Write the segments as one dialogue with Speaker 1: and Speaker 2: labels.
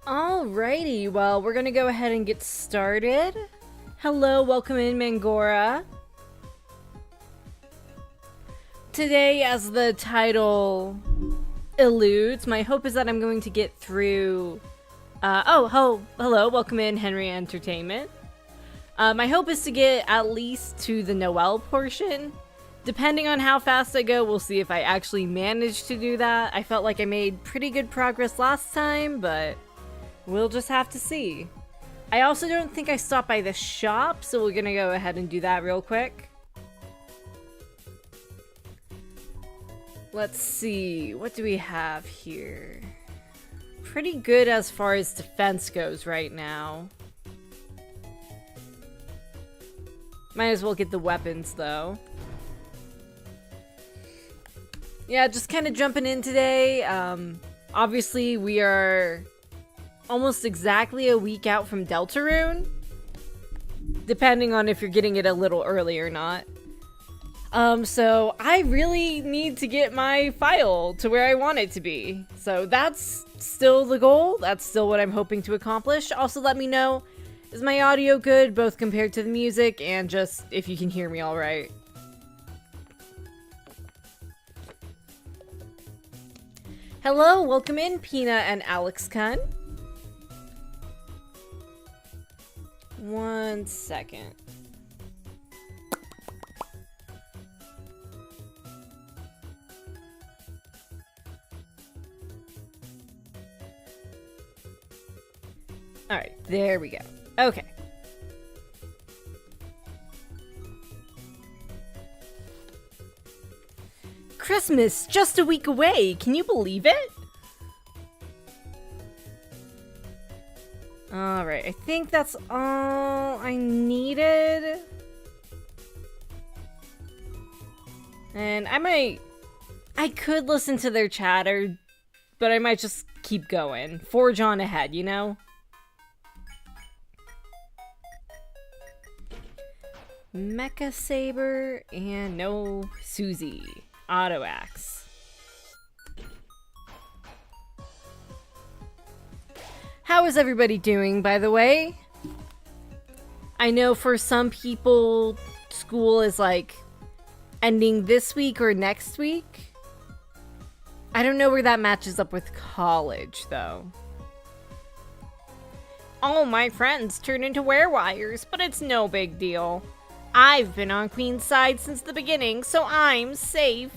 Speaker 1: Alrighty, well, we're gonna go ahead and get started. Hello, welcome in, Mangora. Today, as the title alludes, my hope is that I'm going to get through... hello, welcome in, Henry Entertainment. My hope is to get at least to the Noel portion. Depending on how fast I go, we'll see if I actually manage to do that. I felt like I made pretty good progress last time, but... we'll just have to see. I also don't think I stopped by the shop, so we're gonna go ahead and do that real quick. Let's see, what do we have here? Pretty good as far as defense goes right now. Might as well get the weapons, though. Yeah, just kind of jumping in today. Obviously, we are... almost exactly a week out from Deltarune, depending on if you're getting it a little early or not. So I really need to get my file to where I want it to be. So that's still the goal. That's still what I'm hoping to accomplish. Also, let me know, is my audio good, both compared to the music and just if you can hear me all right. Hello, welcome in, Pina and Alex Kun. 1 second. Alright, there we go. Okay. Christmas, just a week away. Can you believe it? Alright, I think that's all I needed. And I could listen to their chatter, but I might just keep going. Forge on ahead, you know? Mecha Saber and no Susie. Auto Axe. How is everybody doing, by the way? I know for some people, school is like ending this week or next week. I don't know where that matches up with college, though. All my friends turn into werewires, but it's no big deal. I've been on Queen's side since the beginning, so I'm safe.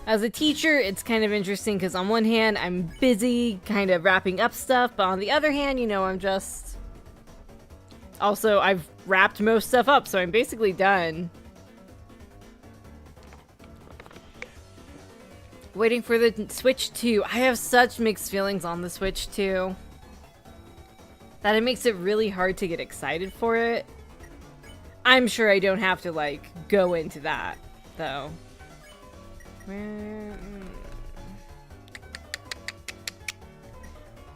Speaker 1: As a teacher, it's kind of interesting because on one hand, I'm busy kind of wrapping up stuff, but on the other hand, you know, I'm just... also, I've wrapped most stuff up, so I'm basically done. Waiting for the Switch 2. I have such mixed feelings on the Switch 2. That it makes it really hard to get excited for it. I'm sure I don't have to, like, go into that, though.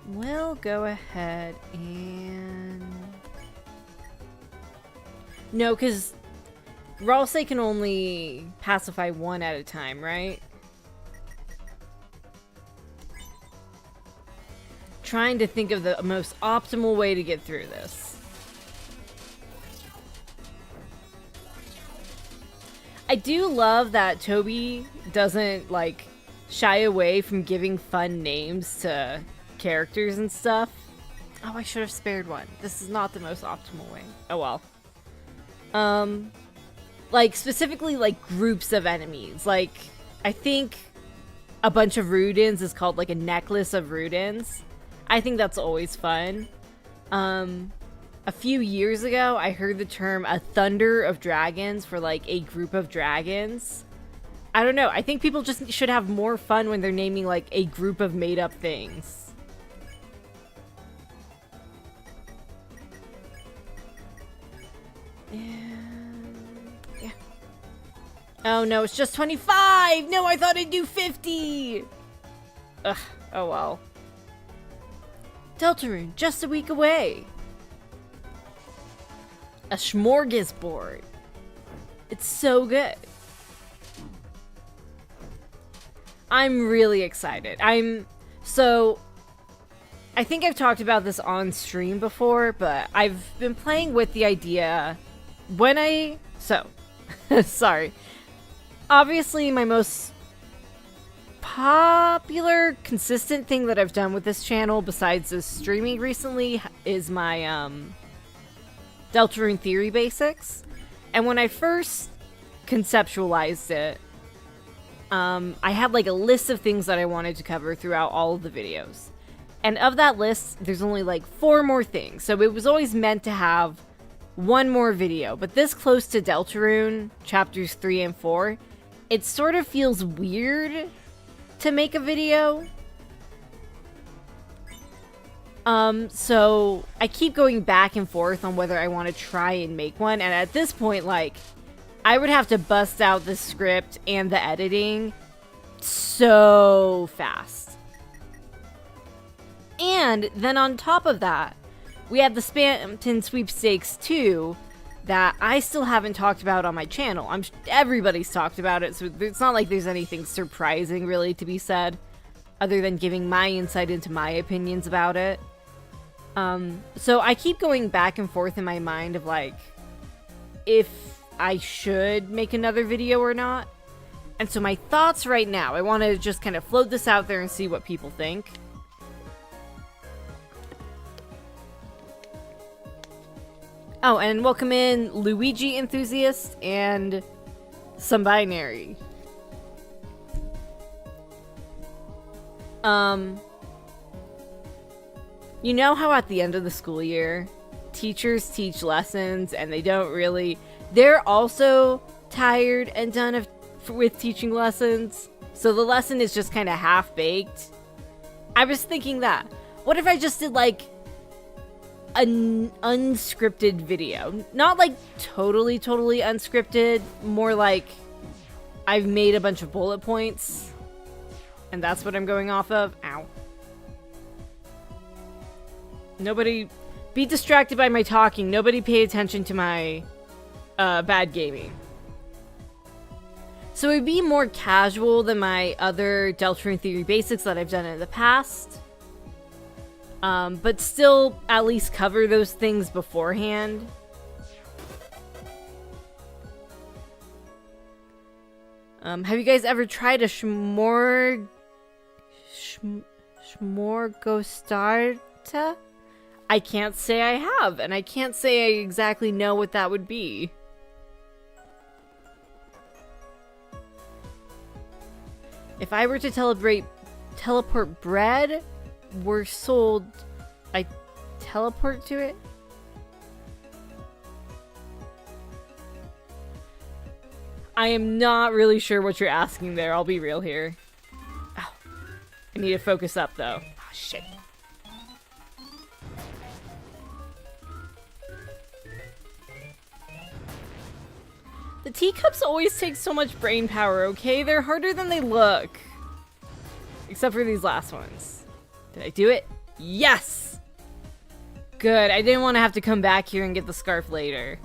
Speaker 1: We'll go ahead and... no, because Ralsei can only pacify one at a time, right? Trying to think of the most optimal way to get through this. I do love that Toby doesn't, like, shy away from giving fun names to characters and stuff. Oh, I should have spared one. This is not the most optimal way. Oh well. Like, specifically, like, groups of enemies. Like, I think a bunch of Rudins is called, like, a necklace of Rudins. I think that's always fun. A few years ago, I heard the term a thunder of dragons for, like, a group of dragons. I don't know. I think people just should have more fun when they're naming, like, a group of made-up things. Yeah. Oh, no, it's just 25! No, I thought I'd do 50! Ugh, oh well. Deltarune, just a week away. A smorgasbord. It's so good. I'm really excited. So I think I've talked about this on stream before, but I've been playing with the idea sorry. Obviously, my most popular, consistent thing that I've done with this channel, besides this streaming recently, is my, Deltarune Theory Basics. And when I first conceptualized it, I had, like, a list of things that I wanted to cover throughout all of the videos. And of that list, there's only, like, 4 more things. So it was always meant to have 1 more video. But this close to Deltarune, chapters 3 and 4, it sort of feels weird to make a video. So I keep going back and forth on whether I want to try and make one. And at this point, like, I would have to bust out the script and the editing so fast. And then on top of that, we have the Spamton Sweepstakes 2 that I still haven't talked about on my channel. Everybody's talked about it, so it's not like there's anything surprising really to be said, other than giving my insight into my opinions about it. So I keep going back and forth in my mind of, like, if I should make another video or not. And so my thoughts right now, I want to just kind of float this out there and see what people think. Oh, and welcome in Luigi Enthusiast and some binary. You know how at the end of the school year, teachers teach lessons and they're also tired and done with teaching lessons, so the lesson is just kind of half-baked? I was thinking that. What if I just did, like, an unscripted video? Not, like, totally unscripted, more like I've made a bunch of bullet points, and that's what I'm going off of. Ow. Nobody be distracted by my talking. Nobody pay attention to my bad gaming. So it'd be more casual than my other Deltarune Theory Basics that I've done in the past. But still at least cover those things beforehand. Have you guys ever tried a smorgastarta? I can't say I have, and I can't say I exactly know what that would be. If I were to teleport bread were sold, I teleport to it? I am not really sure what you're asking there, I'll be real here. Oh, I need to focus up though. Oh, shit. The teacups always take so much brain power, okay? They're harder than they look. Except for these last ones. Did I do it? Yes! Good, I didn't want to have to come back here and get the scarf later.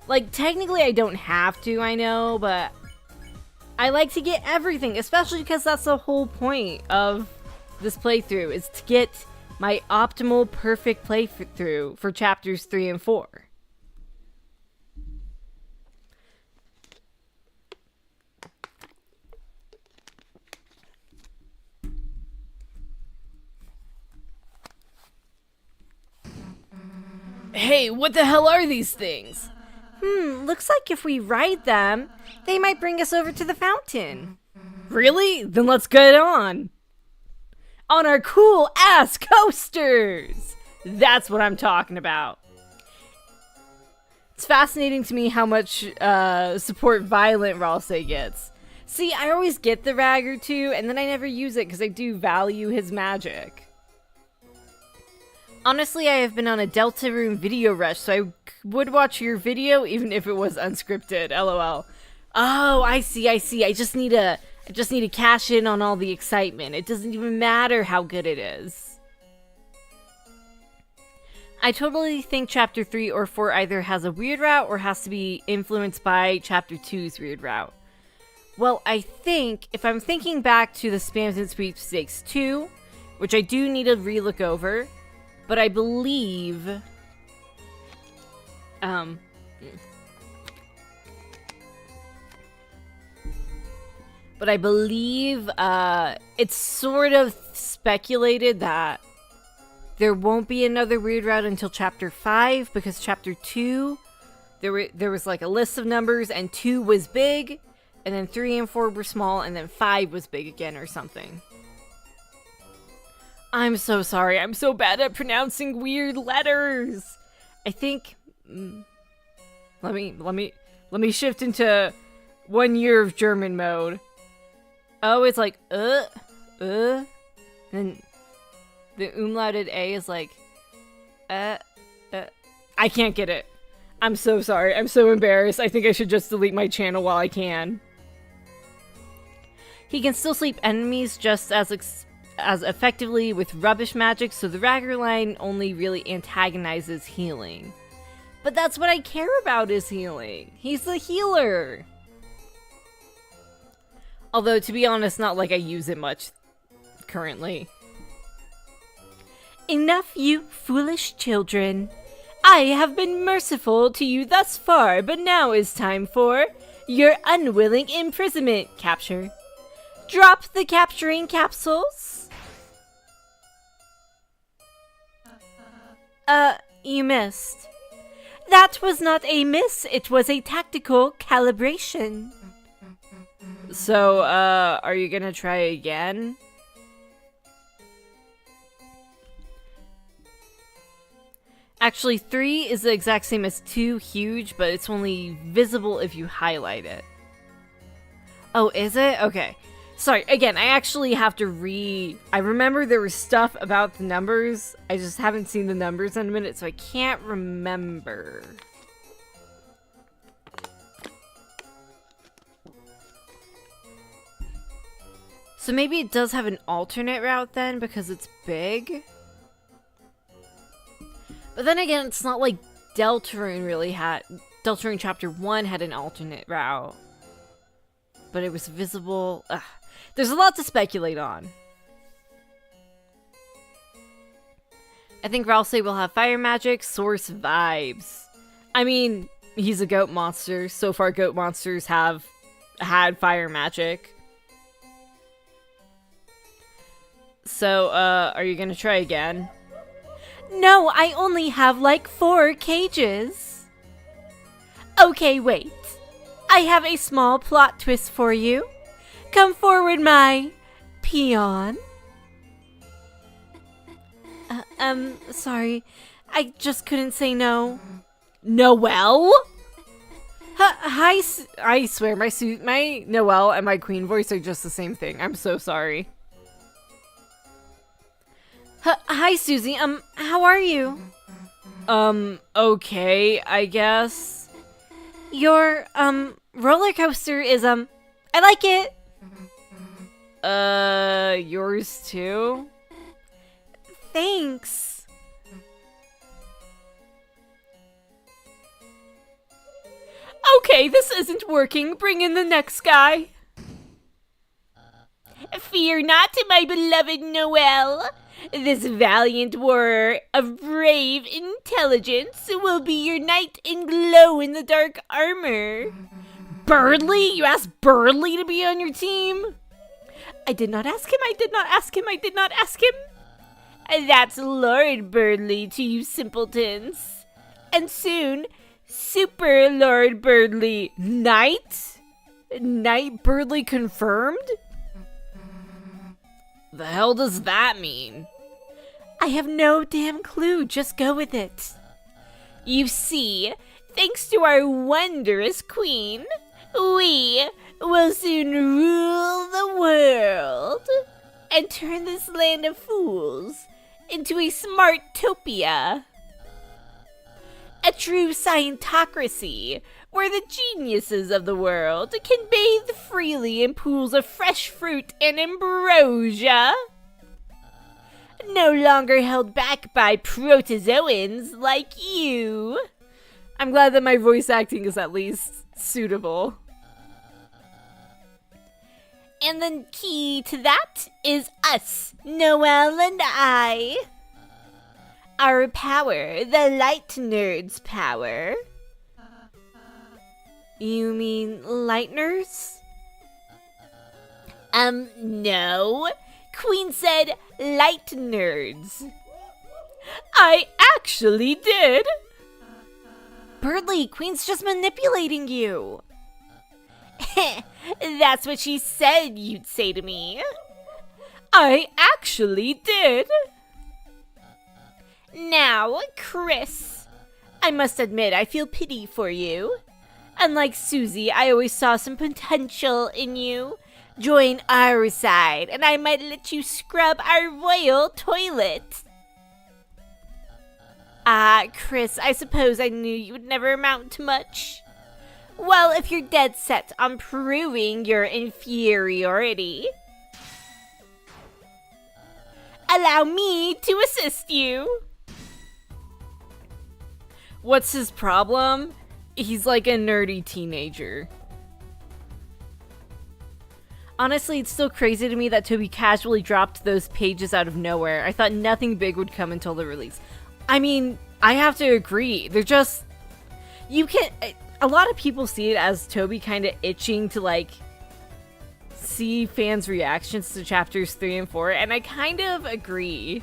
Speaker 1: Like, technically I don't have to, I know, but I like to get everything, especially because that's the whole point of this playthrough, is to get my optimal, perfect playthrough for chapters 3 and 4. Hey, what the hell are these things? Looks like if we ride them, they might bring us over to the fountain. Really? Then let's get on our cool ass coasters! That's what I'm talking about. It's fascinating to me how much support Violent Ralsei gets. See, I always get the rag or two, and then I never use it because I do value his magic. Honestly, I have been on a Deltarune video rush, so I would watch your video even if it was unscripted. LOL. Oh, I see. I just need to cash in on all the excitement. It doesn't even matter how good it is. I totally think Chapter 3 or 4 either has a weird route or has to be influenced by Chapter 2's weird route. Well, I think, if I'm thinking back to the Spams and Sweepstakes 2, which I do need to relook over, but I believe... But I believe it's sort of speculated that there won't be another Weird Route until Chapter 5, because Chapter 2, there was like a list of numbers, and 2 was big, and then 3 and 4 were small, and then 5 was big again or something. I'm so sorry, I'm so bad at pronouncing weird letters! I think... Let me shift into 1 year of German mode. Oh, it's like, and the umlauted A is like, I can't get it. I'm so sorry. I'm so embarrassed. I think I should just delete my channel while I can. He can still sleep enemies just as effectively with rubbish magic, so the Ragger line only really antagonizes healing. But that's what I care about, is healing. He's the healer. Although, to be honest, not like I use it much currently. Enough, you foolish children. I have been merciful to you thus far, but now is time for your unwilling imprisonment capture. Drop the capturing capsules. You missed. That was not a miss, it was a tactical calibration. So, are you gonna try again? Actually, 3 is the exact same as 2, huge, but it's only visible if you highlight it. Oh, is it? Okay. Sorry, again, I actually have to I remember there was stuff about the numbers, I just haven't seen the numbers in a minute, so I can't remember. So maybe it does have an alternate route then, because it's big? But then again, it's not like Deltarune really had... Deltarune Chapter 1 had an alternate route. But it was visible... Ugh. There's a lot to speculate on. I think Ralsei will have fire magic, source vibes. I mean, he's a goat monster. So far, goat monsters have had fire magic. So, are you gonna try again? No, I only have like 4 cages. Okay, wait. I have a small plot twist for you. Come forward, my peon. Sorry. I just couldn't say no. Noelle? Hi, I swear, my Noelle and my queen voice are just the same thing. I'm so sorry. Hi, Susie. How are you? Okay, I guess. Your, roller coaster is, I like it. Yours too? Thanks. Okay, this isn't working. Bring in the next guy. Fear not, my beloved Noelle. This valiant warrior of brave intelligence will be your knight in glow-in-the-dark armor. Birdly? You asked Birdly to be on your team? I did not ask him, I did not ask him, I did not ask him. That's Lord Birdly to you simpletons. And soon, Super Lord Birdly. Knight? Knight Birdly confirmed? The hell does that mean? I have no damn clue, just go with it. You see, thanks to our wondrous queen, we will soon rule the world and turn this land of fools into a smartopia. A true scientocracy where the geniuses of the world can bathe freely in pools of fresh fruit and ambrosia. No longer held back by protozoans like you. I'm glad that my voice acting is at least suitable. And the key to that is us, Noelle and I. Our power, the light nerd's power. You mean light nerds? No. Queen said light nerds. I actually did. Birdly, Queen's just manipulating you. That's what she said you'd say to me. I actually did. Now, Chris, I must admit I feel pity for you. Unlike Susie, I always saw some potential in you. Join our side, and I might let you scrub our royal toilet. Chris, I suppose I knew you would never amount to much. Well, if you're dead set on proving your inferiority, allow me to assist you. What's his problem? He's like a nerdy teenager. Honestly, it's still crazy to me that Toby casually dropped those pages out of nowhere. I thought nothing big would come until the release. I mean, I have to agree. They're just... A lot of people see it as Toby kind of itching to, like, see fans' reactions to chapters 3 and 4, and I kind of agree.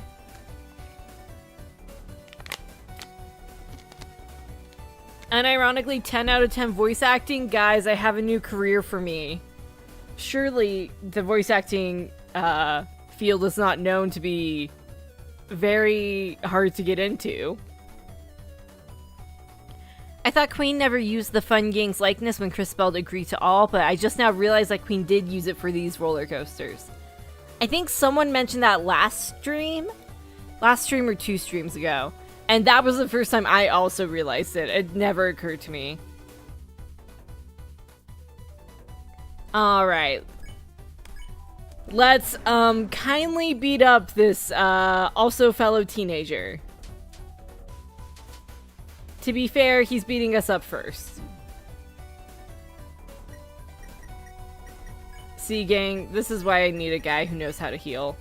Speaker 1: Unironically, 10 out of 10 voice acting. Guys, I have a new career for me. Surely the voice acting field is not known to be very hard to get into. I thought Queen never used the Fun Gang's likeness when Chris spelled agree to all, but I just now realized that Queen did use it for these roller coasters. I think someone mentioned that last stream or 2 streams ago, and that was the first time I also realized it. It never occurred to me. Alright. Let's, kindly beat up this, also fellow teenager. To be fair, he's beating us up first. See, gang, this is why I need a guy who knows how to heal.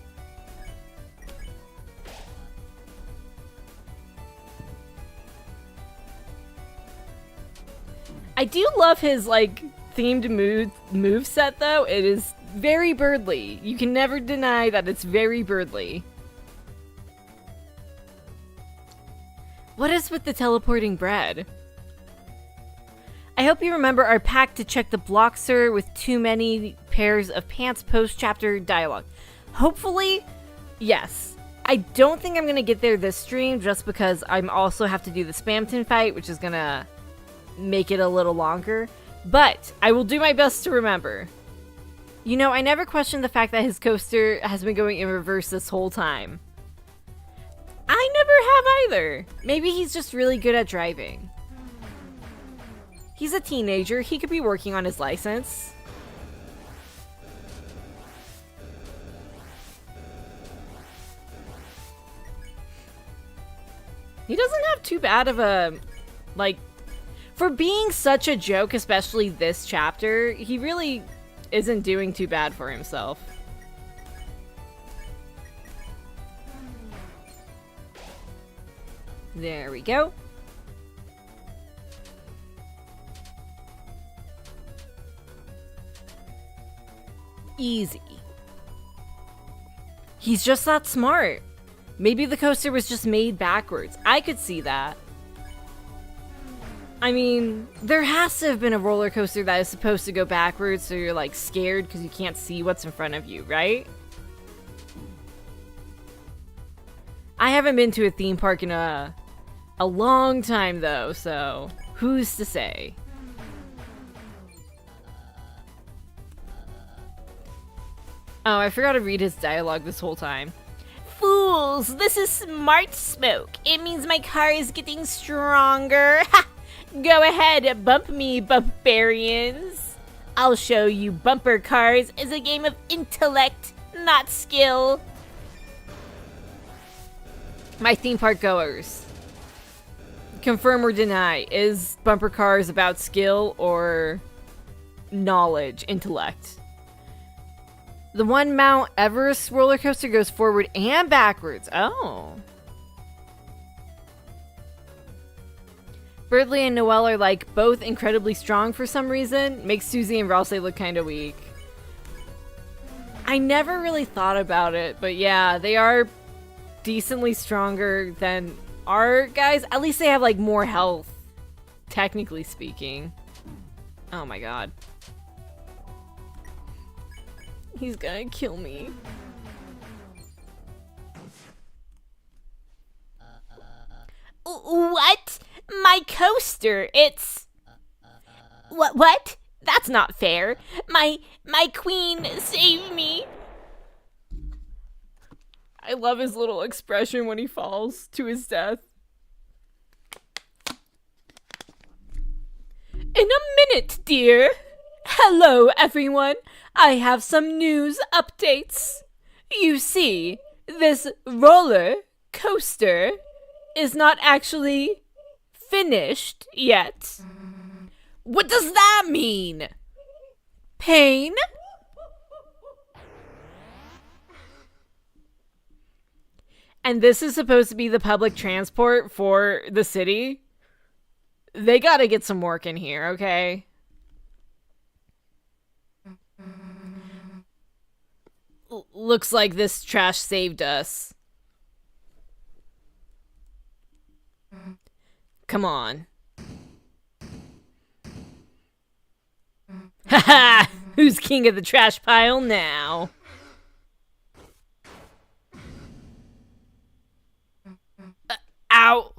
Speaker 1: I do love his, like, themed move set, though. It is very Birdly. You can never deny that it's very Birdly. What is with the teleporting bread? I hope you remember our pact to check the block, sir, with too many pairs of pants post-chapter dialogue. Hopefully, yes. I don't think I'm gonna get there this stream, just because I'm also have to do the Spamton fight, which is gonna make it a little longer. But I will do my best to remember. You know, I never questioned the fact that his coaster has been going in reverse this whole time. I never have either. Maybe he's just really good at driving. He's a teenager. He could be working on his license. He doesn't have too bad of a, like, for being such a joke, especially this chapter, he really isn't doing too bad for himself. There we go. Easy. He's just that smart. Maybe the coaster was just made backwards. I could see that. I mean, there has to have been a roller coaster that is supposed to go backwards so you're like scared because you can't see what's in front of you, right? I haven't been to a theme park in a long time though, so who's to say? Oh, I forgot to read his dialogue this whole time. Fools, this is smart smoke. It means my car is getting stronger. Ha! Go ahead, bump me, bumparians. I'll show you bumper cars is a game of intellect, not skill. My theme park goers, confirm or deny, is bumper cars about skill or knowledge, intellect? The one Mount Everest roller coaster goes forward and backwards. Oh. Birdley and Noelle are like both incredibly strong for some reason. Makes Susie and Rousey look kind of weak. I never really thought about it, but yeah, they are decently stronger than our guys. At least they have like more health, technically speaking. Oh my god. He's gonna kill me. What? My coaster, it's... What? That's not fair. My queen, save me. I love his little expression when he falls to his death. In a minute, dear. Hello, everyone. I have some news updates. You see, this roller coaster is not actually finished yet. What does that mean? Pain? And this is supposed to be the public transport for the city? They gotta get some work in here, okay? Looks like this trash saved us. Come on. Haha! Who's king of the trash pile now? Ow!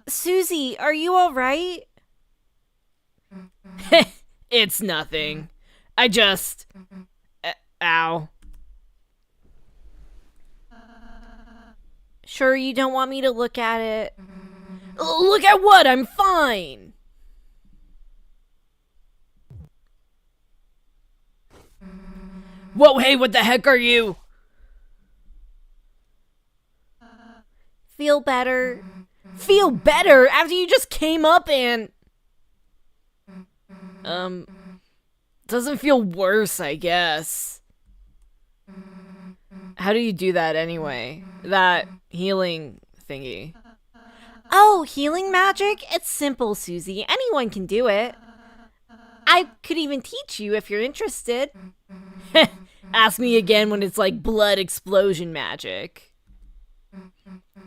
Speaker 1: Susie, are you alright? It's nothing. I just... ow. Sure you don't want me to look at it? Look at what? I'm fine! Whoa, hey, what the heck are you? Feel better? Feel better after you just came up and... doesn't feel worse, I guess. How do you do that anyway? That healing thingy. Oh, healing magic? It's simple, Susie. Anyone can do it. I could even teach you if you're interested. Ask me again when it's like blood explosion magic.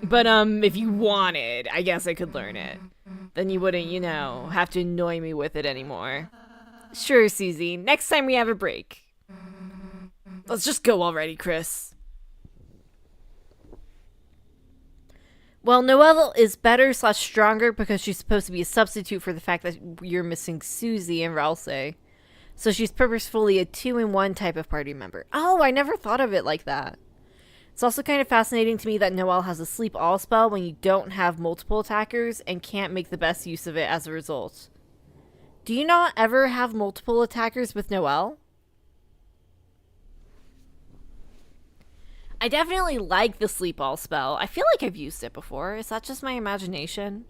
Speaker 1: But if you wanted, I guess I could learn it. Then you wouldn't, you know, have to annoy me with it anymore. Sure, Susie. Next time we have a break. Let's just go already, Chris. Well, Noelle is better / stronger because she's supposed to be a substitute for the fact that you're missing Susie and Rousey. So she's purposefully a 2-in-1 type of party member. Oh, I never thought of it like that. It's also kind of fascinating to me that Noelle has a sleep all spell when you don't have multiple attackers and can't make the best use of it as a result. Do you not ever have multiple attackers with Noelle? I definitely like the sleep all spell. I feel like I've used it before. Is that just my imagination?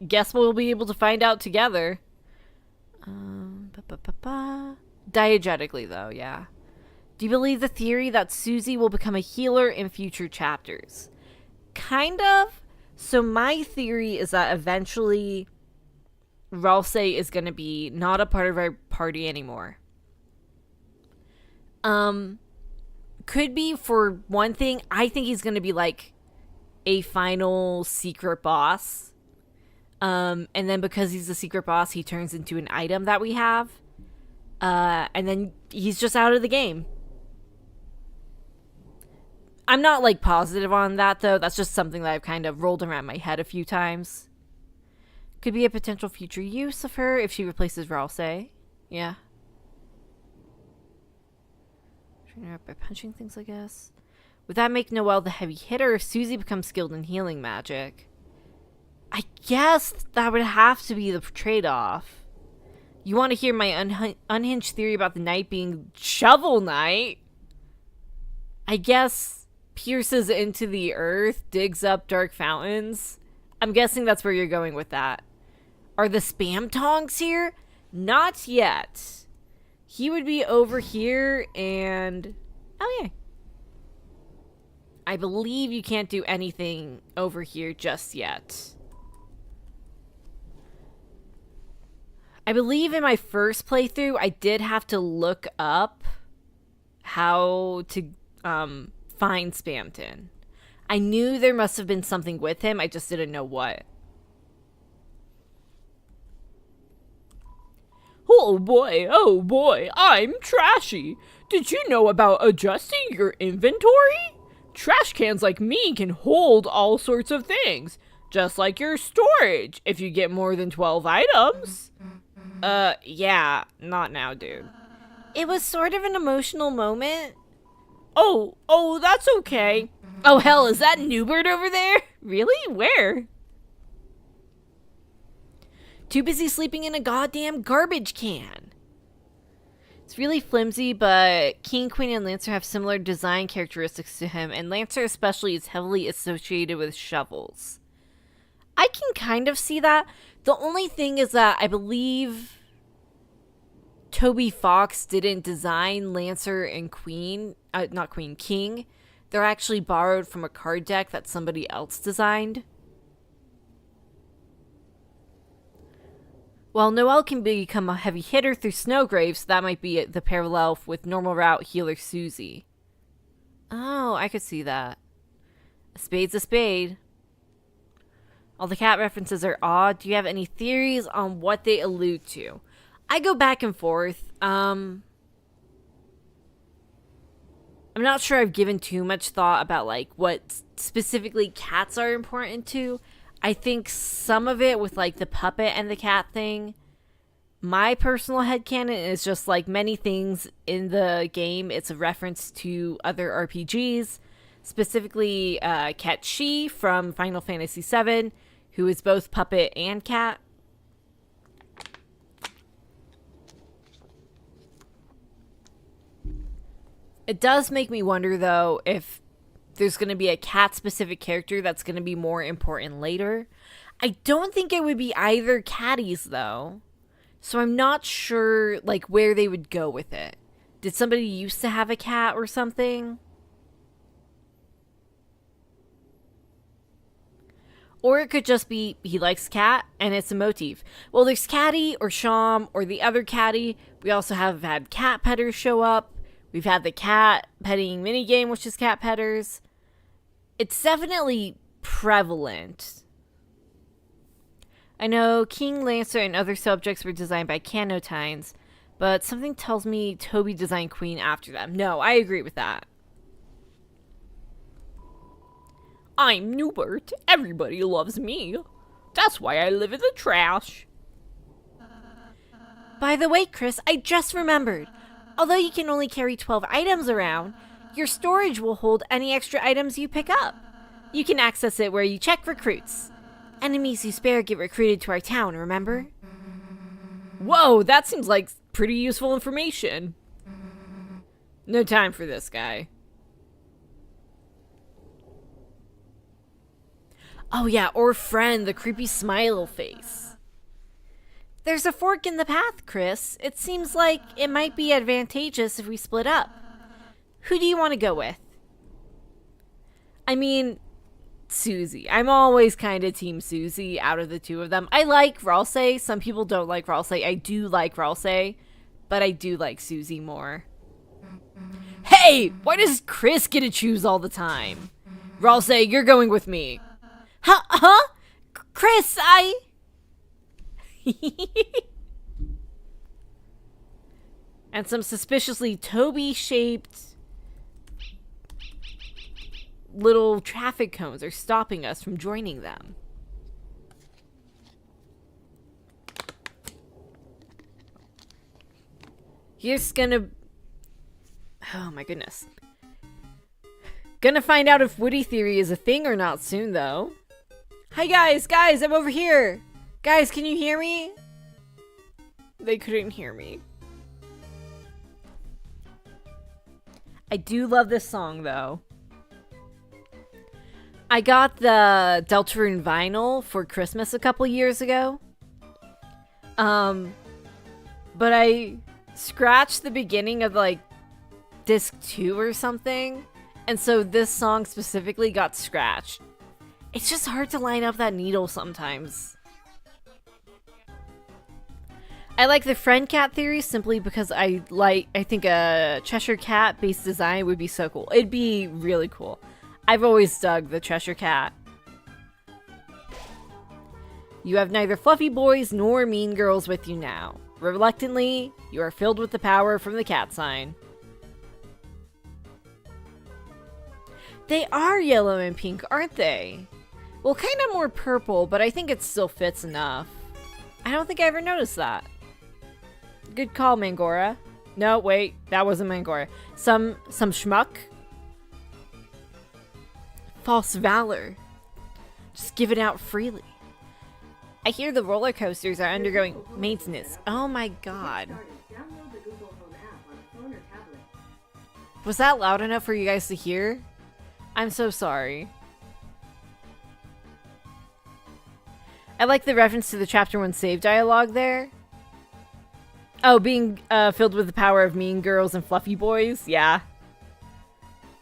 Speaker 1: Guess we'll be able to find out together. Diegetically, though, yeah. Do you believe the theory that Susie will become a healer in future chapters? Kind of. So my theory is that eventually Rousey is going to be not a part of our party anymore. Could be, for one thing, I think he's going to be like a final secret boss. And then because he's a secret boss, he turns into an item that we have. And then he's just out of the game. I'm not like positive on that though. That's just something that I've kind of rolled around my head a few times. Could be a potential future use of her if she replaces Rousey. Yeah. Train her up by punching things, I guess. Would that make Noelle the heavy hitter if Susie becomes skilled in healing magic? I guess that would have to be the trade-off. You want to hear my unhinged theory about the night being Shovel Knight? I guess pierces into the earth, digs up dark fountains. I'm guessing that's where you're going with that. Are the spam tongs here? Not yet. He would be over here and... Oh, yeah. I believe you can't do anything over here just yet. I believe in my first playthrough, I did have to look up how to find Spamton. I knew there must have been something with him, I just didn't know what.
Speaker 2: Oh boy, I'm trashy. Did you know about adjusting your inventory? Trash cans like me can hold all sorts of things, just like your storage if you get more than 12 items.
Speaker 1: Yeah, not now, dude. It was sort of an emotional moment.
Speaker 2: Oh, that's okay.
Speaker 1: Oh, hell, is that Newbert over there? Really? Where? Too busy sleeping in a goddamn garbage can. It's really flimsy, but King, Queen, and Lancer have similar design characteristics to him, and Lancer especially is heavily associated with shovels. I can kind of see that. The only thing is that I believe Toby Fox didn't design Lancer and Queen, not Queen, King. They're actually borrowed from a card deck that somebody else designed. While Noelle can become a heavy hitter through Snowgrave, so that might be the parallel with normal route healer Susie. Oh, I could see that. A spade's a spade. All the cat references are odd. Do you have any theories on what they allude to? I go back and forth. I'm not sure I've given too much thought about like what specifically cats are important to. I think some of it with like the puppet and the cat thing. My personal headcanon is just like many things in the game. It's a reference to other RPGs, specifically Cat She from Final Fantasy VII, who is both puppet and cat. It does make me wonder, though, if there's going to be a cat-specific character that's going to be more important later. I don't think it would be either catties, though. So I'm not sure, like, where they would go with it. Did somebody used to have a cat or something? Or it could just be he likes cat and it's a motif. Well, there's Catty or Sham or the other Catty. We also have had cat petters show up. We've had the cat petting minigame, which is cat petters. It's definitely prevalent. I know King, Lancer, and other subjects were designed by Canotines, but something tells me Toby designed Queen after them. No, I agree with that.
Speaker 2: I'm Newbert. Everybody loves me. That's why I live in the trash.
Speaker 1: By the way, Chris, I just remembered. Although you can only carry 12 items around, your storage will hold any extra items you pick up. You can access it where you check recruits. Enemies you spare get recruited to our town, remember?
Speaker 2: Whoa, that seems like pretty useful information. No time for this guy.
Speaker 1: Oh yeah, or friend, the creepy smile face. There's a fork in the path, Chris. It seems like it might be advantageous if we split up. Who do you want to go with? I mean, Susie. I'm always kind of team Susie out of the two of them. I like Ralsei. Some people don't like Ralsei. I do like Ralsei, but I do like Susie more.
Speaker 2: Hey, why does Chris get to choose all the time? Ralsei, you're going with me.
Speaker 1: Huh? Chris, And some suspiciously Toby-shaped little traffic cones are stopping us from joining them. Here's gonna... Oh my goodness. Gonna find out if Woody Theory is a thing or not soon, though. Hi guys, I'm over here. Guys, can you hear me? They couldn't hear me. I do love this song, though. I got the Deltarune vinyl for Christmas a couple years ago. But I scratched the beginning of like disc 2 or something, and so this song specifically got scratched. It's just hard to line up that needle sometimes. I like the friend cat theory simply because I think a Cheshire Cat based design would be so cool. It'd be really cool. I've always dug the Cheshire Cat. You have neither fluffy boys nor mean girls with you now. Reluctantly, you are filled with the power from the cat sign. They are yellow and pink, aren't they? Well, kind of more purple, but I think it still fits enough. I don't think I ever noticed that. Good call, Mangora. No, wait, that wasn't Mangora. Some schmuck? False valor. Just give it out freely. I hear the roller coasters are undergoing maintenance. Oh my god. Was that loud enough for you guys to hear? I'm so sorry. I like the reference to the chapter 1 save dialogue there. Oh, being filled with the power of mean girls and fluffy boys? Yeah.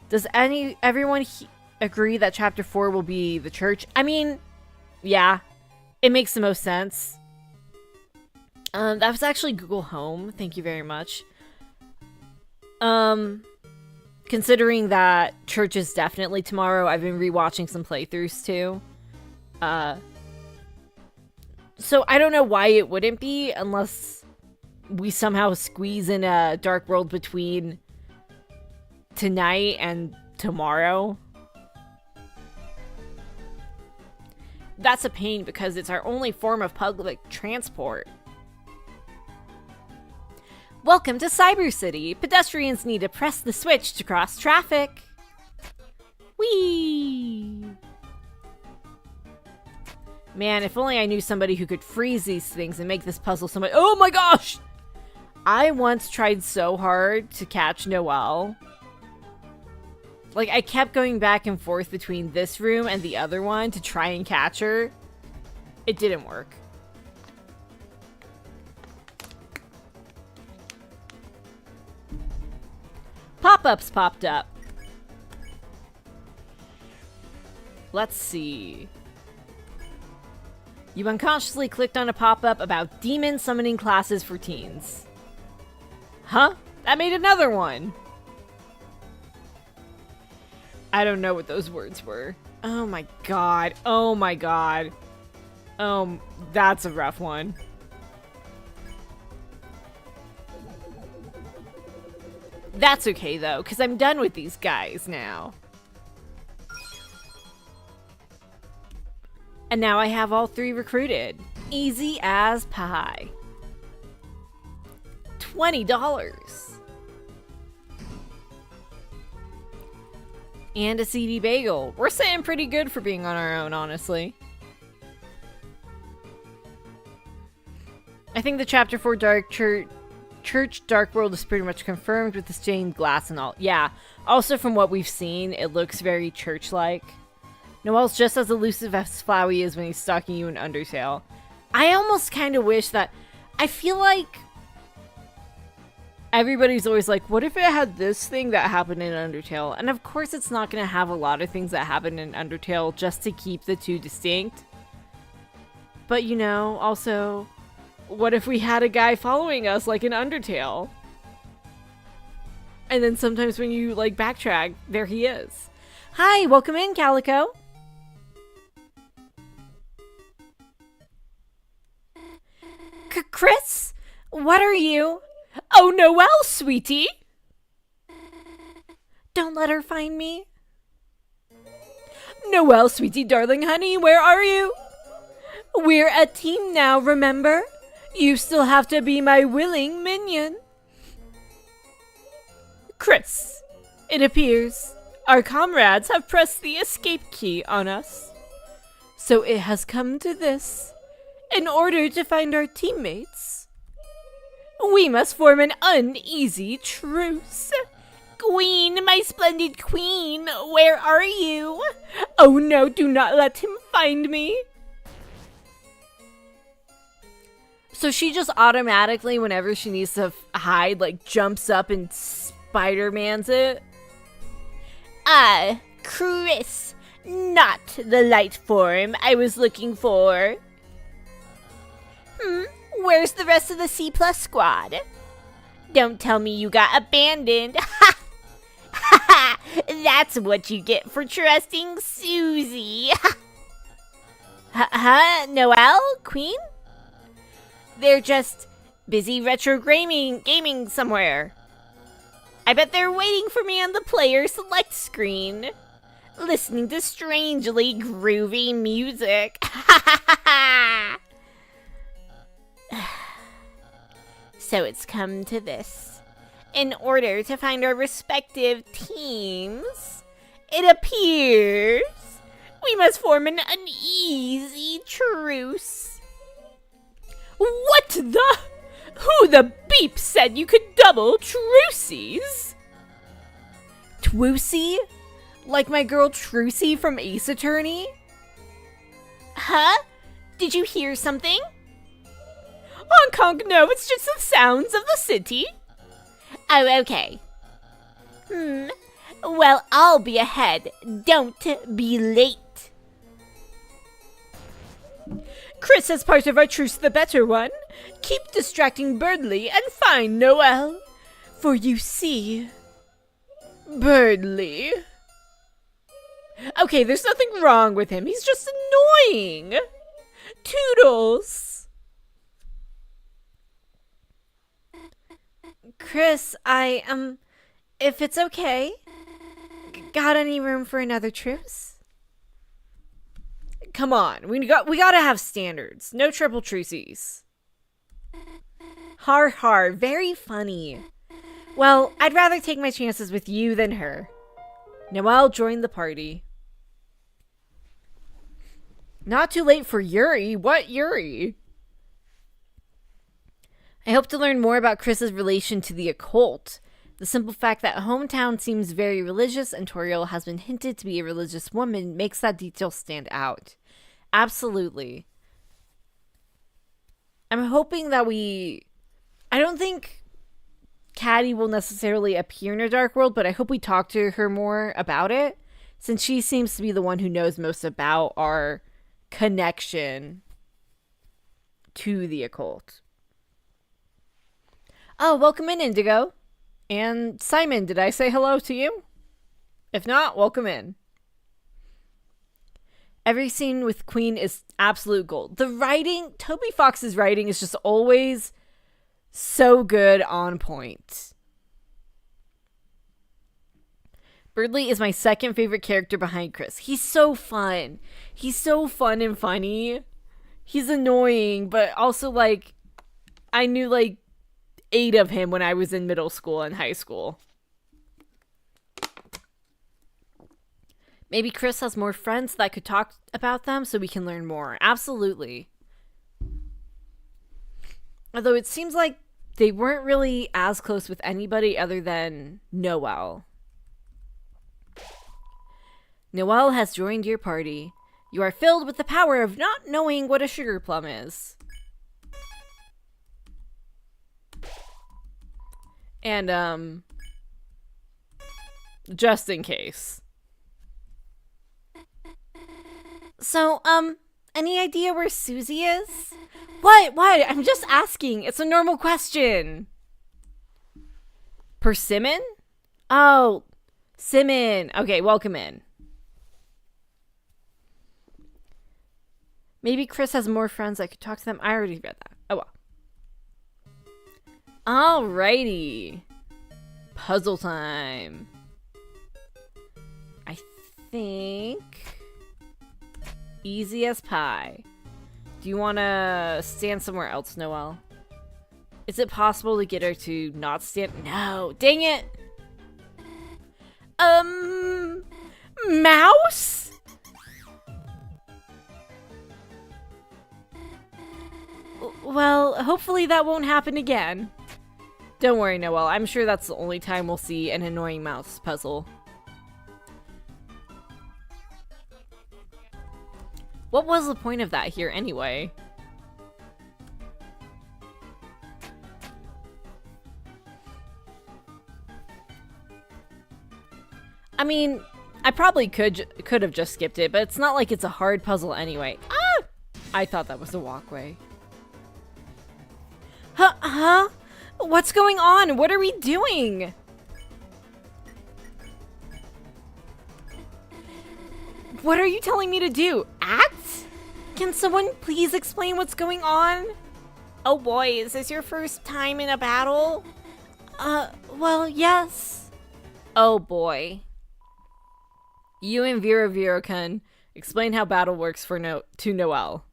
Speaker 1: Does everyone agree that chapter 4 will be the church? I mean, yeah. It makes the most sense. That was actually Google Home. Thank you very much. Considering that church is definitely tomorrow, I've been rewatching some playthroughs too. So I don't know why it wouldn't be unless we somehow squeeze in a Dark World between tonight and tomorrow. That's a pain because it's our only form of public transport. Welcome to Cyber City. Pedestrians need to press the switch to cross traffic. Whee! Man, if only I knew somebody who could freeze these things and make this puzzle so much— oh my gosh! I once tried so hard to catch Noelle. Like, I kept going back and forth between this room and the other one to try and catch her. It didn't work. Pop-ups popped up. Let's see. You unconsciously clicked on a pop-up about demon summoning classes for teens. Huh? That made another one. I don't know what those words were. Oh my god. Oh my god. That's a rough one. That's okay though, because I'm done with these guys now. And now I have all 3 recruited. Easy as pie. $20. And a CD bagel. We're sitting pretty good for being on our own, honestly. I think the chapter 4 Church Dark World is pretty much confirmed with the stained glass and all. Yeah. Also, from what we've seen, it looks very church-like. Noelle's just as elusive as Flowey is when he's stalking you in Undertale. I almost kind of wish that— I feel like everybody's always like, what if it had this thing that happened in Undertale? And of course it's not going to have a lot of things that happen in Undertale just to keep the two distinct. But you know, also, what if we had a guy following us like in Undertale? And then sometimes when you like backtrack, there he is. Hi, welcome in, Calico. Chris? What are you? Oh, Noelle, sweetie! Don't let her find me. Noelle, sweetie, darling, honey, where are you? We're a team now, remember? You still have to be my willing minion. Chris, it appears our comrades have pressed the escape key on us. So it has come to this. In order to find our teammates, we must form an uneasy truce. Queen, my splendid queen, where are you? Oh no, do not let him find me. So she just automatically, whenever she needs to hide, like jumps up and Spider-Mans it?
Speaker 3: Chris, not the light form I was looking for. Where's the rest of the C+ squad? Don't tell me you got abandoned. Ha! Ha! That's what you get for trusting Susie. Noelle? Queen? They're just busy retro gaming somewhere. I bet they're waiting for me on the player select screen, listening to strangely groovy music. So it's come to this. In order to find our respective teams, it appears we must form an uneasy truce.
Speaker 2: What the? Who the beep said you could double trucies?
Speaker 1: Twoosie? Like my girl Trucy from Ace Attorney?
Speaker 3: Huh? Did you hear something?
Speaker 2: Honk honk, no, it's just the sounds of the city.
Speaker 3: Oh, okay. Well, I'll be ahead. Don't be late.
Speaker 2: Chris, as part of our truce, the better one, keep distracting Birdly and find Noelle. For you see, Birdly. Okay, there's nothing wrong with him. He's just annoying. Toodles.
Speaker 1: Chris, if it's okay, got any room for another truce? Come on, we gotta have standards. No triple truces. Har har, very funny. Well, I'd rather take my chances with you than her. Noelle joined the party. Not too late for Yuri. What Yuri? I hope to learn more about Chris's relation to the occult. The simple fact that hometown seems very religious and Toriel has been hinted to be a religious woman makes that detail stand out. Absolutely. I'm hoping that I don't think Caddy will necessarily appear in a dark world, but I hope we talk to her more about it, since she seems to be the one who knows most about our connection to the occult. Oh, welcome in, Indigo. And Simon, did I say hello to you? If not, welcome in. Every scene with Queen is absolute gold. The writing, Toby Fox's writing is just always so good, on point. Birdly is my second favorite character behind Chris. He's so fun. He's so fun and funny. He's annoying, but also, like, I knew, like, 8 of him when I was in middle school and high school. Maybe Chris has more friends that could talk about them so we can learn more. Absolutely. Although it seems like they weren't really as close with anybody other than Noelle. Noelle has joined your party. You are filled with the power of not knowing what a sugar plum is. And, just in case. So, any idea where Susie is? What? I'm just asking. It's a normal question. Persimmon? Oh, Simon. Okay, welcome in. Maybe Chris has more friends I could talk to them. I already read that. Oh well. Alrighty. Puzzle time. I think... easy as pie. Do you want to stand somewhere else, Noelle? Is it possible to get her to not stand? No. Dang it. Mouse? Well, hopefully that won't happen again. Don't worry, Noelle. I'm sure that's the only time we'll see an annoying mouse puzzle. What was the point of that here anyway? I mean, I probably could have just skipped it, but it's not like it's a hard puzzle anyway. Ah! I thought that was a walkway. Huh? What's going on? What are we doing? What are you telling me to do? Act? Can someone please explain what's going on?
Speaker 3: Oh boy, is this your first time in a battle?
Speaker 1: Well, yes. Oh boy. You and Vera-kun explain how battle works to Noelle.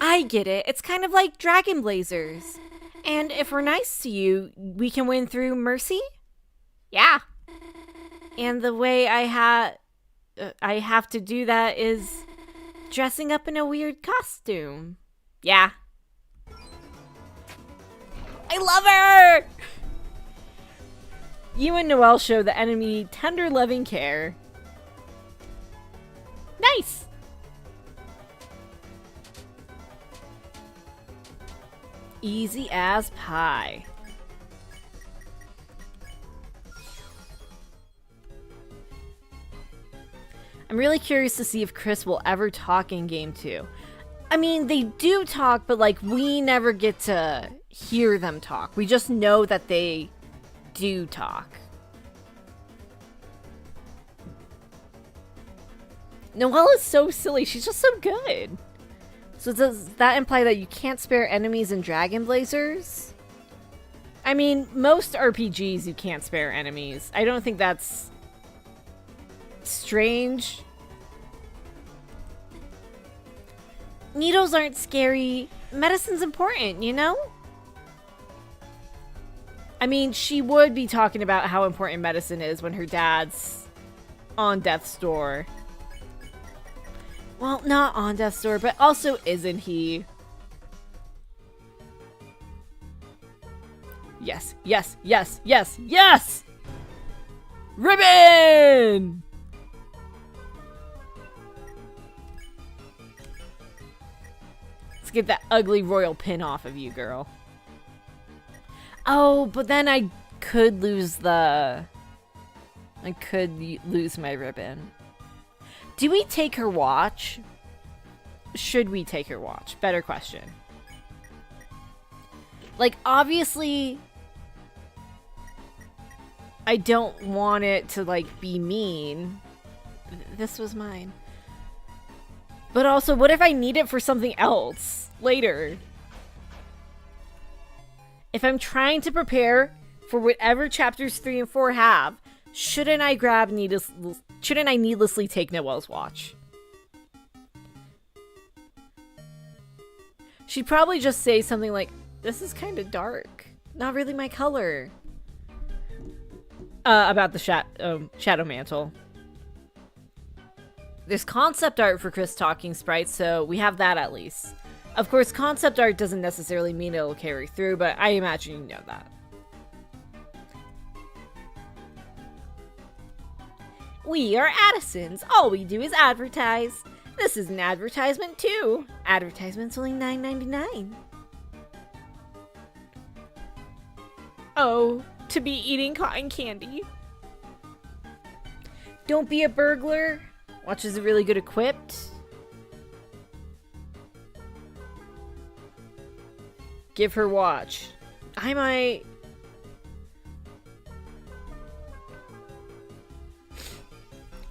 Speaker 1: I get it. It's kind of like Dragon Blazers. And if we're nice to you, we can win through mercy?
Speaker 3: Yeah.
Speaker 1: And the way I have to do that is dressing up in a weird costume.
Speaker 3: Yeah. I love her!
Speaker 1: You and Noelle show the enemy tender loving care.
Speaker 3: Nice!
Speaker 1: Easy as pie. I'm really curious to see if Chris will ever talk in game 2. I mean, they do talk, but like we never get to hear them talk. We just know that they do talk. Noelle is so silly. She's just so good. So does that imply that you can't spare enemies in Dragon Blazers? I mean, most RPGs you can't spare enemies. I don't think that's strange. Needles aren't scary. Medicine's important, you know? I mean, she would be talking about how important medicine is when her dad's on death's door. Well, not on death's door, but also isn't he? Yes, yes, yes, yes, yes! Ribbon! Let's get that ugly royal pin off of you, girl. Oh, but then I could lose my ribbon. Do we take her watch? Should we take her watch? Better question. Like, obviously, I don't want it to, like, be mean. This was mine. But also, what if I need it for something else later? If I'm trying to prepare for whatever chapters 3 and 4 have, shouldn't I needlessly take Noelle's watch? She'd probably just say something like, "This is kind of dark. Not really my color." About the Shadow Mantle. There's concept art for Chris talking sprites, so we have that at least. Of course, concept art doesn't necessarily mean it'll carry through, but I imagine you know that. We are Addisons. All we do is advertise. This is an advertisement too. Advertisement's only $9.99.
Speaker 2: Oh, to be eating cotton candy.
Speaker 1: Don't be a burglar. Watch is really good equipped. Give her watch. I might...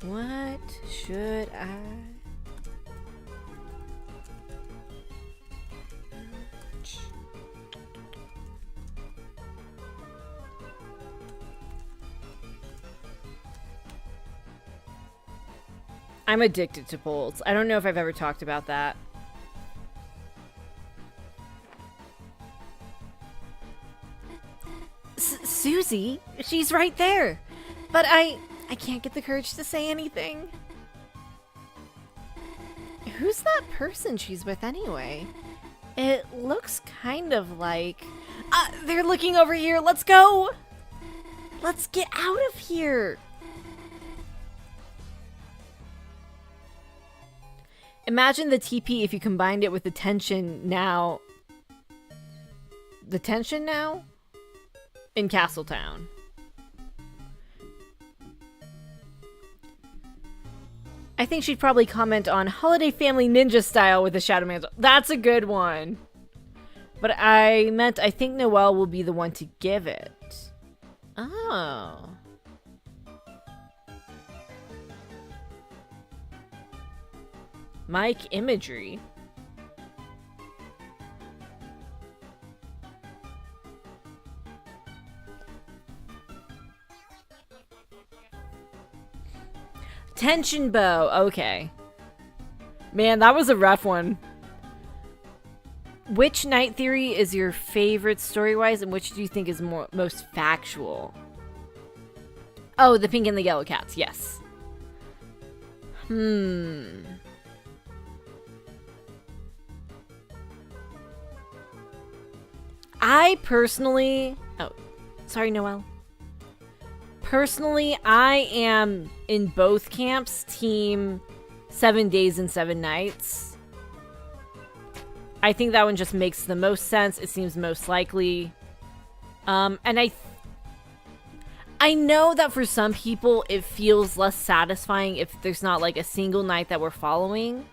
Speaker 1: What should I... I'm addicted to polls. I don't know if I've ever talked about that. Susie, she's right there. But I can't get the courage to say anything. Who's that person she's with anyway? It looks kind of like... they're looking over here. Let's go. Let's get out of here. Imagine the TP if you combined it with the tension now. The tension now? In Castletown. I think she'd probably comment on Holiday Family Ninja style with the Shadow Mantle. That's a good one. But I think Noelle will be the one to give it. Oh. Mike imagery. Tension bow. Okay. Man, that was a rough one. Which Night Theory is your favorite story-wise, and which do you think is most factual? Oh, the pink and the yellow cats. Yes. I personally... Oh, sorry, Noelle. Personally, I am in both camps, team 7 days and 7 nights. I think that one just makes the most sense. It seems most likely. And I know that for some people, it feels less satisfying if there's not like a single night that we're following.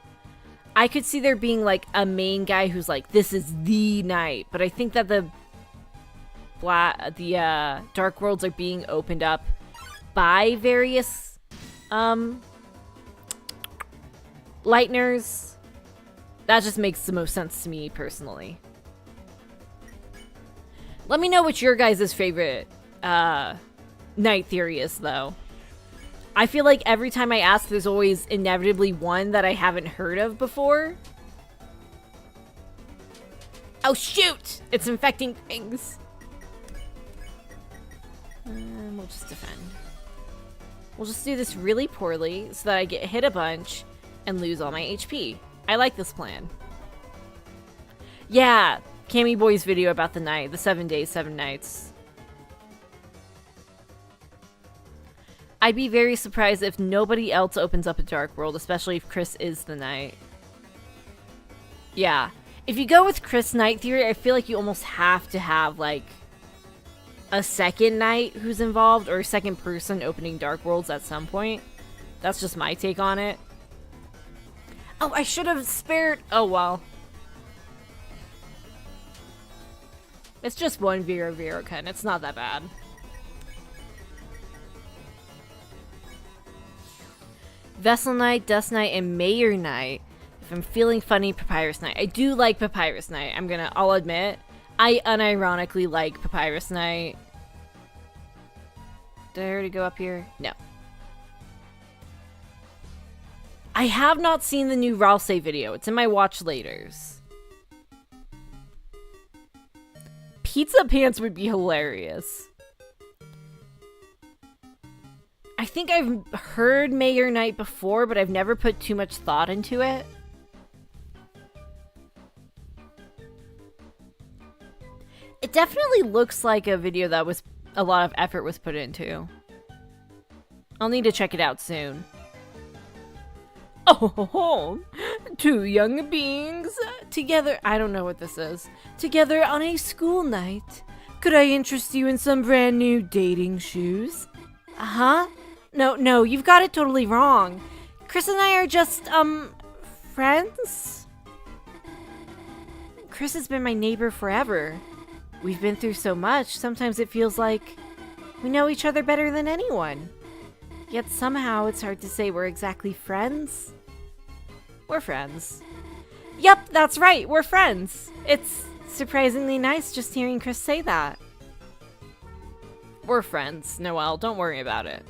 Speaker 1: I could see there being like a main guy who's like, this is the night. But I think that the Dark Worlds are being opened up by various Lighteners. That just makes the most sense to me personally. Let me know what your guys' favorite Night Theory is, though. I feel like every time I ask, there's always inevitably one that I haven't heard of before. Oh shoot! It's infecting things. We'll just defend. We'll just do this really poorly so that I get hit a bunch and lose all my HP. I like this plan. Yeah, Cammy Boy's video about the night, the 7 days, 7 nights. I'd be very surprised if nobody else opens up a Dark World, especially if Chris is the knight. Yeah. If you go with Chris Night Theory, I feel like you almost have to have, like, a second knight who's involved, or a second person opening Dark Worlds at some point. That's just my take on it. Oh, I should have spared... Oh, well. It's just one Vera Ken. It's not that bad. Vessel Knight, Dust Knight, and Mayor Knight. If I'm feeling funny, Papyrus Knight. I do like Papyrus Knight. I'll admit. I unironically like Papyrus Knight. Did I already go up here? No. I have not seen the new Ralsei video. It's in my watch laters. Pizza Pants would be hilarious. I think I've heard Mayor Knight before, but I've never put too much thought into it. It definitely looks like a video that was a lot of effort was put into. I'll need to check it out soon. Oh, two young beings together. I don't know what this is. Together on a school night. Could I interest you in some brand new dating shoes? Huh? No, you've got it totally wrong. Chris and I are just, friends? Chris has been my neighbor forever. We've been through so much, sometimes it feels like we know each other better than anyone. Yet somehow it's hard to say we're exactly friends. We're friends. Yep, that's right, we're friends. It's surprisingly nice just hearing Chris say that. We're friends, Noelle, don't worry about it.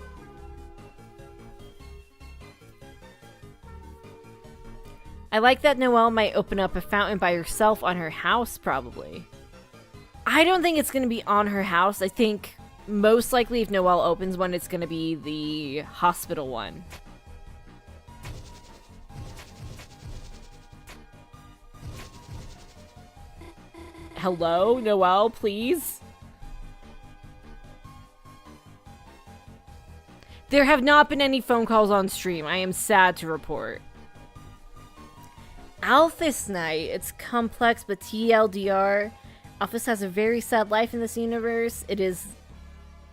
Speaker 1: I like that Noelle might open up a fountain by herself on her house, probably. I don't think it's going to be on her house. I think most likely if Noelle opens one, it's going to be the hospital one. Hello, Noelle, please? There have not been any phone calls on stream. I am sad to report. Alphys Knight. It's complex, but TLDR. Alphys has a very sad life in this universe. It is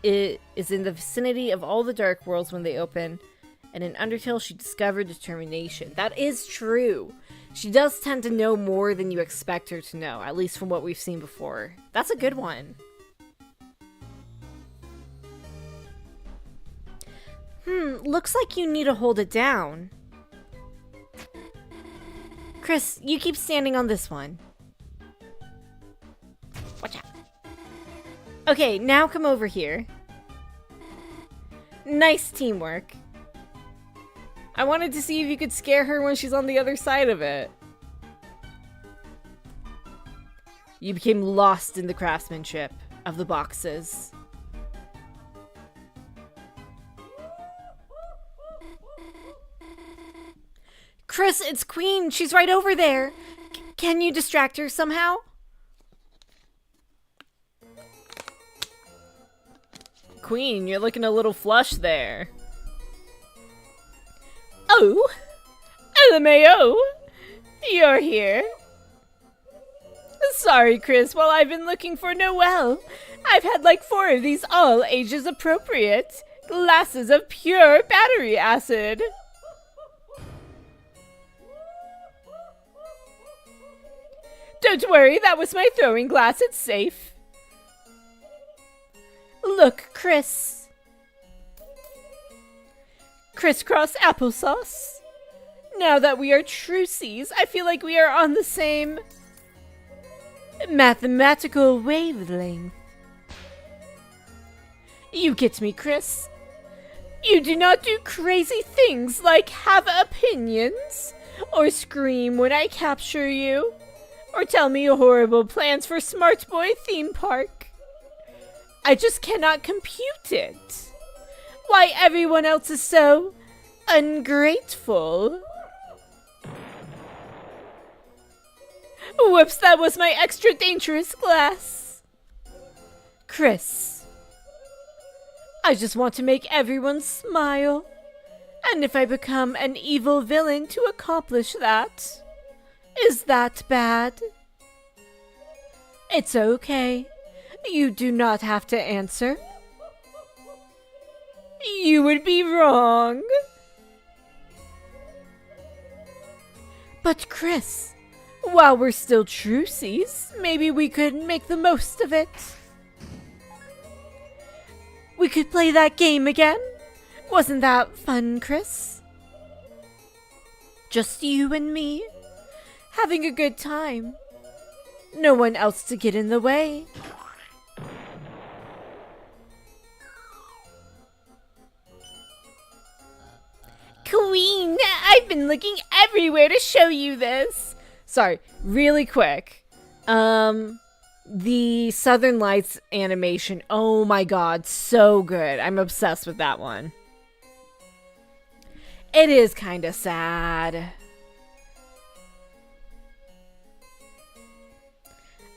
Speaker 1: in the vicinity of all the Dark Worlds when they open, and in Undertale she discovered determination. That is true. She does tend to know more than you expect her to know, at least from what we've seen before. That's a good one. Looks like you need to hold it down. Chris, you keep standing on this one. Watch out. Okay, now come over here. Nice teamwork. I wanted to see if you could scare her when she's on the other side of it. You became lost in the craftsmanship of the boxes. Chris, it's Queen. She's right over there. Can you distract her somehow?
Speaker 2: Queen, you're looking a little flush there.
Speaker 3: Oh, LMAO, you're here. Sorry, Chris, while I've been looking for Noelle, I've had like 4 of these all ages appropriate glasses of pure battery acid. Don't worry, that was my throwing glass, it's safe. Look, Chris. Crisscross applesauce. Now that we are trucies, I feel like we are on the same mathematical wavelength. You get me, Chris. You do not do crazy things like have opinions, or scream when I capture you, or tell me horrible plans for Smart Boy theme park. I just cannot compute it. Why everyone else is so ungrateful. Whoops, that was my extra dangerous glass. Chris, I just want to make everyone smile. And if I become an evil villain to accomplish that, is that bad? It's okay. You do not have to answer. You would be wrong. But Chris, while we're still trucies, maybe we could make the most of it. We could play that game again. Wasn't that fun, Chris? Just you and me, having a good time. No one else to get in the way. Queen, I've been looking everywhere to show you this.
Speaker 1: Sorry, really quick. The Southern Lights animation, oh my god, so good. I'm obsessed with that one. It is kind of sad.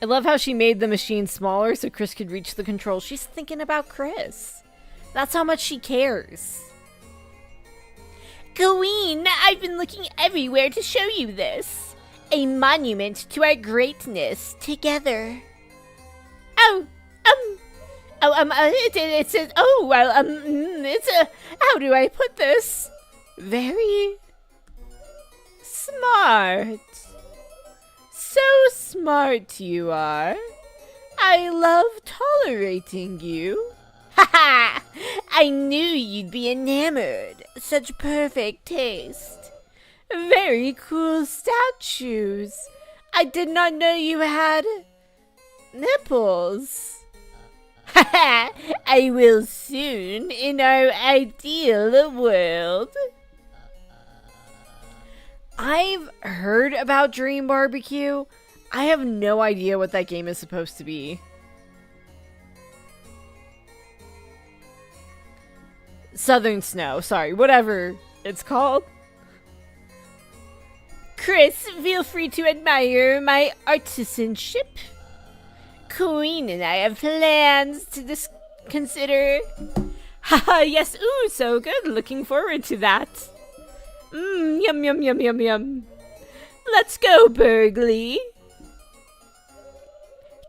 Speaker 1: I love how she made the machine smaller so Chris could reach the controls. She's thinking about Chris. That's how much she cares.
Speaker 3: Queen, I've been looking everywhere to show you this. A monument to our greatness together. How do I put this? Very smart. So smart you are. I love tolerating you. Ha! I knew you'd be enamored. Such perfect taste. Very cool statues. I did not know you had nipples. Ha! I will soon in our ideal world.
Speaker 1: I've heard about Dream Barbecue. I have no idea what that game is supposed to be. Southern Snow, sorry, whatever it's called.
Speaker 3: Chris, feel free to admire my artisanship. Queen and I have plans to consider. Haha, yes, ooh, so good. Looking forward to that. Yum, yum, yum, yum, yum. Let's go, Burgley.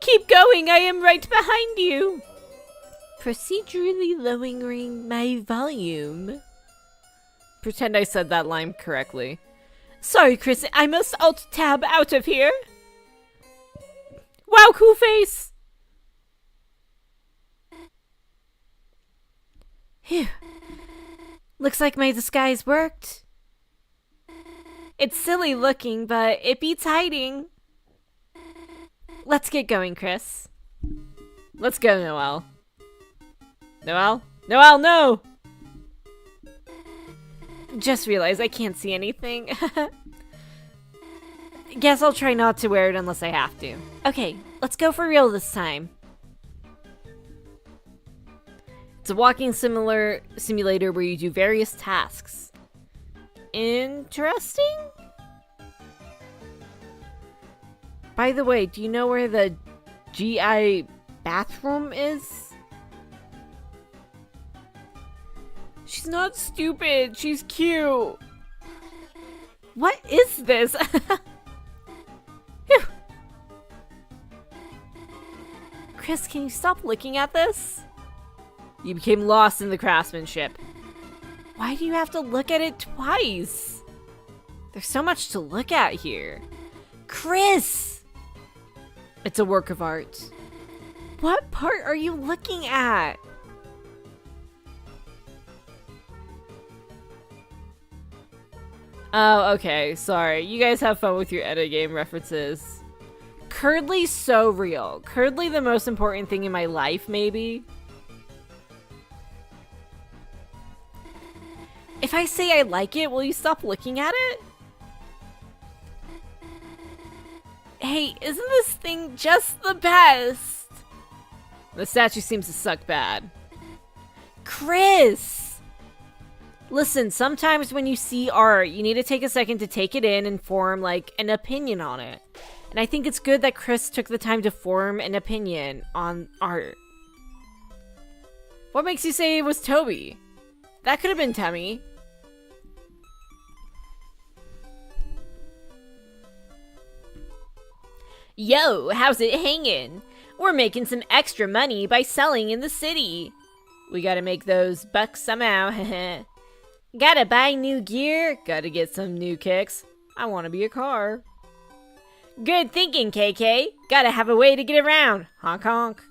Speaker 3: Keep going, I am right behind you. Procedurally lowering my volume.
Speaker 1: pretend I said that line correctly.
Speaker 2: Sorry, Chris, I must alt-tab out of here. Wow, cool face!
Speaker 3: Phew. Looks like my disguise worked. It's silly looking, but it beats hiding. Let's get going, Chris.
Speaker 1: Let's go, Noelle. Noelle? Noelle, no!
Speaker 3: Just realized I can't see anything. Guess I'll try not to wear it unless I have to. Okay, let's go for real this time.
Speaker 1: It's a walking simulator where you do various tasks. Interesting? By the way, do you know where the GI bathroom is?
Speaker 2: She's not stupid. She's cute.
Speaker 3: What is this? Phew. Chris, can you stop looking at this?
Speaker 1: You became lost in the craftsmanship.
Speaker 3: Why do you have to look at it twice?
Speaker 1: There's so much to look at here.
Speaker 3: Chris!
Speaker 1: It's a work of art.
Speaker 3: What part are you looking at?
Speaker 1: Oh, okay. Sorry. You guys have fun with your Edda game references. Curdly's so real. Curdly, the most important thing in my life, maybe.
Speaker 3: If I say I like it, will you stop looking at it? Hey, isn't this thing just the best?
Speaker 1: The statue seems to suck bad.
Speaker 3: Chris!
Speaker 1: Listen, sometimes when you see art, you need to take a second to take it in and form, like, an opinion on it. And I think it's good that Chris took the time to form an opinion on art. What makes you say it was Toby? That could have been Temmie.
Speaker 3: Yo, how's it hanging? We're making some extra money by selling in the city.
Speaker 1: We gotta make those bucks somehow.
Speaker 3: Gotta buy new gear.
Speaker 1: Gotta get some new kicks. I wanna be a car.
Speaker 3: Good thinking, KK. Gotta have a way to get around.
Speaker 1: Honk honk.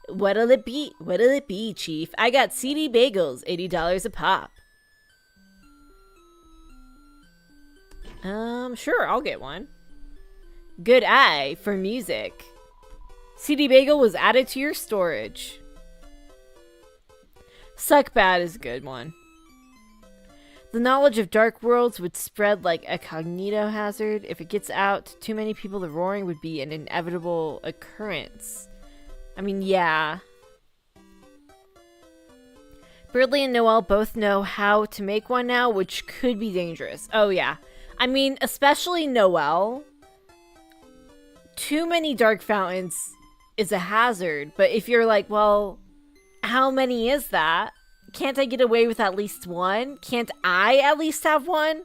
Speaker 3: What'll it be? What'll it be, Chief? I got CD bagels, $80 a pop.
Speaker 1: Sure, I'll get one.
Speaker 3: Good eye for music.
Speaker 1: CD bagel was added to your storage. Suck bad is a good one. The knowledge of dark worlds would spread like a cognito hazard. If it gets out to too many people, the roaring would be an inevitable occurrence. I mean, yeah. Birdley and Noelle both know how to make one now, which could be dangerous. Oh, yeah. I mean, especially Noelle. Too many dark fountains is a hazard, but if you're like, well, how many is that? Can't I get away with at least one? Can't I at least have one?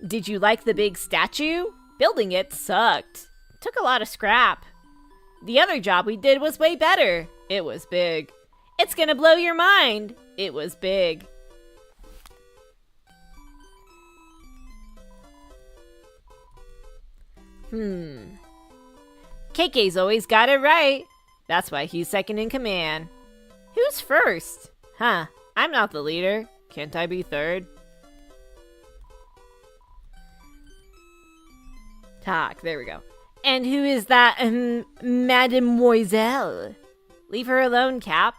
Speaker 3: Did you like the big statue? Building it sucked. Took a lot of scrap. The other job we did was way better.
Speaker 1: It was big.
Speaker 3: It's gonna blow your mind. It was big. KK's always got it right. That's why he's second in command.
Speaker 1: Who's first? Huh, I'm not the leader. Can't I be third? Talk, there we go.
Speaker 3: And who is that, mademoiselle?
Speaker 1: Leave her alone, Cap.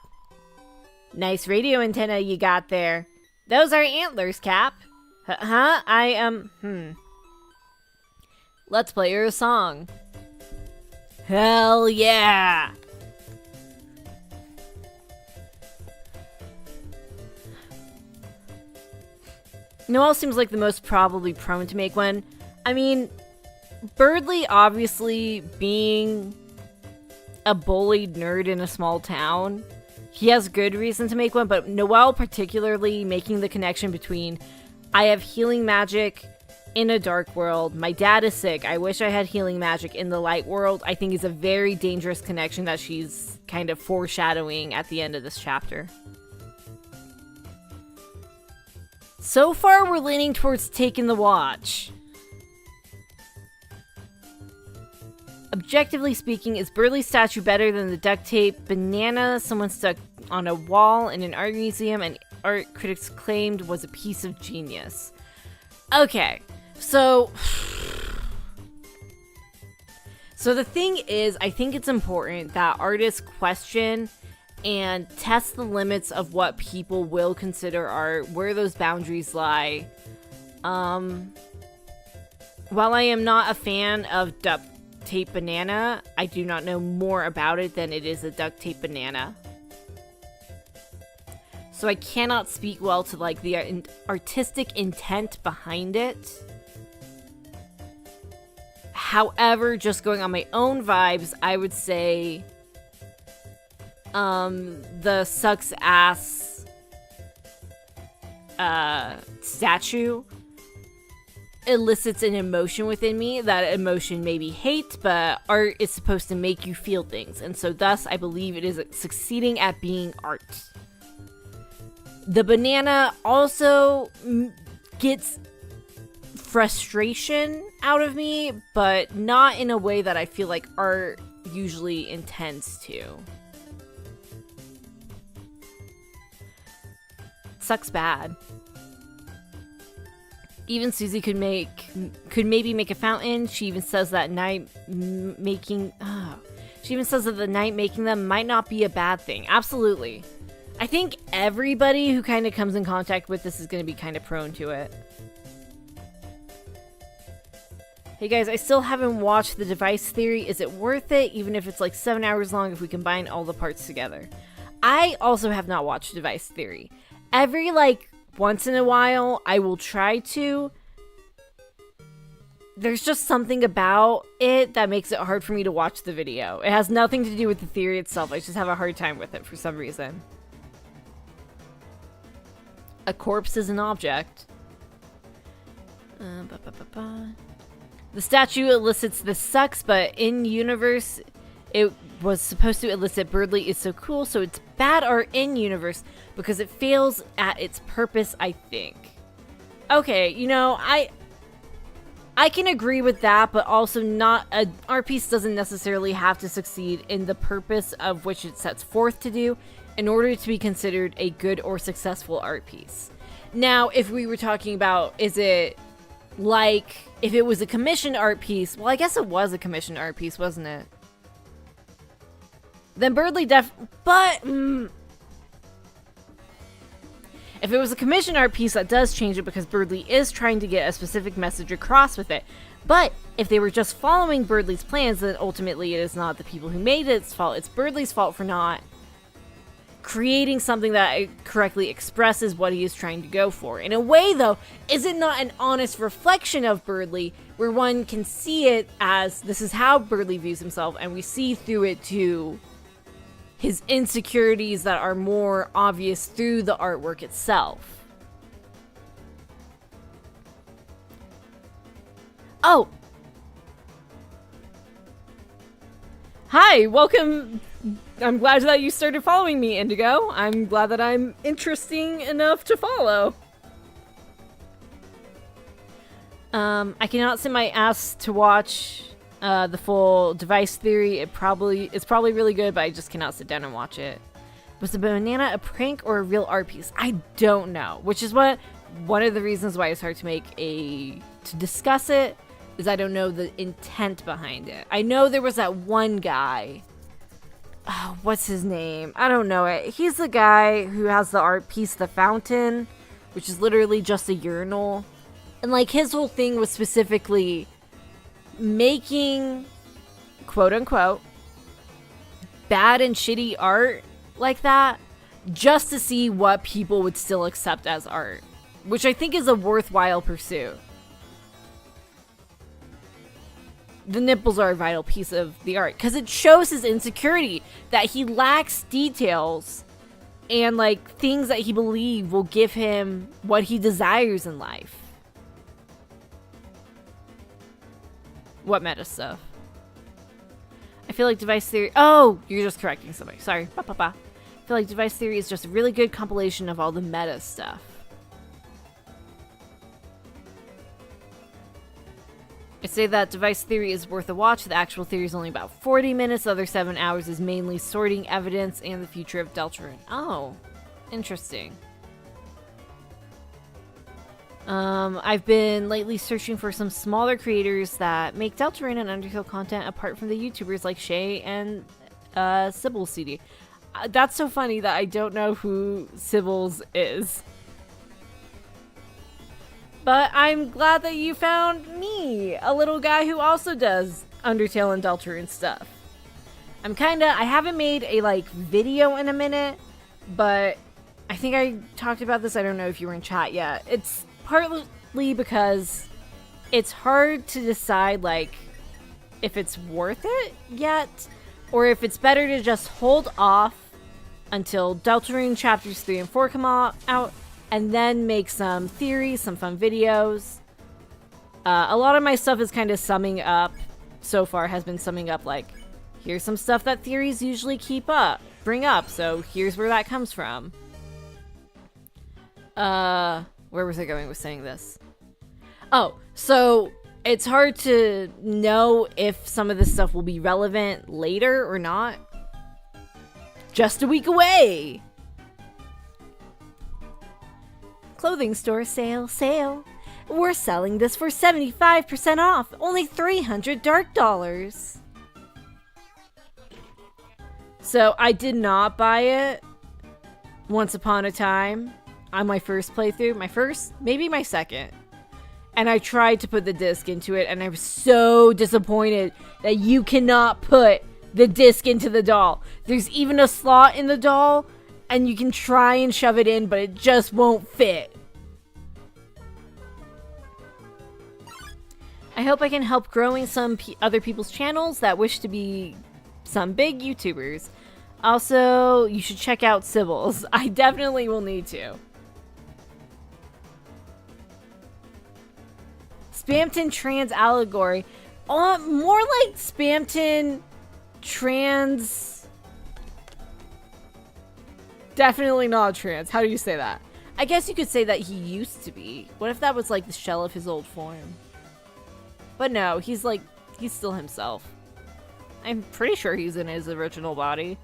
Speaker 3: Nice radio antenna you got there. Those are antlers, Cap.
Speaker 1: Huh? Let's play her a song.
Speaker 3: Hell yeah!
Speaker 1: Noelle seems like the most probably prone to make one. I mean, Birdley obviously being a bullied nerd in a small town, he has good reason to make one, but Noelle particularly making the connection between I have healing magic in a dark world. My dad is sick. I wish I had healing magic in the light world. I think is a very dangerous connection that she's kind of foreshadowing at the end of this chapter. So far, we're leaning towards taking the watch. Objectively speaking, is Burley's statue better than the duct tape banana someone stuck on a wall in an art museum and art critics claimed was a piece of genius? Okay, so the thing is, I think it's important that artists question and test the limits of what people will consider art, where those boundaries lie. While I am not a fan of duct tape banana, I do not know more about it than it is a duct tape banana. So I cannot speak well to like the artistic intent behind it. However, just going on my own vibes, I would say the sucks ass statue elicits an emotion within me. That emotion may be hate, but art is supposed to make you feel things, and so thus I believe it is succeeding at being art. The banana also gets frustration out of me, but not in a way that I feel like art usually intends to. Sucks bad. Even Susie could maybe make a fountain. She even says that she even says that the night making them might not be a bad thing. Absolutely. I think everybody who kind of comes in contact with this is going to be kind of prone to it. Hey guys, I still haven't watched The Device Theory. Is it worth it, even if it's like 7 hours long if we combine all the parts together? I also have not watched Device Theory. Every once in a while, I will try to. There's just something about it that makes it hard for me to watch the video. It has nothing to do with the theory itself. I just have a hard time with it for some reason. A corpse is an object. The statue elicits the sucks, but in universe, it was supposed to elicit Birdly is so cool, so it's bad art in universe because it fails at its purpose, I think. Okay, I can agree with that, but also not an art piece doesn't necessarily have to succeed in the purpose of which it sets forth to do in order to be considered a good or successful art piece. Now, if we were talking about, is it like if it was a commissioned art piece? Well, I guess it was a commissioned art piece, wasn't it? Then Birdly if it was a commissioned art piece, that does change it because Birdly is trying to get a specific message across with it. But if they were just following Birdly's plans, then ultimately it is not the people who made it's fault. It's Birdly's fault for not creating something that correctly expresses what he is trying to go for. In a way, though, is it not an honest reflection of Birdly, where one can see it as this is how Birdly views himself, and we see through it to his insecurities that are more obvious through the artwork itself. Oh! Hi, welcome. I'm glad that you started following me, Indigo. I'm glad that I'm interesting enough to follow. I cannot sit my ass to watch the full Device Theory. It's probably really good, but I just cannot sit down and watch it. Was the banana a prank or a real art piece? I don't know, which is one of the reasons why it's hard to discuss it, is I don't know the intent behind it. I know there was that one guy. Oh, what's his name? I don't know it. He's the guy who has the art piece, The Fountain, which is literally just a urinal. And his whole thing was specifically making, quote unquote, bad and shitty art like that just to see what people would still accept as art, which I think is a worthwhile pursuit. The nipples are a vital piece of the art because it shows his insecurity, that he lacks details and things that he believes will give him what he desires in life. What meta stuff? I feel like device theory. Oh, you're just correcting somebody. Sorry. Ba, ba, ba. I feel like device theory is just a really good compilation of all the meta stuff. I say that device theory is worth a watch. The actual theory is only about 40 minutes. The other 7 hours is mainly sorting evidence and the future of Deltarune. Oh, interesting. I've been lately searching for some smaller creators that make Deltarune and Undertale content apart from the YouTubers like Shay and Sybil's CD. That's so funny that I don't know who Sybil's is. But I'm glad that you found me, a little guy who also does Undertale and Deltarune stuff. I haven't made a, video in a minute, but I think I talked about this. I don't know if you were in chat yet. It's partly because it's hard to decide, if it's worth it yet, or if it's better to just hold off until Deltarune Chapters 3 and 4 come out, and then make some theories, some fun videos. A lot of my stuff is kind of summing up, so far has been summing up, here's some stuff that theories usually bring up, so here's where that comes from. Where was I going with saying this? Oh, so it's hard to know if some of this stuff will be relevant later or not. Just a week away! Clothing store sale. We're selling this for 75% off, only 300 dark dollars. So I did not buy it once upon a time on my first playthrough, maybe my second. And I tried to put the disc into it, and I was so disappointed that you cannot put the disc into the doll. There's even a slot in the doll, and you can try and shove it in, but it just won't fit. I hope I can help growing some other people's channels that wish to be some big YouTubers. Also, you should check out Sybil's. I definitely will need to. Spamton Trans Allegory. More like Spamton Trans... Definitely not trans. How do you say that? I guess you could say that he used to be. What if that was the shell of his old form? But no, he's still himself. I'm pretty sure he's in his original body.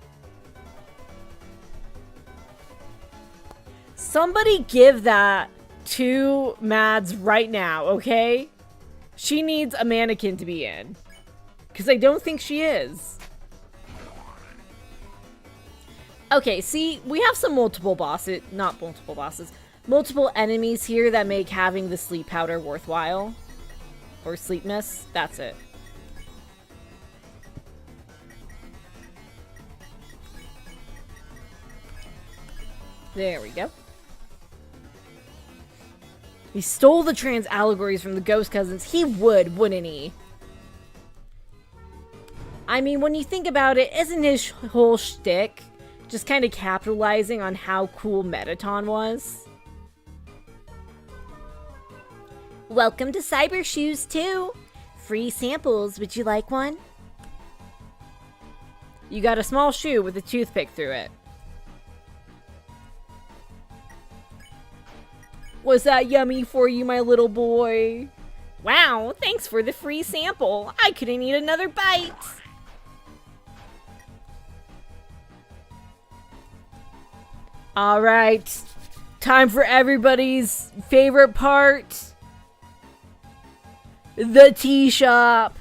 Speaker 1: Somebody give that to Mads right now, okay? She needs a mannequin to be in. Because I don't think she is. Okay, see, we have some multiple enemies here that make having the sleep powder worthwhile. Or sleep mist, that's it. There we go. He stole the trans allegories from the ghost cousins. He would, wouldn't he? I mean, when you think about it, isn't his whole shtick just kind of capitalizing on how cool Mettaton was? Welcome to Cyber Shoes 2. Free samples. Would you like one? You got a small shoe with a toothpick through it. Was that yummy for you, my little boy? Wow, thanks for the free sample. I couldn't eat another bite. All right, time for everybody's favorite part. The tea shop.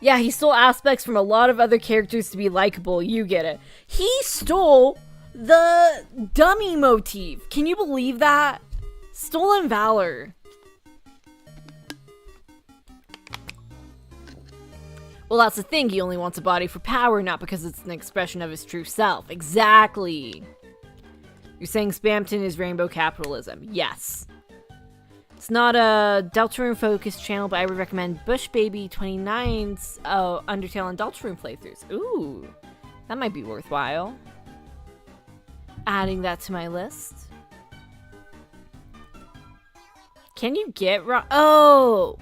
Speaker 1: Yeah, he stole aspects from a lot of other characters to be likable. You get it. He stole the dummy motif. Can you believe that? Stolen valor. Well, that's the thing. He only wants a body for power, not because it's an expression of his true self. Exactly. You're saying Spamton is rainbow capitalism. Yes. It's not a Deltarune-focused channel, but I would recommend Bush Baby 29's Undertale and Deltarune playthroughs. Ooh, that might be worthwhile. Adding that to my list. Can you get Oh,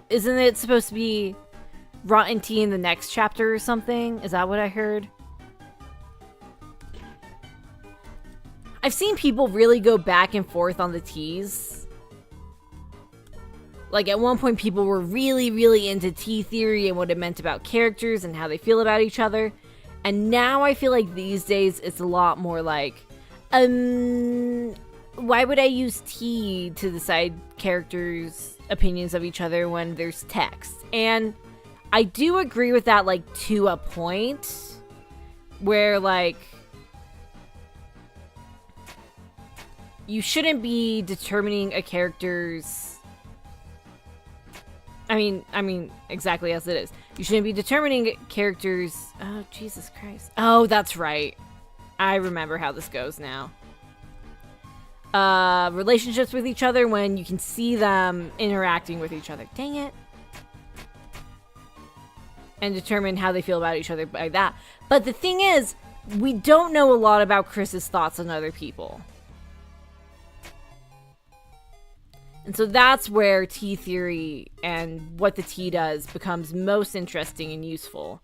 Speaker 1: Isn't it supposed to be rotten tea in the next chapter or something? Is that what I heard? I've seen people really go back and forth on the teas. Like, at one point, people were really, really into tea theory and what it meant about characters and how they feel about each other. And now I feel like these days, it's a lot more like, why would I use tea to decide characters' opinions of each other when there's text? And I do agree with that, like, to a point where, like, you shouldn't be determining a character's... I mean, exactly as it is. You shouldn't be determining characters... Oh, Jesus Christ. Oh, that's right. I remember how this goes now. Relationships with each other when you can see them interacting with each other. Dang it. And determine how they feel about each other by that. But the thing is, we don't know a lot about Chris's thoughts on other people. And so that's where tea theory and what the tea does becomes most interesting and useful.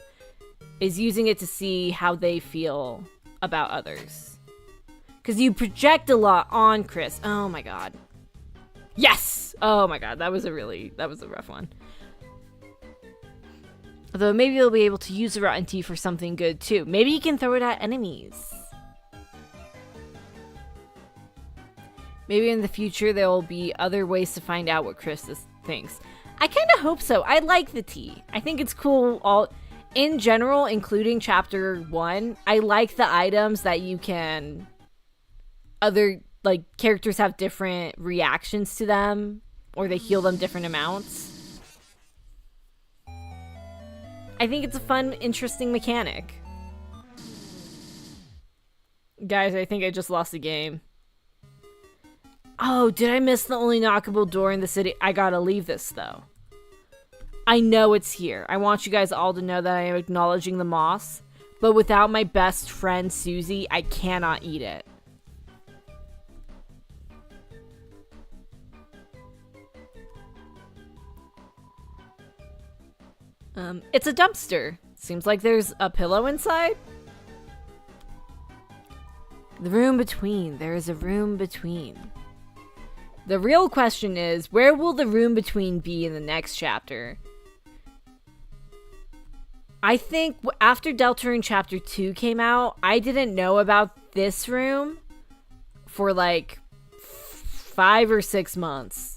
Speaker 1: Is using it to see how they feel about others. Because you project a lot on Chris. Oh my god. Yes! Oh my god, that was a rough one. Although maybe you'll be able to use the rotten tea for something good too. Maybe you can throw it at enemies. Maybe in the future there will be other ways to find out what Chris thinks. I kind of hope so. I like the tea. I think it's cool in general, including chapter 1. I like the items that you can... Other, like, characters have different reactions to them. Or they heal them different amounts. I think it's a fun, interesting mechanic. Guys, I think I just lost the game. Oh, did I miss the only knockable door in the city? I gotta leave this, though. I know it's here. I want you guys all to know that I am acknowledging the moss. But without my best friend, Susie, I cannot eat it. It's a dumpster. Seems like there's a pillow inside. The room between. There is a room between. The real question is, where will the room between be in the next chapter? I think after Deltarune Chapter 2 came out, I didn't know about this room for like 5 or 6 months.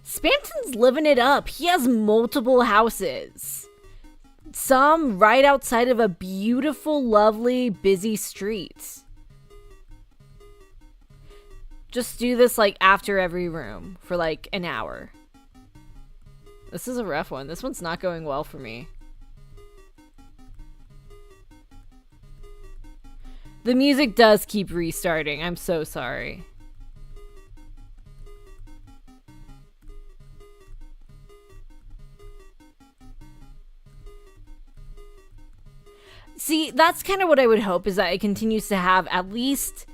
Speaker 1: Spamton's living it up. He has multiple houses. Some right outside of a beautiful, lovely, busy street. Just do this, like, after every room for, like, an hour. This is a rough one. This one's not going well for me. The music does keep restarting. I'm so sorry. See, that's kind of what I would hope, is that it continues to have at least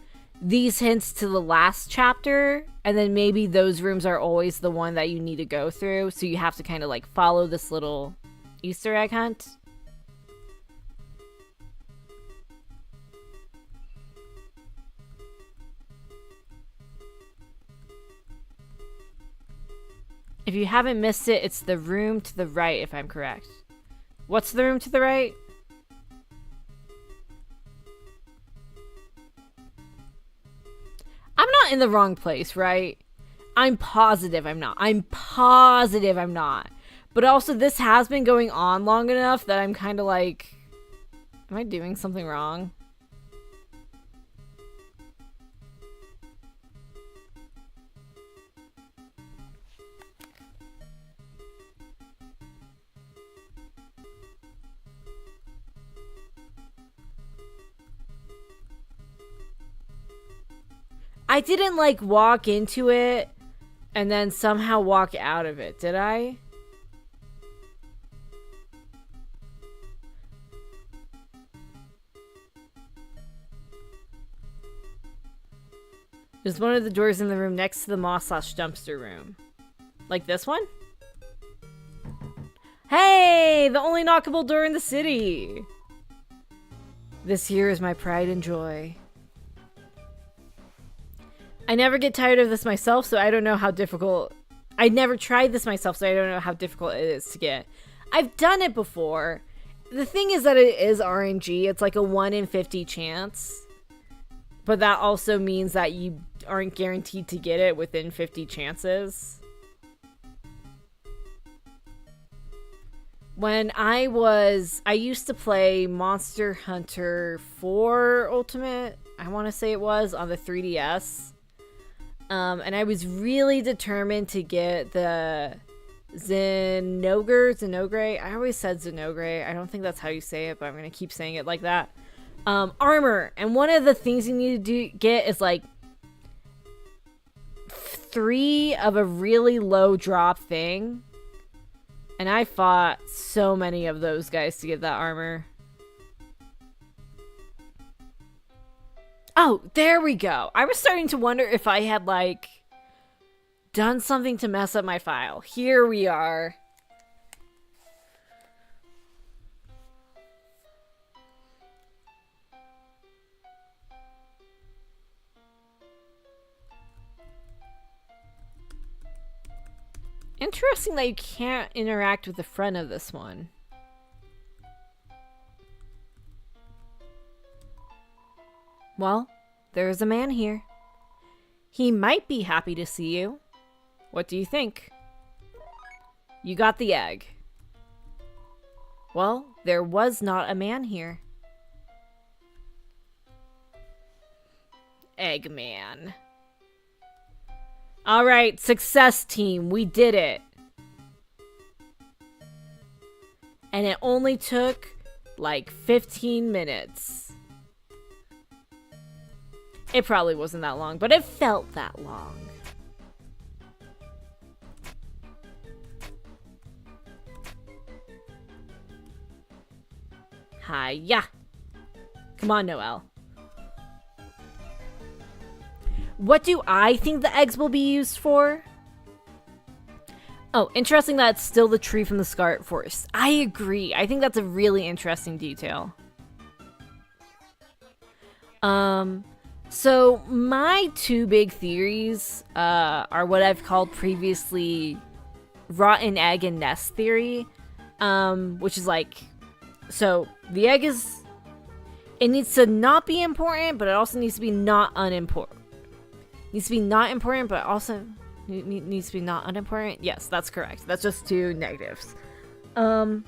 Speaker 1: these hints to the last chapter, and then maybe those rooms are always the one that you need to go through, so you have to kind of like follow this little Easter egg hunt. If you haven't missed it, it's the room to the right, if I'm correct. What's the room to the right? I'm not in the wrong place, right? I'm positive I'm not. I'm positive I'm not. But also, this has been going on long enough that I'm kind of like... Am I doing something wrong? I didn't, like, walk into it and then somehow walk out of it, did I? There's one of the doors in the room next to the moss/dumpster room. Like this one? Hey! The only knockable door in the city! This here is my pride and joy. I never get tired of this myself, so I don't know how difficult... I never tried this myself, so I don't know how difficult it is to get. I've done it before. The thing is that it is RNG. It's like a 1 in 50 chance. But that also means that you aren't guaranteed to get it within 50 chances. When I used to play Monster Hunter 4 Ultimate, I want to say it was, on the 3DS. And I was really determined to get the Zenogre. I always said Zenogre. I don't think that's how you say it, but I'm going to keep saying it like that. Armor. And one of the things you need to get is like 3 of a really low drop thing. And I fought so many of those guys to get that armor. Oh, there we go. I was starting to wonder if I had, like, done something to mess up my file. Here we are. Interesting that you can't interact with the front of this one. Well, there is a man here. He might be happy to see you. What do you think? You got the egg. Well, there was not a man here. Eggman. Alright, success team, we did it. And it only took like 15 minutes. It probably wasn't that long, but it felt that long. Hiya. Come on, Noelle. What do I think the eggs will be used for? Oh, interesting that it's still the tree from the Scarlet Forest. I agree. I think that's a really interesting detail. So my 2 big theories are what I've called previously rotten egg and nest theory, which is like, so the egg is, it needs to not be important, but it also needs to be not unimportant. Needs to be not important, but also needs to be not unimportant. Yes, that's correct. That's just 2 negatives. So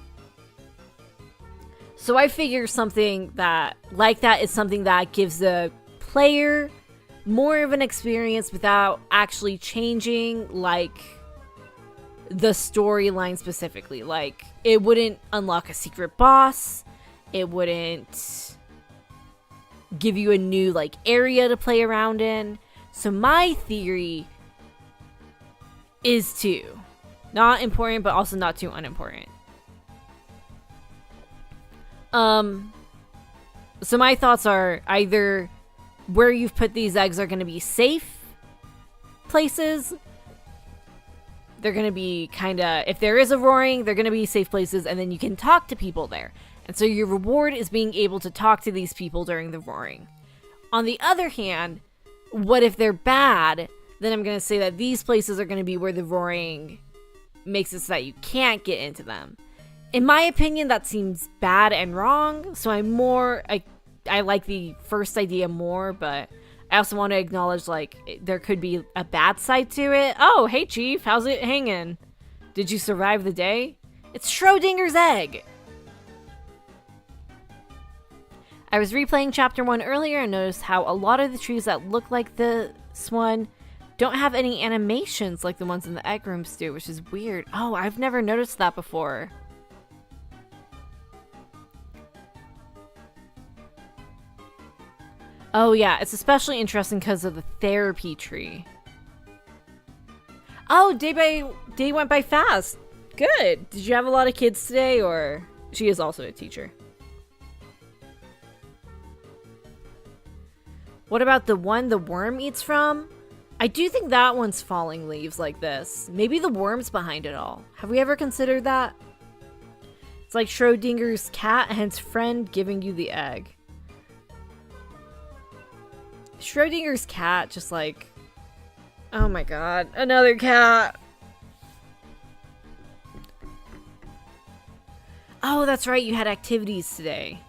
Speaker 1: I figure something that like that is something that gives the player more of an experience without actually changing like the storyline specifically. Like it wouldn't unlock a secret boss. It wouldn't give you a new like area to play around in. So my theory is 2. Not important, but also not too unimportant. So my thoughts are either where you've put these eggs are going to be safe places. They're going to be kind of, if there is a roaring, they're going to be safe places, and then you can talk to people there. And so your reward is being able to talk to these people during the roaring. On the other hand, what if they're bad? Then I'm going to say that these places are going to be where the roaring makes it so that you can't get into them. In my opinion, that seems bad and wrong, so I like the first idea more, but I also want to acknowledge, like, there could be a bad side to it. Oh, hey, Chief, how's it hanging? Did you survive the day? It's Schrodinger's egg! I was replaying Chapter 1 earlier and noticed how a lot of the trees that look like this one don't have any animations like the ones in the egg rooms do, which is weird. Oh, I've never noticed that before. Oh yeah, it's especially interesting because of the therapy tree. Oh, day went by fast. Good. Did you have a lot of kids today, or she is also a teacher? What about the one the worm eats from? I do think that one's falling leaves like this. Maybe the worm's behind it all. Have we ever considered that? It's like Schrodinger's cat and its friend giving you the egg. Schrodinger's cat just like... Oh my god, another cat! Oh, that's right, you had activities today.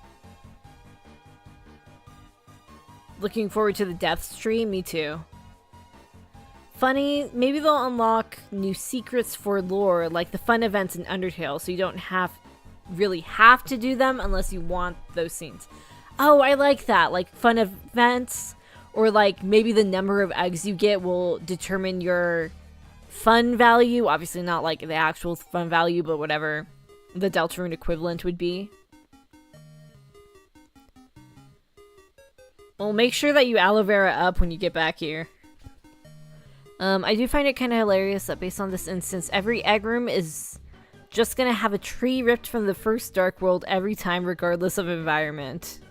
Speaker 1: Looking forward to the death stream? Me too. Funny, maybe they'll unlock new secrets for lore, like the fun events in Undertale, so you don't really have to do them unless you want those scenes. Oh, I like that, like fun events, or like maybe the number of eggs you get will determine your fun value. Obviously not like the actual fun value, but whatever the Deltarune equivalent would be. Well, make sure that you aloe vera up when you get back here. I do find it kind of hilarious that based on this instance, every egg room is just gonna have a tree ripped from the first Dark World every time, regardless of environment.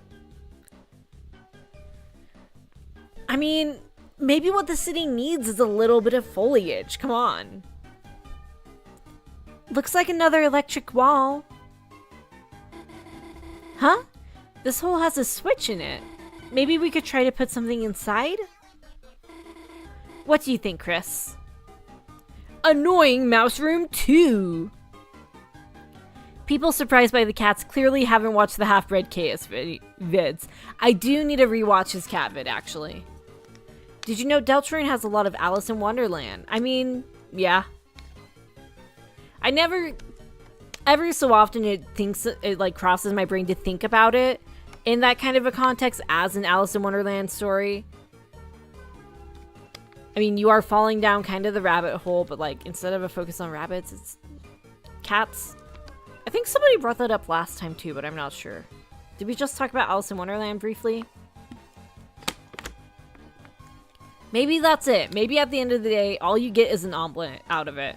Speaker 1: I mean, maybe what the city needs is a little bit of foliage. Come on. Looks like another electric wall. Huh? This hole has a switch in it. Maybe we could try to put something inside? What do you think, Chris?
Speaker 2: Annoying Mouse Room 2!
Speaker 1: People surprised by the cats clearly haven't watched the Half-Bred Chaos vids. I do need to rewatch his cat vid, actually. Did you know Deltarune has a lot of Alice in Wonderland? I mean, yeah. I never... Every so often it like crosses my brain to think about it in that kind of a context as an Alice in Wonderland story. I mean, you are falling down kind of the rabbit hole, but like instead of a focus on rabbits, it's cats. I think somebody brought that up last time too, but I'm not sure. Did we just talk about Alice in Wonderland briefly? Maybe that's it. Maybe at the end of the day, all you get is an omelet out of it.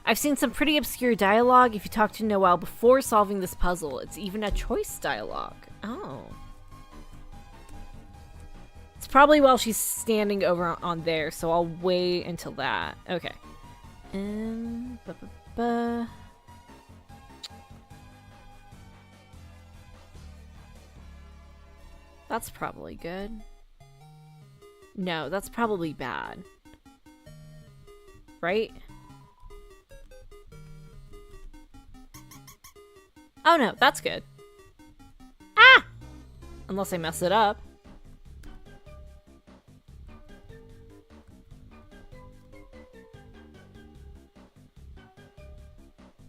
Speaker 1: I've seen some pretty obscure dialogue if you talk to Noelle before solving this puzzle. It's even a choice dialogue. Oh. It's probably while she's standing over on there, so I'll wait until that. Okay. That's probably good. No, that's probably bad. Right? Oh no, that's good. Ah! Unless I mess it up.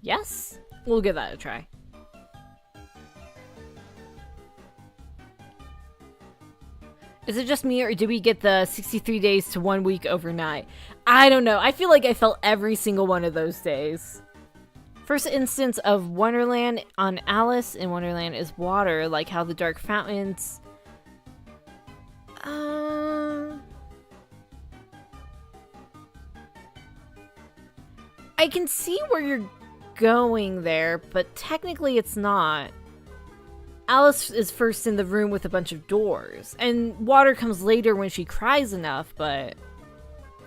Speaker 1: Yes? We'll give that a try. Is it just me, or did we get the 63 days to 1 week overnight? I don't know. I feel like I felt every single one of those days. First instance of Wonderland on Alice in Wonderland is water, like how the dark fountains... I can see where you're going there, but technically it's not. Alice is first in the room with a bunch of doors, and water comes later when she cries enough, but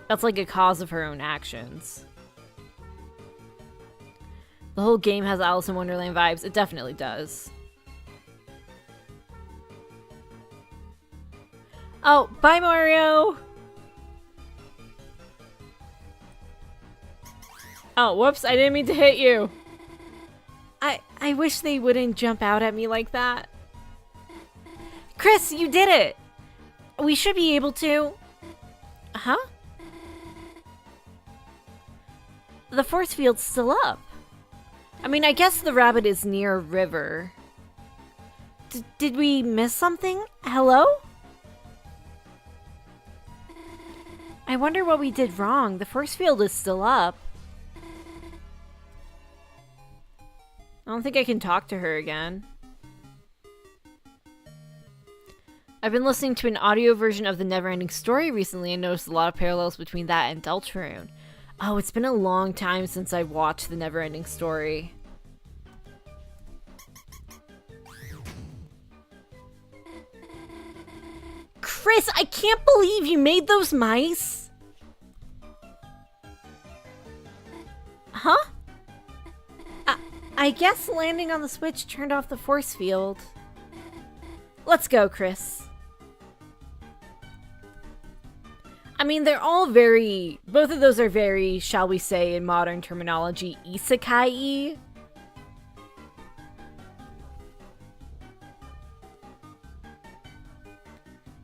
Speaker 1: that's like a cause of her own actions. The whole game has Alice in Wonderland vibes. It definitely does. Oh, bye Mario! Oh, whoops, I didn't mean to hit you. I wish they wouldn't jump out at me like that. Chris, you did it! We should be able to... Huh? The force field's still up. I mean, I guess the rabbit is near a river. Did we miss something? Hello? I wonder what we did wrong. The force field is still up. I don't think I can talk to her again. I've been listening to an audio version of The Neverending Story recently and noticed a lot of parallels between that and Deltarune. Oh, it's been a long time since I watched The Neverending Story. Chris, I can't believe you made those mice. Huh? I guess landing on the switch turned off the force field. Let's go, Chris. I mean, they're all both of those are very, shall we say, in modern terminology, isekai-y.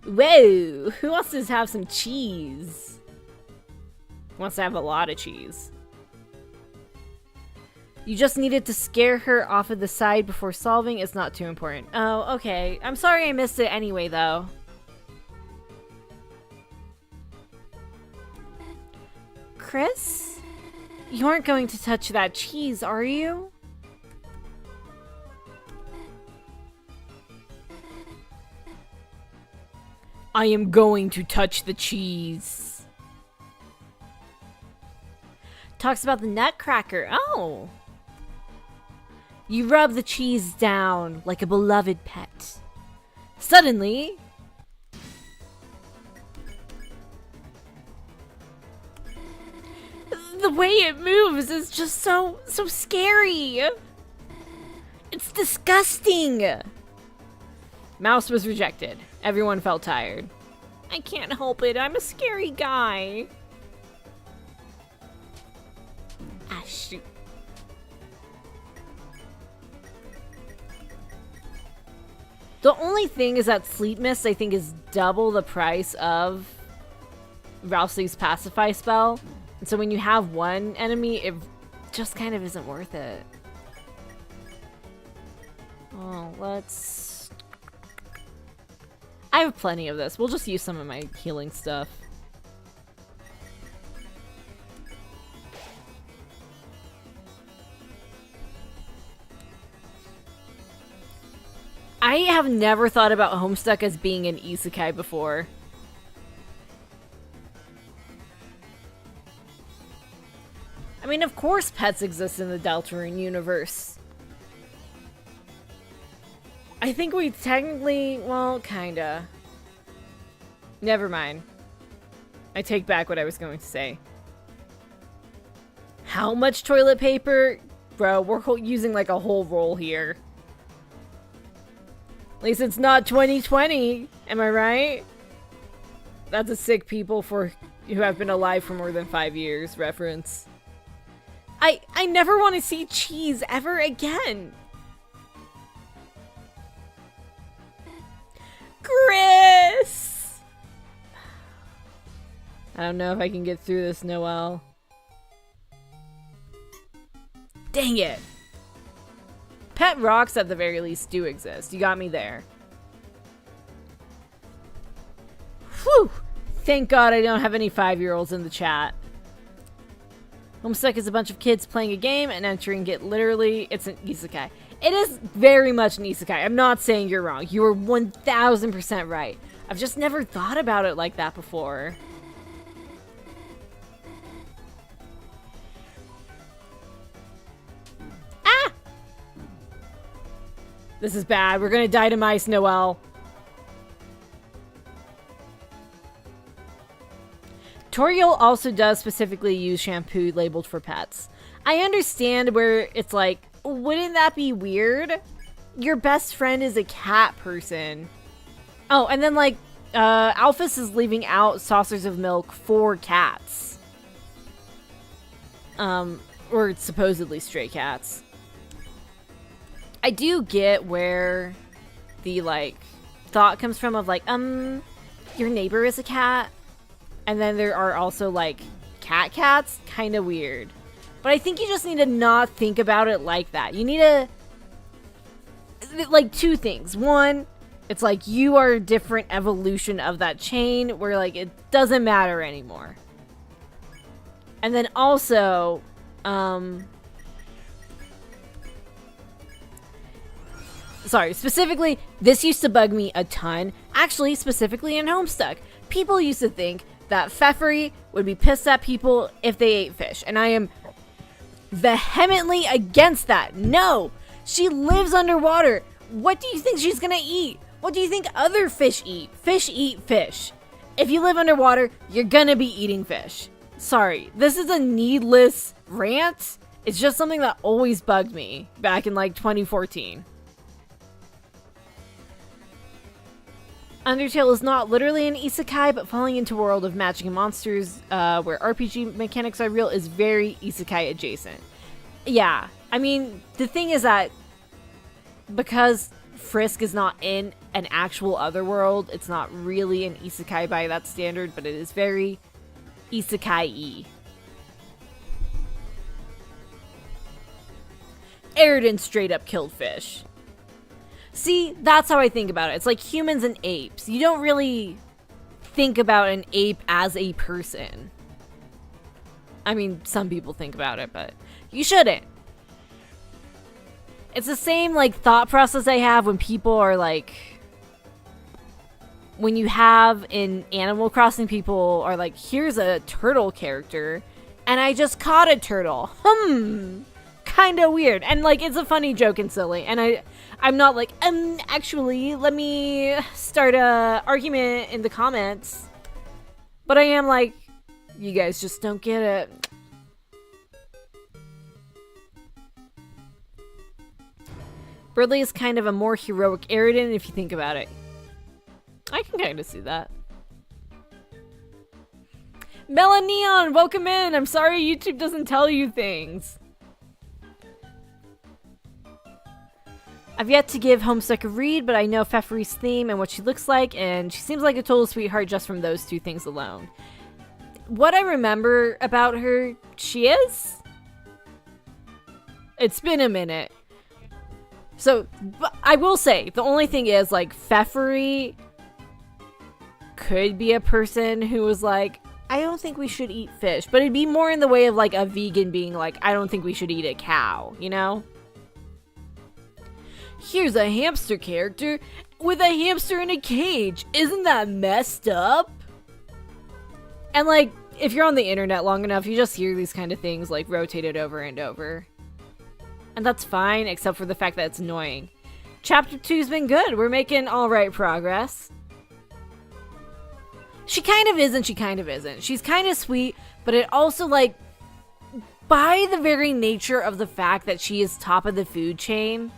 Speaker 1: Whoa, who wants to have some cheese? Wants to have a lot of cheese. You just needed to scare her off of the side before solving. It's not too important. Oh, okay. I'm sorry I missed it anyway, though. Chris? You aren't going to touch that cheese, are you?
Speaker 2: I am going to touch the cheese.
Speaker 1: Talks about the nutcracker. Oh. You rub the cheese down like a beloved pet. Suddenly, the way it moves is just so scary. It's disgusting.
Speaker 2: Mouse was rejected. Everyone felt tired.
Speaker 1: I can't help it. I'm a scary guy. Ah, shoot. The only thing is that Sleep Mist, I think, is double the price of Rousely's Pacify spell. And so when you have one enemy, it just kind of isn't worth it. Oh, let's... I have plenty of this. We'll just use some of my healing stuff. I have never thought about Homestuck as being an isekai before. I mean, of course pets exist in the Deltarune universe. I think we technically, well, kinda. Never mind. I take back what I was going to say. How much toilet paper? Bro, we're using like a whole roll here. At least it's not 2020, am I right? That's a sick people who have been alive for more than 5 years reference. I never want to see cheese ever again. Chris! I don't know if I can get through this, Noelle. Dang it. Pet rocks at the very least do exist. You got me there. Whew! Thank God I don't have any 5-year-olds in the chat. Homestuck is a bunch of kids playing a game and entering it literally. It's an isekai. It is very much an isekai. I'm not saying you're wrong. You are 1000% right. I've just never thought about it like that before. Ah! This is bad. We're gonna die to mice, Noelle. Toriel also does specifically use shampoo labeled for pets. I understand where it's like, wouldn't that be weird? Your best friend is a cat person. Oh, and then like, Alphys is leaving out saucers of milk for cats. Or supposedly stray cats. I do get where the, like, thought comes from of like, your neighbor is a cat. And then there are also, like, cats. Kind of weird. But I think you just need to not think about it like that. You need to... like, two things. One, it's like you are a different evolution of that chain where, like, it doesn't matter anymore. And then also, sorry, specifically, this used to bug me a ton. Actually, specifically in Homestuck. People used to think that Pfeffery would be pissed at people if they ate fish. And I am vehemently against that. No! She lives underwater. What do you think she's gonna eat? What do you think other fish eat? Fish eat fish. If you live underwater, you're gonna be eating fish. Sorry, this is a needless rant. It's just something that always bugged me back in like 2014. Undertale is not literally an isekai, but falling into a world of magic and monsters where RPG mechanics are real is very isekai adjacent. Yeah, I mean, the thing is that because Frisk is not in an actual otherworld, it's not really an isekai by that standard, but it is very isekai-y. Eridan straight up killed fish. See, that's how I think about it. It's like humans and apes. You don't really think about an ape as a person. I mean, some people think about it, but you shouldn't. It's the same, like, thought process I have when people are, like... When you have in Animal Crossing, people are like, here's a turtle character, and I just caught a turtle. Kinda weird. And, like, it's a funny joke and silly. And I'm not like, actually, let me start a argument in the comments. But I am like, you guys just don't get it. Ridley is kind of a more heroic Eridan if you think about it. I can kind of see that. Melaneon, welcome in. I'm sorry YouTube doesn't tell you things. I've yet to give Homestuck a read, but I know Pfeffery's theme and what she looks like, and she seems like a total sweetheart just from those two things alone. What I remember about her, she is? It's been a minute. So, I will say, the only thing is, like, Pfeffery could be a person who was like, I don't think we should eat fish. But it'd be more in the way of, like, a vegan being like, I don't think we should eat a cow, you know? Here's a hamster character with a hamster in a cage. Isn't that messed up? And, like, if you're on the internet long enough, you just hear these kind of things, like, rotated over and over. And that's fine, except for the fact that it's annoying. Chapter 2's been good. We're making alright progress. She kind of is and she kind of isn't. She's kind of sweet, but it also, like, by the very nature of the fact that she is top of the food chain,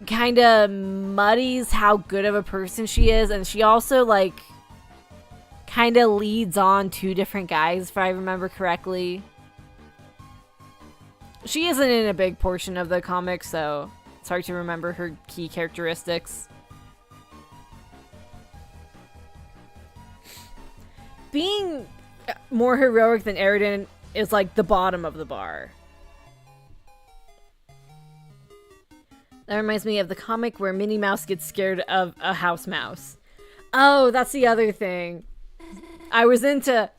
Speaker 1: kind of muddies how good of a person she is. And she also, like, kind of leads on two different guys, if I remember correctly. She isn't in a big portion of the comic, so it's hard to remember her key characteristics. Being more heroic than Eridan is like the bottom of the bar. That reminds me of the comic where Minnie Mouse gets scared of a house mouse. Oh, that's the other thing. I was into...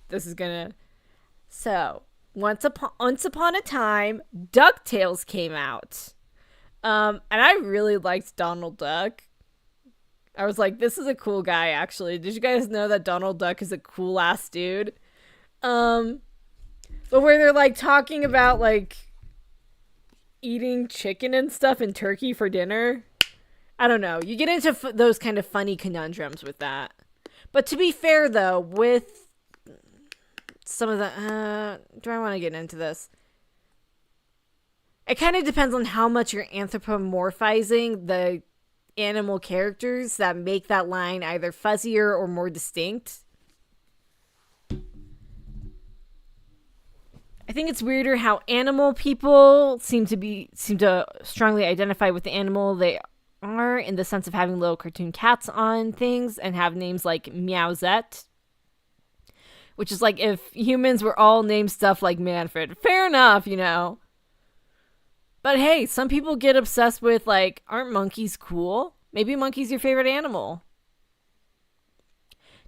Speaker 1: This is gonna... So... Once upon a time, DuckTales came out. And I really liked Donald Duck. I was like, this is a cool guy, actually. Did you guys know that Donald Duck is a cool-ass dude? But where they're, like, talking about, like, eating chicken and stuff and turkey for dinner. I don't know. You get into those kind of funny conundrums with that. But to be fair, though, with... some of the, do I want to get into this? It kind of depends on how much you're anthropomorphizing the animal characters that make that line either fuzzier or more distinct. I think it's weirder how animal people seem to strongly identify with the animal they are, in the sense of having little cartoon cats on things and have names like Meowsette. Which is like if humans were all named stuff like Manfred. Fair enough, you know. But hey, some people get obsessed with, like, aren't monkeys cool? Maybe monkey's your favorite animal.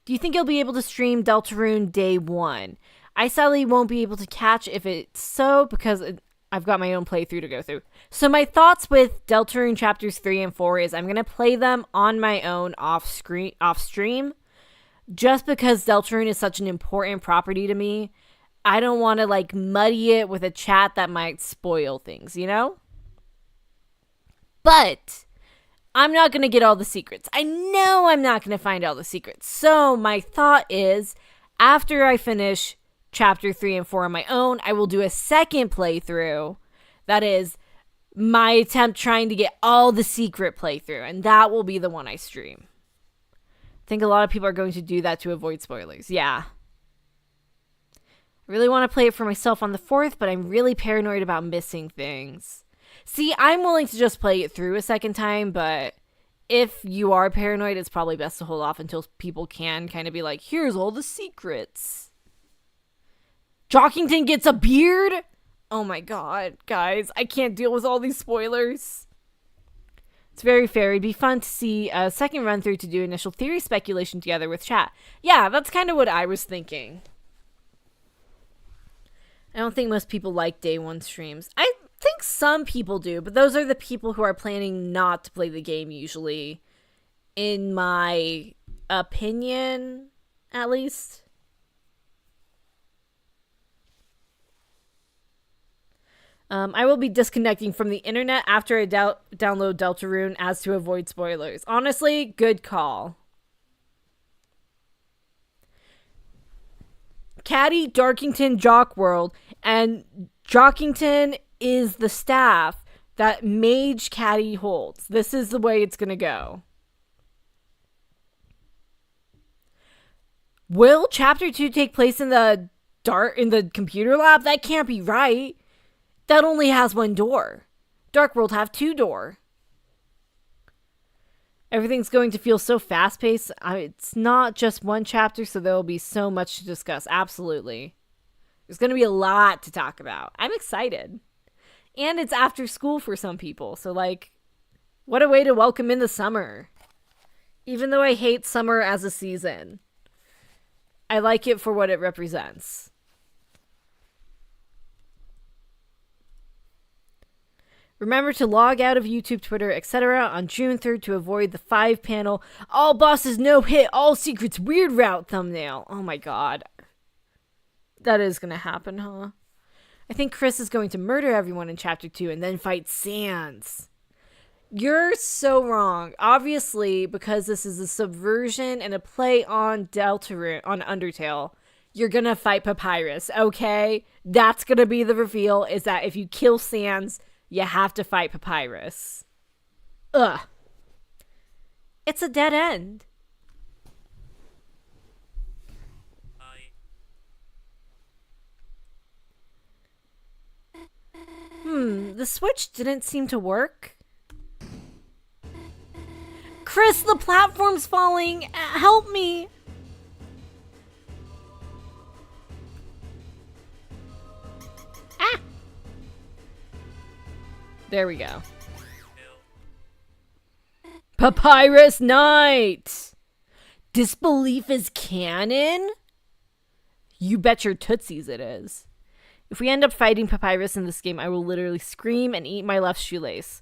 Speaker 1: Do you think you'll be able to stream Deltarune day 1? I sadly won't be able to catch if it's so, because I've got my own playthrough to go through. So my thoughts with Deltarune chapters 3 and 4 is I'm going to play them on my own off stream. Just because Deltarune is such an important property to me, I don't want to, like, muddy it with a chat that might spoil things, you know? But I'm not going to get all the secrets. I know I'm not going to find all the secrets. So my thought is, after I finish chapter 3 and 4 on my own, I will do a second playthrough. That is my attempt trying to get all the secret playthrough, and that will be the one I stream. I think a lot of people are going to do that to avoid spoilers. Yeah. I really want to play it for myself on the 4th, but I'm really paranoid about missing things. See, I'm willing to just play it through a second time, but if you are paranoid, it's probably best to hold off until people can kind of be like, here's all the secrets. Jockington gets a beard? Oh my god, guys, I can't deal with all these spoilers. It's very fair. It'd be fun to see a second run through to do initial theory speculation together with chat. Yeah, that's kind of what I was thinking. I don't think most people like day one streams. I think some people do, but those are the people who are planning not to play the game usually, in my opinion, at least. I will be disconnecting from the internet after I download Deltarune as to avoid spoilers. Honestly, good call. Caddy, Darkington, Jock World, and Jockington is the staff that Mage Caddy holds. This is the way it's gonna go. Will Chapter 2 take place in the computer lab? That can't be right. That only has one door. Dark World have 2 door. Everything's going to feel so fast-paced. It's not just one chapter, so there will be so much to discuss. Absolutely. There's going to be a lot to talk about. I'm excited. And it's after school for some people, so like, what a way to welcome in the summer. Even though I hate summer as a season, I like it for what it represents. Remember to log out of YouTube, Twitter, etc. on June 3rd to avoid the 5-panel, all bosses no hit, all secrets weird route thumbnail. Oh my god. That is gonna happen, huh? I think Chris is going to murder everyone in Chapter 2 and then fight Sans. You're so wrong. Obviously, because this is a subversion and a play on Deltarune, on Undertale, you're gonna fight Papyrus, okay? That's gonna be the reveal, is that if you kill Sans, you have to fight Papyrus. Ugh. It's a dead end. The switch didn't seem to work. Chris, the platform's falling. Help me. Ah. There we go. Papyrus Knight! Disbelief is canon? You bet your tootsies it is. If we end up fighting Papyrus in this game, I will literally scream and eat my left shoelace.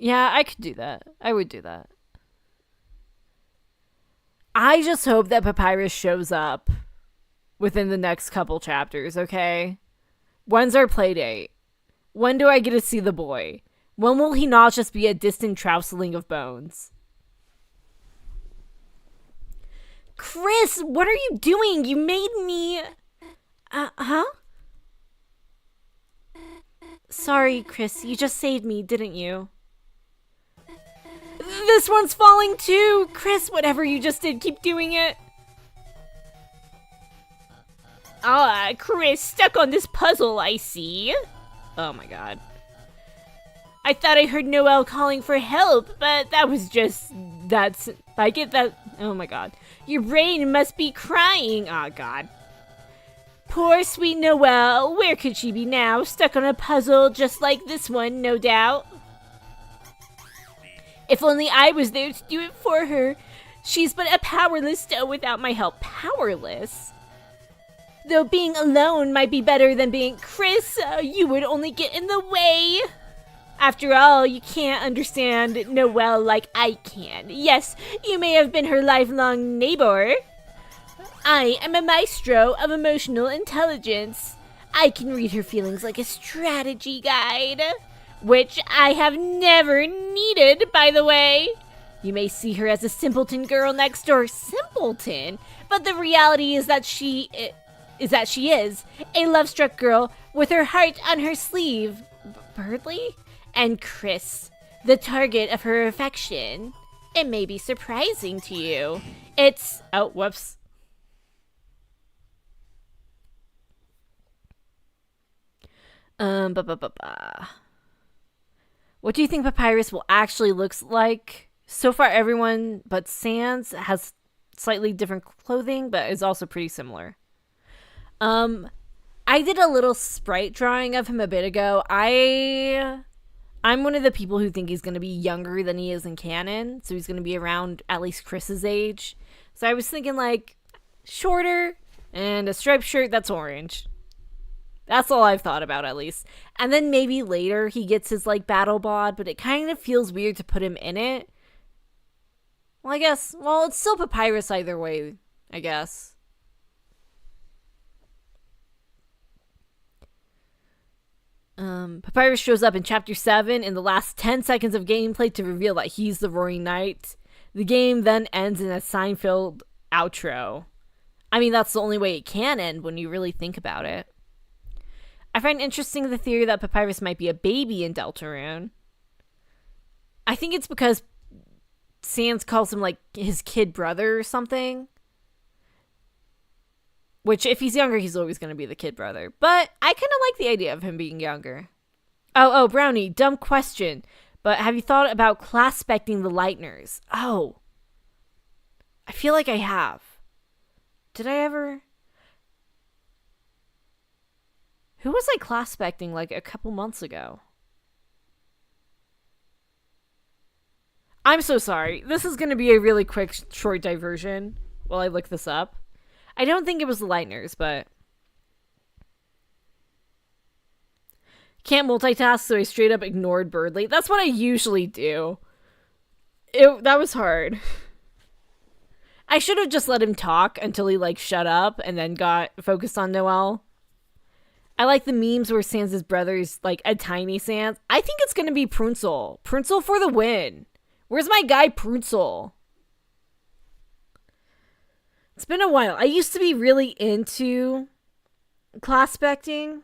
Speaker 1: Yeah, I could do that. I would do that. I just hope that Papyrus shows up within the next couple chapters, okay? When's our play date? When do I get to see the boy? When will he not just be a distant trousling of bones? Chris, what are you doing? You made me... huh? Sorry, Chris. You just saved me, didn't you? This one's falling too! Chris, whatever you just did, keep doing it.
Speaker 2: Chris, stuck on this puzzle, I see.
Speaker 1: Oh my god.
Speaker 2: I thought I heard Noelle calling for help, but that was just... I get that... Oh my god. Your brain must be crying. Oh god. Poor sweet Noelle. Where could she be now? Stuck on a puzzle just like this one, no doubt. If only I was there to do it for her. She's but a powerless doe without my help. Powerless? Though being alone might be better than being... Chris, you would only get in the way. After all, you can't understand Noelle like I can. Yes, you may have been her lifelong neighbor. I am a maestro of emotional intelligence. I can read her feelings like a strategy guide.
Speaker 3: which I have never needed, by the way. You may see her as a simpleton girl next door. Simpleton? But the reality is that she is a love-struck girl with her heart on her sleeve. Birdley? And Chris, the target of her affection. It may be surprising to you. It's...
Speaker 1: Oh, whoops. What do you think Papyrus will actually looks like? So far, everyone but Sans has slightly different clothing, but is also pretty similar. I did a little sprite drawing of him a bit ago. I'm one of the people who think he's going to be younger than he is in canon, so he's going to be around at least Chris's age. So I was thinking, like, shorter and a striped shirt that's orange. That's all I've thought about, at least. And then maybe later he gets his, like, battle bod, but it kind of feels weird to put him in it. Well, I guess, well, it's still Papyrus either way, I guess. Papyrus shows up in Chapter 7 in the last 10 seconds of gameplay to reveal that he's the Roaring Knight. The game then ends in a sign-filled outro. I mean, that's the only way it can end when you really think about it. I find interesting the theory that Papyrus might be a baby in Deltarune. I think it's because Sans calls him, like, his kid brother or something. Which, if he's younger, he's always going to be the kid brother. But I kind of like the idea of him being younger. Oh, Brownie, dumb question. But have you thought about class-specting the Lightners? Oh. I feel like I have. Did I ever? Who was I class-specting, like, a couple months ago? I'm so sorry. This is going to be a really quick, short diversion while I look this up. I don't think it was the Lightners, but... Can't multitask, so I straight up ignored Birdley. That's what I usually do. That was hard. I should have just let him talk until he, like, shut up and then got focused on Noelle. I like the memes where Sans' brother's, like, a tiny Sans. I think it's going to be Pruncel. Pruncel for the win. Where's my guy Pruncel? It's been a while. I used to be really into class specting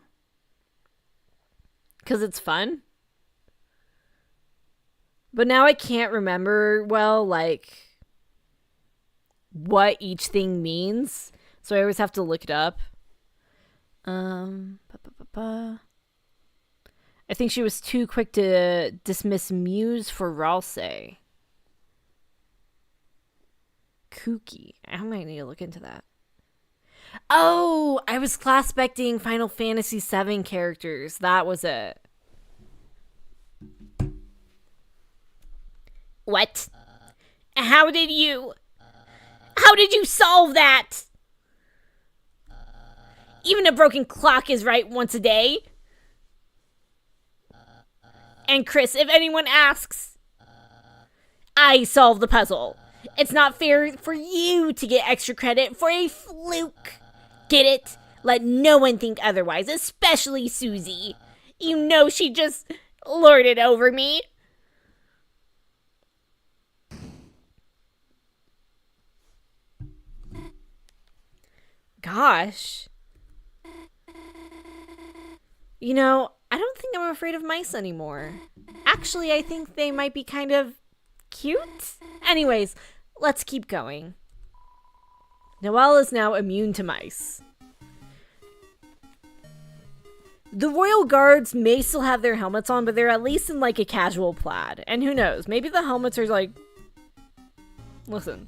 Speaker 1: because it's fun. But now I can't remember, well, like, what each thing means. So I always have to look it up. I think she was too quick to dismiss Muse for Ralsei. Kooky. I might need to look into that. Oh, I was class specting Final Fantasy VII characters. That was it.
Speaker 3: What? How did you solve that? Even a broken clock is right once a day. And Chris, if anyone asks, I solved the puzzle. It's not fair for you to get extra credit for a fluke. Get it? Let no one think otherwise, especially Susie. You know she just lorded over me.
Speaker 1: Gosh. You know, I don't think I'm afraid of mice anymore. Actually, I think they might be kind of cute. Anyways, let's keep going. Noelle is now immune to mice. The Royal Guards may still have their helmets on, but they're at least in, like, a casual plaid. And who knows, maybe the helmets are like... Listen,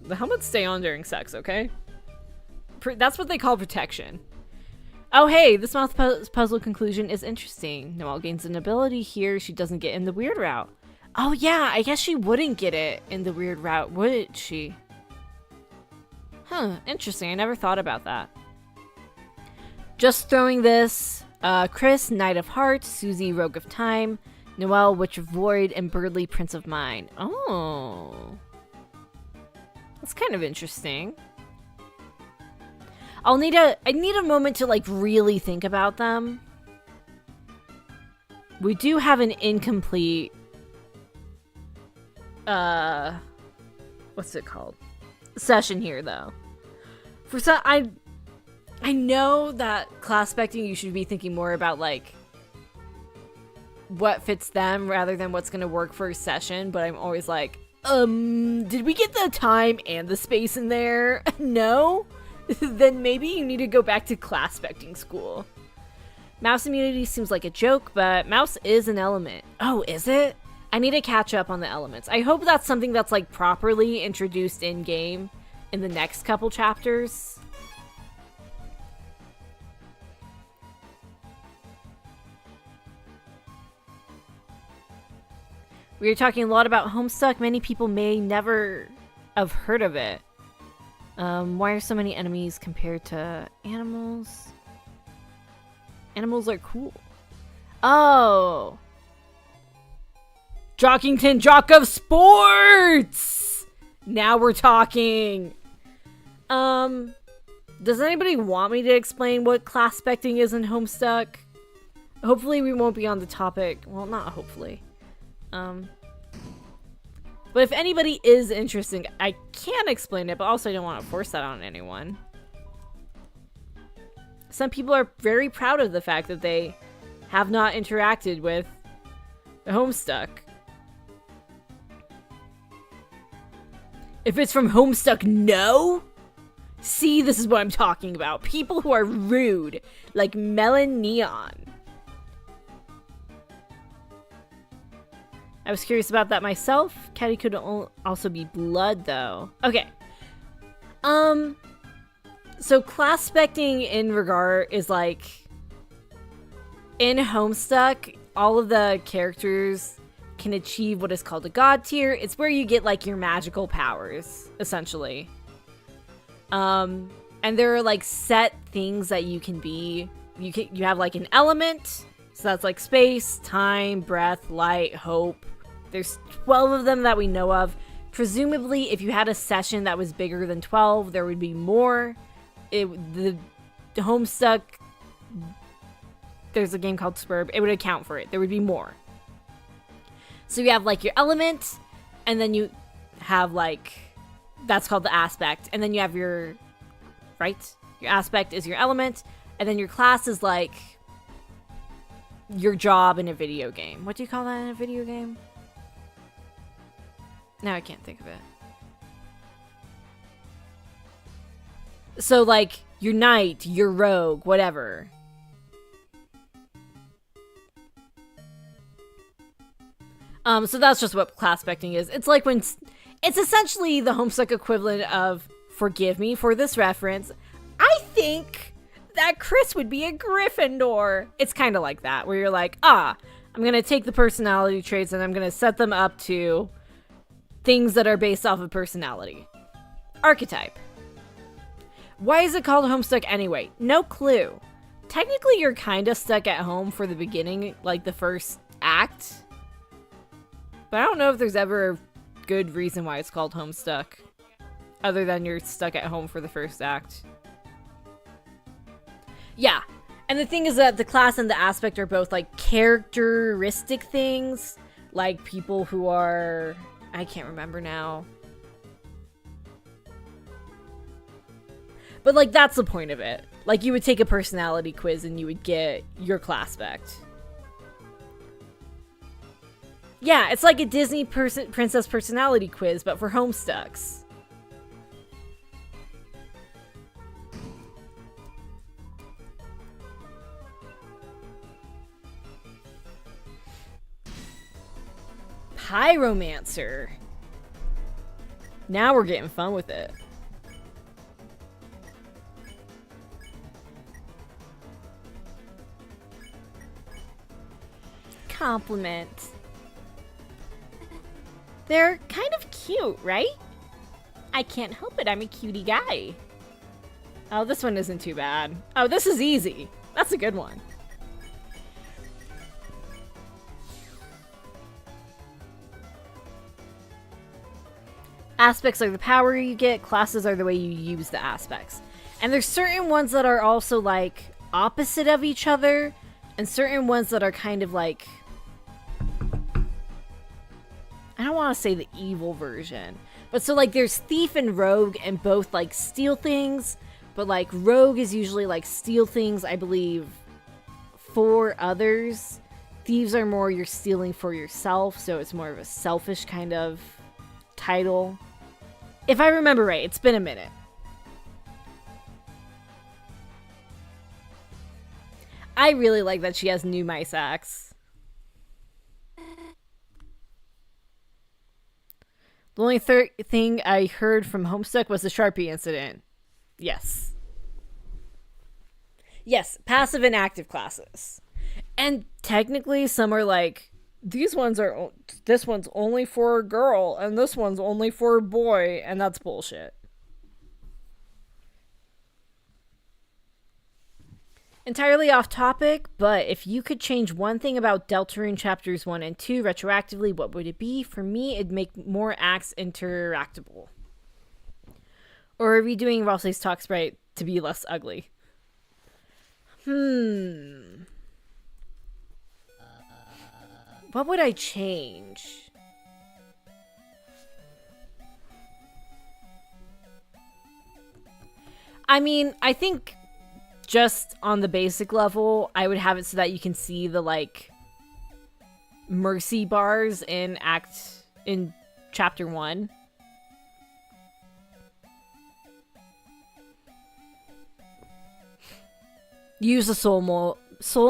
Speaker 1: the helmets stay on during sex, okay? That's what they call protection. Oh, hey, this mouth puzzle conclusion is interesting. Noelle gains an ability here she doesn't get in the weird route. Oh, yeah, I guess she wouldn't get it in the weird route, would she? Huh, interesting. I never thought about that. Just throwing this. Chris, Knight of Hearts, Susie, Rogue of Time, Noelle, Witch of Void, and Birdley, Prince of Mind. Oh. That's kind of interesting. I need a moment to, like, really think about them. We do have an incomplete what's it called? Session here though. For some I know that class specting you should be thinking more about like what fits them rather than what's gonna work for a session, but I'm always like, did we get the time and the space in there? No? Then maybe you need to go back to class specting school. Mouse immunity seems like a joke, but mouse is an element. Oh, is it? I need to catch up on the elements. I hope that's something that's like properly introduced in game in the next couple chapters. We are talking a lot about Homestuck. Many people may never have heard of it. Why are so many enemies compared to animals? Animals are cool. Oh. Jockington Jock of Sports! Now we're talking. Does anybody want me to explain what class specting is in Homestuck? Hopefully we won't be on the topic. Well, not hopefully. But if anybody is interested, I can explain it, but also I don't want to force that on anyone. Some people are very proud of the fact that they have not interacted with Homestuck. If it's from Homestuck, no? See, this is what I'm talking about. People who are rude, like Melon Neon. I was curious about that myself. Caddy could also be blood, though. Okay. So class specting in regard is like in Homestuck, all of the characters can achieve what is called a god tier. It's where you get like your magical powers, essentially. And there are like set things that you can be. You have like an element, so that's like space, time, breath, light, hope. There's 12 of them that we know of. Presumably, if you had a session that was bigger than 12, there would be more. The Homestuck, there's a game called Spurb. It would account for it. There would be more. So you have like your element, and then you have like, that's called the aspect. And then you have your, right? Your aspect is your element, and then your class is like your job in a video game. What do you call that in a video game? Now I can't think of it. So, like, your knight, your rogue, whatever. So that's just what class specting is. It's like when... It's essentially the Homestuck equivalent of, forgive me for this reference, I think that Chris would be a Gryffindor. It's kind of like that, where you're like, I'm going to take the personality traits and I'm going to set them up to things that are based off of personality. Archetype. Why is it called Homestuck anyway? No clue. Technically, you're kind of stuck at home for the beginning, like the first act. But I don't know if there's ever a good reason why it's called Homestuck, other than you're stuck at home for the first act. Yeah, and the thing is that the class and the aspect are both like characteristic things, like people who are... I can't remember now. But, like, that's the point of it. Like, you would take a personality quiz and you would get your class spect. Yeah, it's like a Disney princess personality quiz, but for Homestucks. Pyromancer. Now we're getting fun with it. Compliment. They're kind of cute, right? I can't help it, I'm a cutie guy. Oh, this one isn't too bad. Oh, this is easy. That's a good one. Aspects are the power you get, classes are the way you use the aspects. And there's certain ones that are also like opposite of each other, and certain ones that are kind of like I don't want to say the evil version. But so, like, there's thief and rogue, and both, like, steal things. But, like, rogue is usually, like, steal things, I believe, for others. Thieves are more you're stealing for yourself, so it's more of a selfish kind of title. If I remember right, it's been a minute. I really like that she has new mice axe. The only thing I heard from Homestuck was the Sharpie incident. Yes. Yes, passive and active classes. And technically some are like, this one's only for a girl and this one's only for a boy, and that's bullshit. Entirely off topic, but if you could change one thing about Deltarune chapters 1 and 2 retroactively, what would it be? For me, it'd make more acts interactable. Or redoing Ralsei's talk sprite to be less ugly. What would I change? I mean, I think just on the basic level, I would have it so that you can see the, like, mercy bars in chapter 1. Use the soul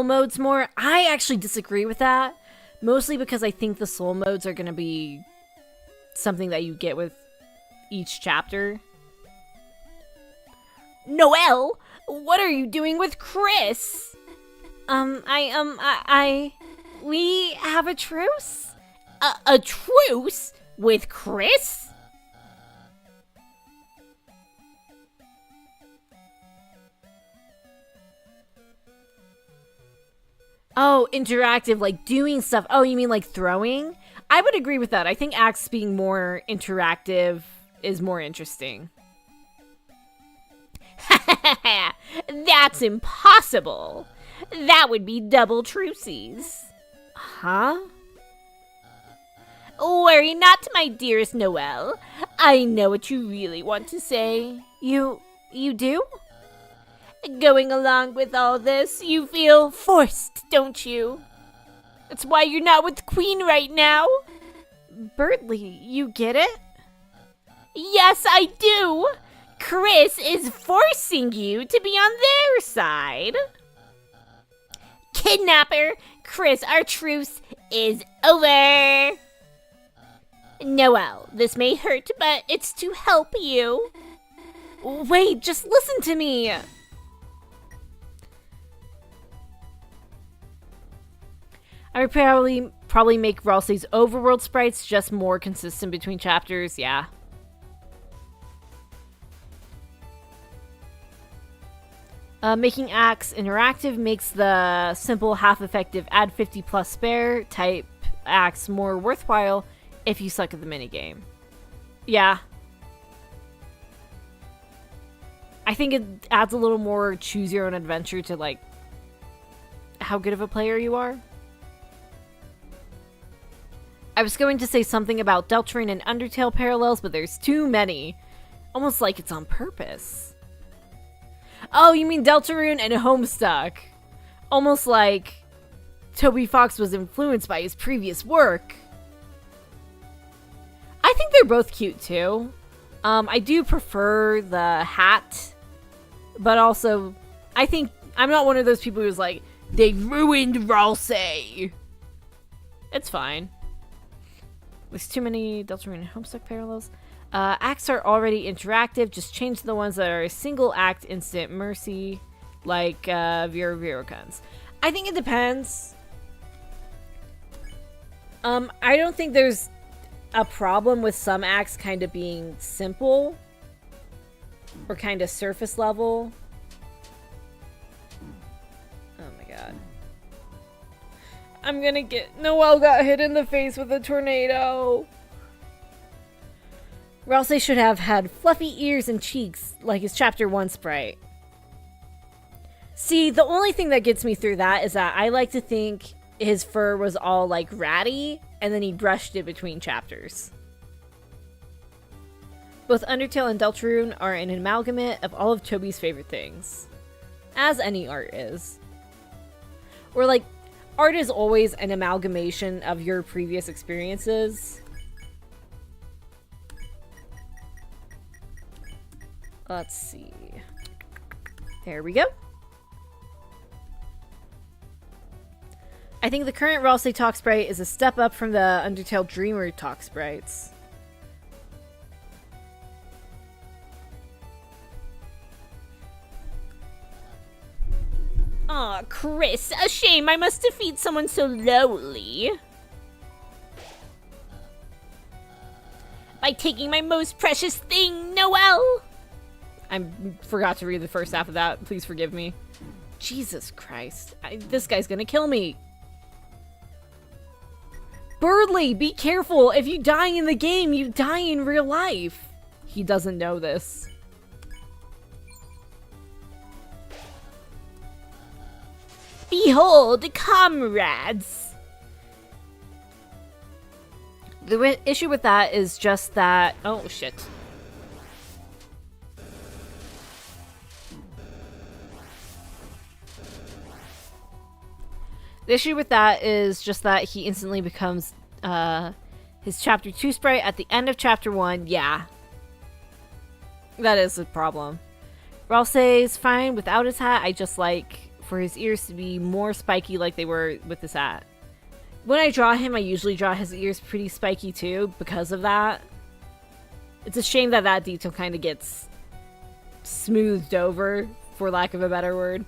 Speaker 1: modes more. I actually disagree with that. Mostly because I think the soul modes are going to be something that you get with each chapter.
Speaker 3: Noelle, what are you doing with Chris?
Speaker 1: We have a truce?
Speaker 3: A truce? With Chris?
Speaker 1: Oh, interactive, like doing stuff. Oh, you mean like throwing? I would agree with that. I think acts being more interactive is more interesting.
Speaker 3: That's impossible. That would be double truces.
Speaker 1: Huh?
Speaker 3: Worry not, my dearest Noelle. I know what you really want to say.
Speaker 1: You do?
Speaker 3: Going along with all this, you feel forced, don't you? That's why you're not with Queen right now.
Speaker 1: Bertley, you get it?
Speaker 3: Yes, I do. Chris is forcing you to be on their side. Kidnapper, Chris, our truce is over. Noelle, this may hurt, but it's to help you.
Speaker 1: Wait, just listen to me. I would probably make Ralsei's overworld sprites just more consistent between chapters, yeah. Making acts interactive makes the simple half-effective add 50 plus spare type acts more worthwhile if you suck at the minigame. Yeah. I think it adds a little more choose your own adventure to, like, how good of a player you are. I was going to say something about Deltarune and Undertale parallels, but there's too many. Almost like it's on purpose. Oh, you mean Deltarune and Homestuck. Almost like Toby Fox was influenced by his previous work. I think they're both cute too. I do prefer the hat, but also I think I'm not one of those people who's like, they ruined Ralsei. It's fine. There's too many Deltarune and Homestuck parallels. Acts are already interactive. Just change the ones that are a single act instant mercy, like Virokans. I think it depends. I don't think there's a problem with some acts kind of being simple or kind of surface level. Oh my god. I'm gonna get... Noelle got hit in the face with a tornado. Ralsei should have had fluffy ears and cheeks like his chapter 1 sprite. See, the only thing that gets me through that is that I like to think his fur was all like ratty, and then he brushed it between chapters. Both Undertale and Deltarune are an amalgamate of all of Toby's favorite things. As any art is. Or like, art is always an amalgamation of your previous experiences. Let's see. There we go. I think the current Ralsei talk sprite is a step up from the Undertale Dreamer talk sprites.
Speaker 3: Aw, Chris, a shame I must defeat someone so lowly. By taking my most precious thing, Noelle!
Speaker 1: I forgot to read the first half of that. Please forgive me. Jesus Christ. This guy's gonna kill me. Birdly, be careful. If you die in the game, you die in real life. He doesn't know this.
Speaker 3: Behold, comrades!
Speaker 1: The issue with that is just that... Oh, shit. The issue with that is just that he instantly becomes his Chapter 2 sprite at the end of Chapter 1. Yeah. That is a problem. Ralsei's fine without his hat. I just like for his ears to be more spiky like they were with his hat. When I draw him, I usually draw his ears pretty spiky too because of that. It's a shame that that detail kind of gets smoothed over, for lack of a better word.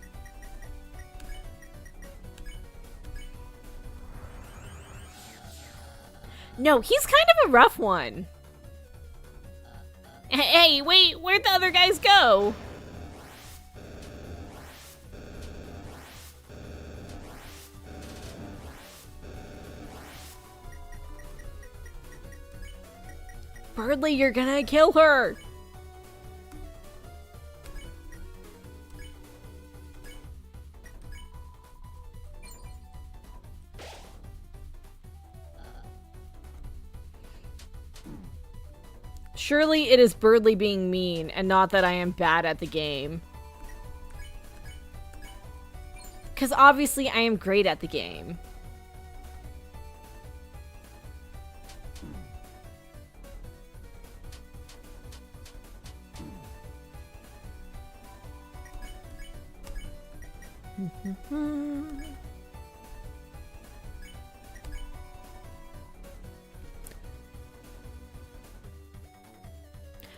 Speaker 1: No, he's kind of a rough one.
Speaker 3: Hey, wait, where'd the other guys go?
Speaker 1: Birdly, you're gonna kill her! Surely it is Birdly being mean, and not that I am bad at the game. Because obviously I am great at the game.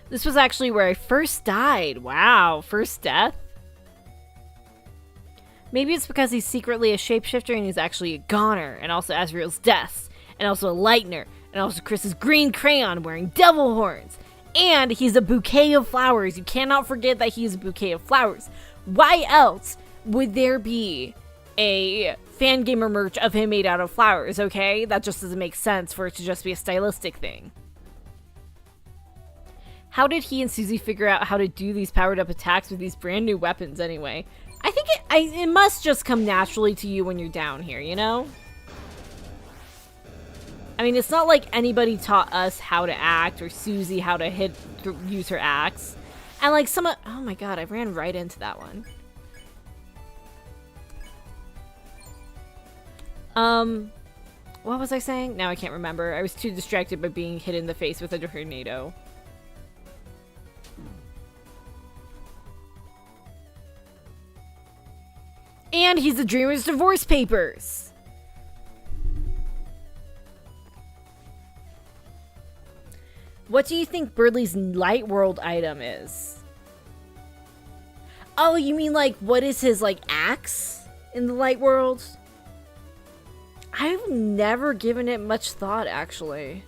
Speaker 1: This was actually where I first died. Wow, first death? Maybe it's because he's secretly a shapeshifter and he's actually a goner, and also Azrael's deaths, and also a lightner, and also Chris's green crayon wearing devil horns. And he's a bouquet of flowers. You cannot forget that he's a bouquet of flowers. Why else would there be a fangamer merch of him made out of flowers, okay? That just doesn't make sense for it to just be a stylistic thing. How did he and Susie figure out how to do these powered up attacks with these brand new weapons anyway? I think it must just come naturally to you when you're down here, you know? I mean, it's not like anybody taught us how to act or Susie how to use her axe. And like oh my god, I ran right into that one. What was I saying? Now I can't remember. I was too distracted by being hit in the face with a tornado. And he's the Dreamer's divorce papers. What do you think Birdly's light world item is? Oh, you mean like what is his like axe in the light world? I've never given it much thought actually.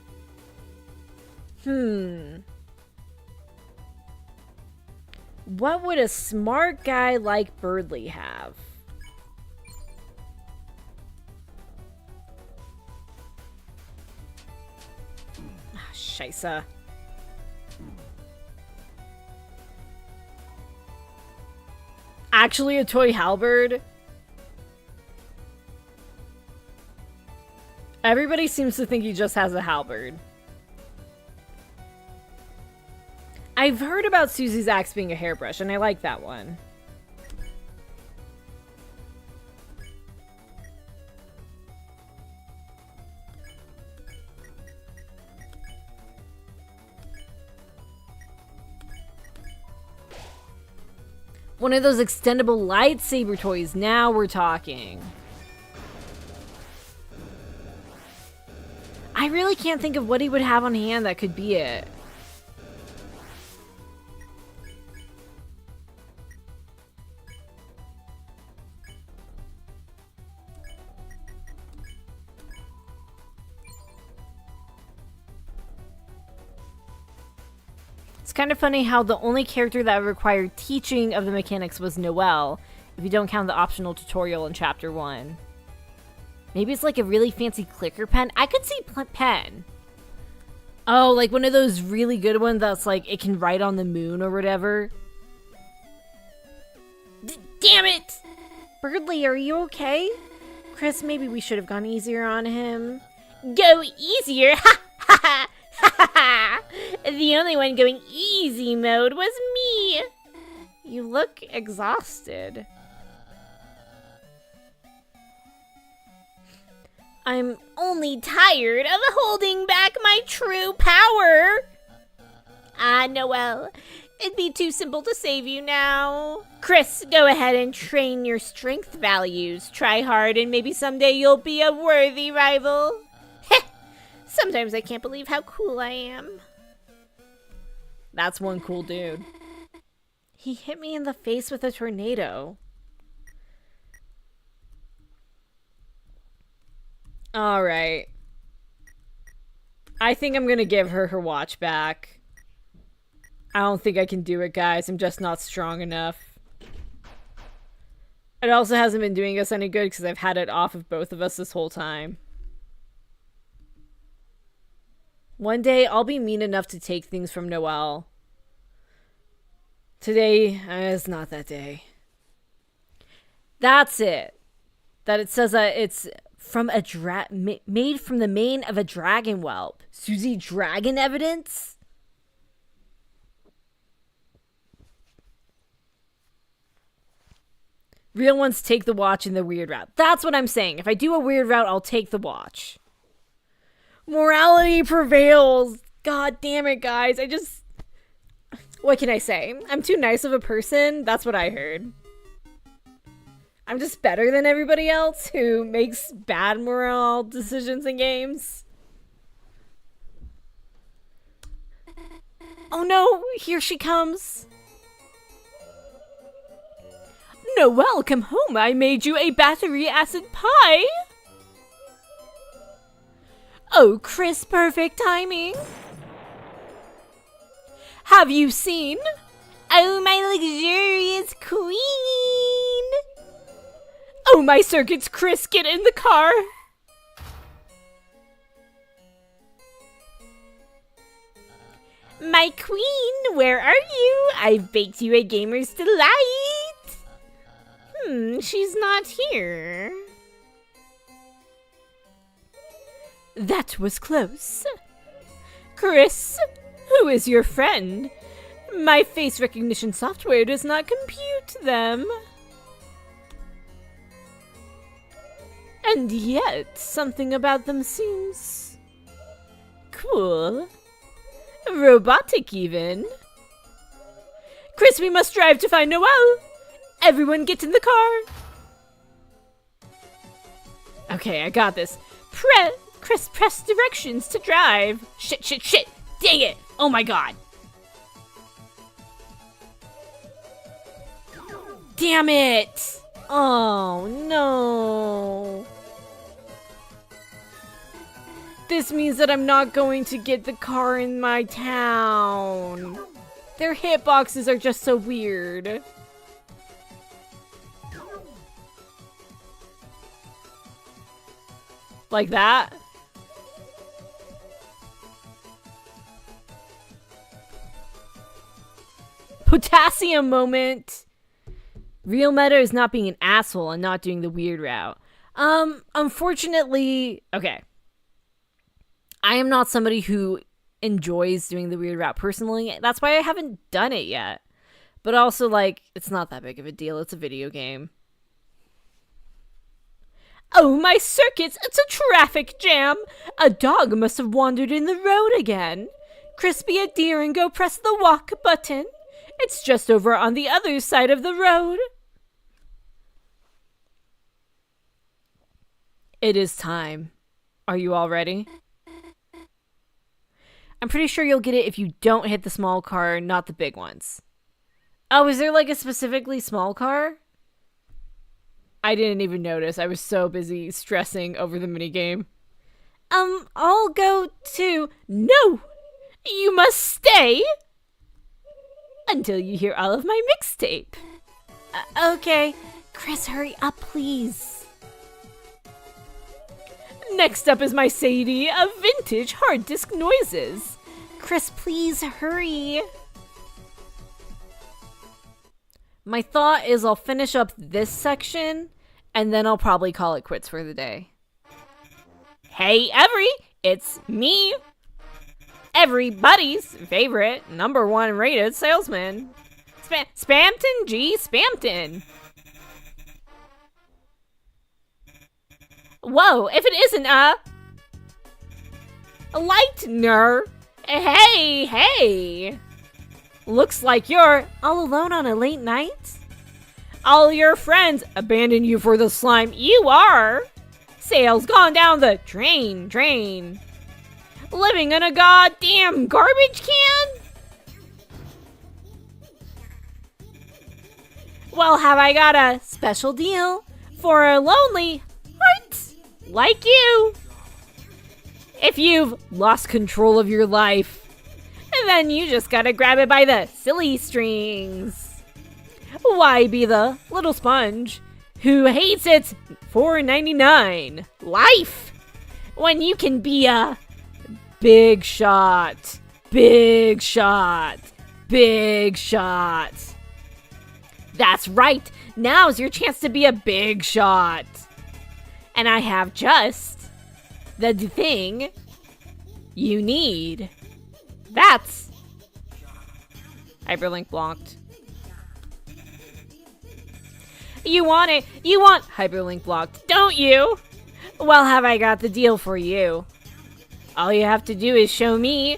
Speaker 1: What would a smart guy like Birdly have? Scheisse. Actually a toy halberd? Everybody seems to think he just has a halberd. I've heard about Susie's axe being a hairbrush, and I like that one. One of those extendable lightsaber toys. Now we're talking. I really can't think of what he would have on hand that could be it. It's kind of funny how the only character that required teaching of the mechanics was Noelle, if you don't count the optional tutorial in Chapter 1. Maybe it's like a really fancy clicker pen. I could see pen. Oh, like one of those really good ones that's like it can write on the moon or whatever. Damn it! Birdly, are you okay? Chris, maybe we should have gone easier on him.
Speaker 3: Go easier? Ha ha ha! The only one going easy mode was me.
Speaker 1: You look exhausted.
Speaker 3: I'm only tired of holding back my true power. Ah, Noelle, it'd be too simple to save you now. Chris, go ahead and train your strength values. Try hard and maybe someday you'll be a worthy rival. Heh! Sometimes I can't believe how cool I am.
Speaker 1: That's one cool dude. He hit me in the face with a tornado. Alright. I think I'm gonna give her her watch back. I don't think I can do it, guys. I'm just not strong enough. It also hasn't been doing us any good because I've had it off of both of us this whole time. One day, I'll be mean enough to take things from Noelle. Today is not that day. That's it. That it says that it's from a made from the mane of a dragon whelp. Susie, dragon evidence? Real ones take the watch in the weird route. That's what I'm saying. If I do a weird route, I'll take the watch. Morality prevails. God damn it, guys. What can I say? I'm too nice of a person. That's what I heard. I'm just better than everybody else who makes bad moral decisions in games. Oh no, here she comes.
Speaker 2: Noelle, come home. I made you a battery acid pie.
Speaker 1: Oh, Chris, perfect timing.
Speaker 2: Have you seen?
Speaker 3: Oh, my luxurious queen.
Speaker 2: Oh, my circuits, Chris, get in the car.
Speaker 3: My queen, where are you? I've baked you a gamer's delight. She's not here.
Speaker 2: That was close. Chris, who is your friend? My face recognition software does not compute them. And yet, something about them seems cool. Robotic, even. Chris, we must drive to find Noelle. Everyone get in the car. Okay, I got this. Chris, press directions to drive. Shit. Dang it. Oh my god. Damn it.
Speaker 1: Oh, no. This means that I'm not going to get the car in my town. Their hitboxes are just so weird. Like that? Potassium moment. Real meta is not being an asshole and not doing the weird route. Unfortunately, okay. I am not somebody who enjoys doing the weird route personally. That's why I haven't done it yet. But also, like, it's not that big of a deal. It's a video game.
Speaker 2: Oh, my circuits, it's a traffic jam. A dog must have wandered in the road again. Crispy a deer and go press the walk button. It's just over on the other side of the road.
Speaker 1: It is time. Are you all ready? I'm pretty sure you'll get it if you don't hit the small car, not the big ones. Oh, is there like a specifically small car? I didn't even notice. I was so busy stressing over the minigame.
Speaker 2: I'll go too. No! You must stay until you hear all of my mixtape.
Speaker 3: Okay. Chris, hurry up, please.
Speaker 2: Next up is my CD of vintage hard disk noises.
Speaker 3: Chris, please hurry.
Speaker 1: My thought is I'll finish up this section, and then I'll probably call it quits for the day.
Speaker 2: Hey, it's me. Everybody's favorite #1 rated salesman. Spamton G. Spamton. Whoa, if it isn't a Lightner. Hey. Looks like you're
Speaker 3: All alone on a late night?
Speaker 2: all your friends abandon you for the slime. You are. Sales gone down the drain. Living in a goddamn garbage can? Well, have I got a special deal for a lonely heart like you? If you've lost control of your life, then you just gotta grab it by the silly strings. Why be the little sponge who hates its $4.99 life when you can be a big shot? That's right. Now's your chance to be a big shot. And I have just the thing you need. That's hyperlink blocked. You want it? You want hyperlink blocked, don't you? Well, have I got the deal for you? All you have to do is show me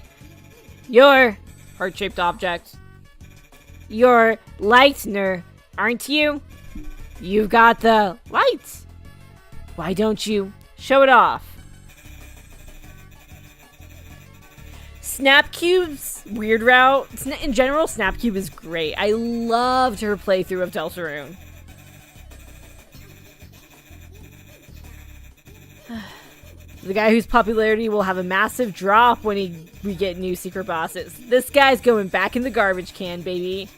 Speaker 2: your heart-shaped object. Your Lightner, aren't you? You've got the lights. Why don't you show it off? Snapcube's weird route. In general, Snapcube is great. I loved her playthrough of Deltarune. The guy whose popularity will have a massive drop when we get new secret bosses. This guy's going back in the garbage can, baby.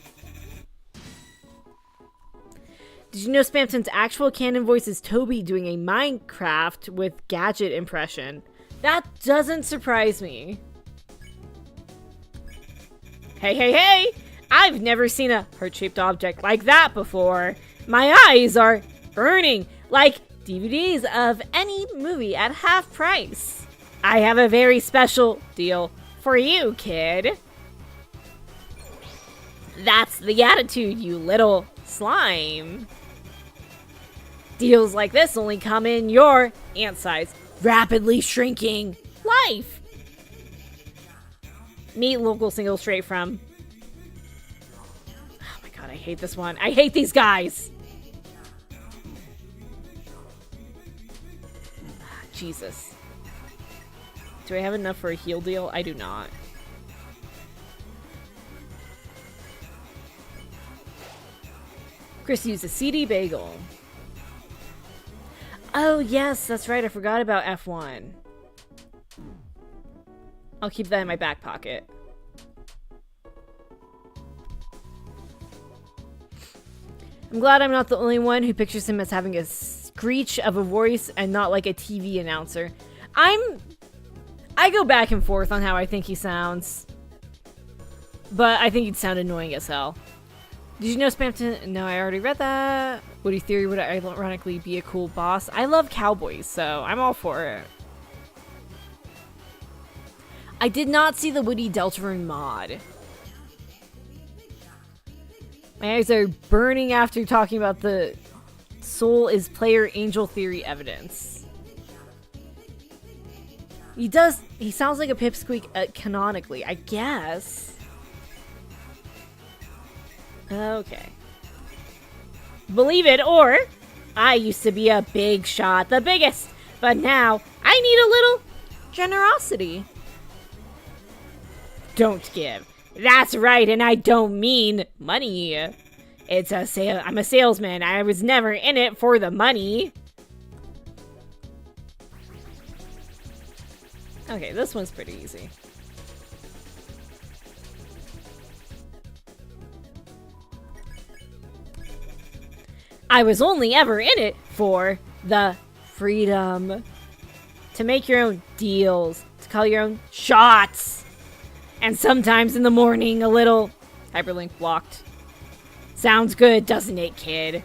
Speaker 2: Did you know Spamton's actual canon voice is Toby doing a Minecraft with Gadget impression? That doesn't surprise me. Hey! I've never seen a heart-shaped object like that before. My eyes are burning like DVDs of any movie at half price. I have a very special deal for you, kid. That's the attitude, you little slime. Deals like this only come in your ant-sized, rapidly shrinking life. Meet local single straight from... Oh my god, I hate this one. I hate these guys. Jesus. Do I have enough for a heal deal? I do not. Chris used a CD bagel. Oh yes, that's right. I forgot about F1. I'll keep that in my back pocket. I'm glad I'm not the only one who pictures him as having a screech of a voice and not like a TV announcer. I go back and forth on how I think he sounds. But I think he'd sound annoying as hell. Did you know Spamton? No, I already read that. Woody Theory would ironically be a cool boss. I love cowboys, so I'm all for it.
Speaker 1: I did not see the Woody Deltarune mod. My eyes are burning after talking about the soul is player angel theory evidence. He sounds like a pipsqueak canonically, I guess. Okay. Believe it or, I used to be a big shot, the biggest, but now I need a little generosity. Don't give. That's right, and I don't mean money. It's a sale. I'm a salesman. I was never in it for the money. Okay, this one's pretty easy. I was only ever in it for the freedom. To make your own deals. To call your own shots. And sometimes in the morning, a little hyperlink blocked. Sounds good, doesn't it, kid?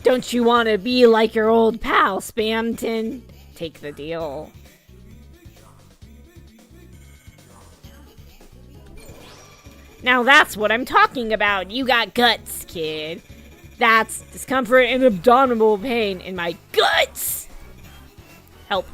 Speaker 1: Don't you want to be like your old pal, Spamton? Take the deal. Now that's what I'm talking about. You got guts, kid. That's discomfort and abdominal pain in my guts. Help.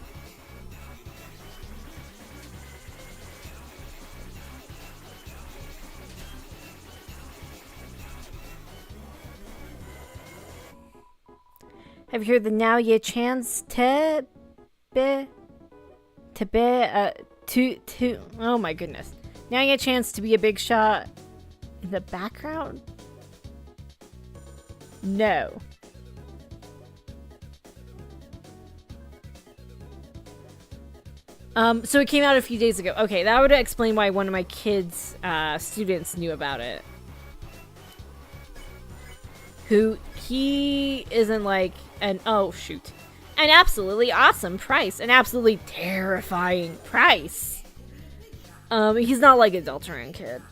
Speaker 1: Have you heard the now ye chance to oh my goodness. Now you get a chance to be a big shot in the background? No. So it came out a few days ago. Okay, that would explain why one of my kids' students knew about it. He isn't like an absolutely awesome price. An absolutely terrifying price. He's not like a Deltarune kid.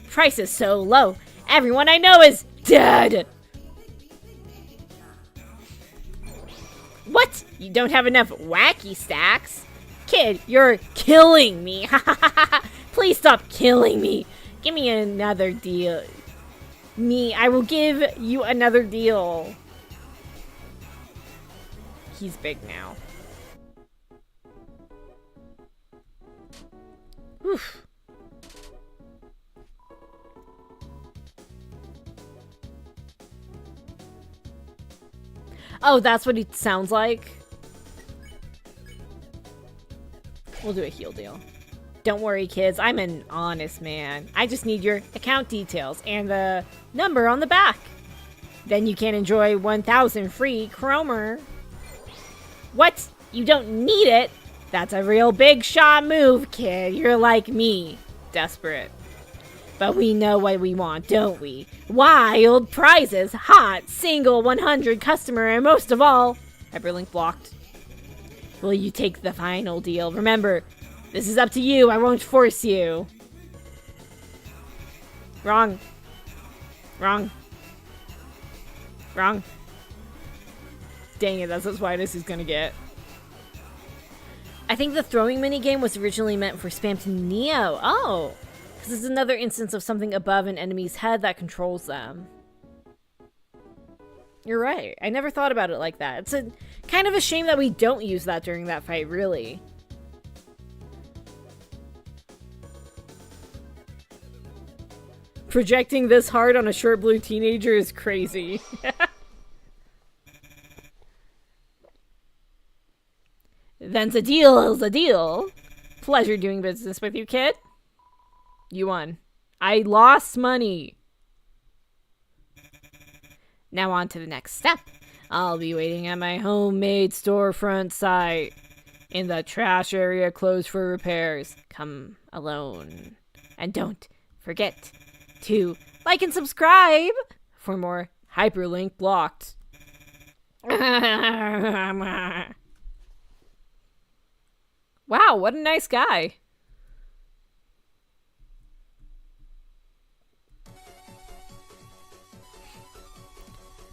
Speaker 1: Price is so low. Everyone I know is dead. What? You don't have enough wacky stacks? Kid, you're killing me. Please stop killing me. Give me another deal. I will give you another deal. He's big now. Oof. Oh, that's what he sounds like? We'll do a heal deal. Don't worry, kids. I'm an honest man. I just need your account details and the number on the back. Then you can enjoy 1,000 free Chromer. What? You don't need it? That's a real big shot move, kid. You're like me. Desperate. But we know what we want, don't we? Wild prizes, hot, single 100 customer, and most of all, hyperlink blocked. Will you take the final deal? Remember, this is up to you. I won't force you. Wrong. Wrong. Wrong. Dang it, that's as wide as he's gonna get. I think the throwing minigame was originally meant for Spamton Neo. Oh! This is another instance of something above an enemy's head that controls them. You're right. I never thought about it like that. It's a kind of a shame that we don't use that during that fight, really. Projecting this hard on a short blue teenager is crazy. Then's a deal is a deal. Pleasure doing business with you, kid. You won. I lost money. Now on to the next step. I'll be waiting at my homemade storefront site in the trash area closed for repairs. Come alone. And don't forget to like and subscribe for more hyperlink blocked. Wow, what a nice guy.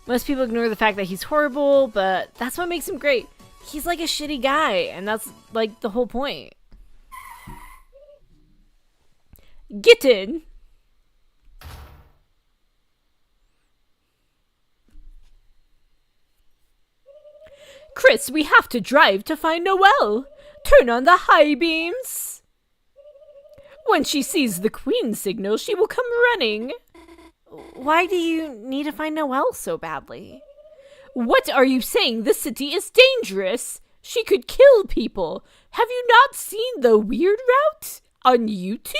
Speaker 1: Most people ignore the fact that he's horrible, but that's what makes him great. He's like a shitty guy, and that's like the whole point.
Speaker 2: Get in. Chris, we have to drive to find Noelle. Turn on the high beams. When she sees the Queen signal, she will come running.
Speaker 1: Why do you need to find Noelle so badly?
Speaker 2: What are you saying? The city is dangerous. She could kill people. Have you not seen the Weird Route on YouTube?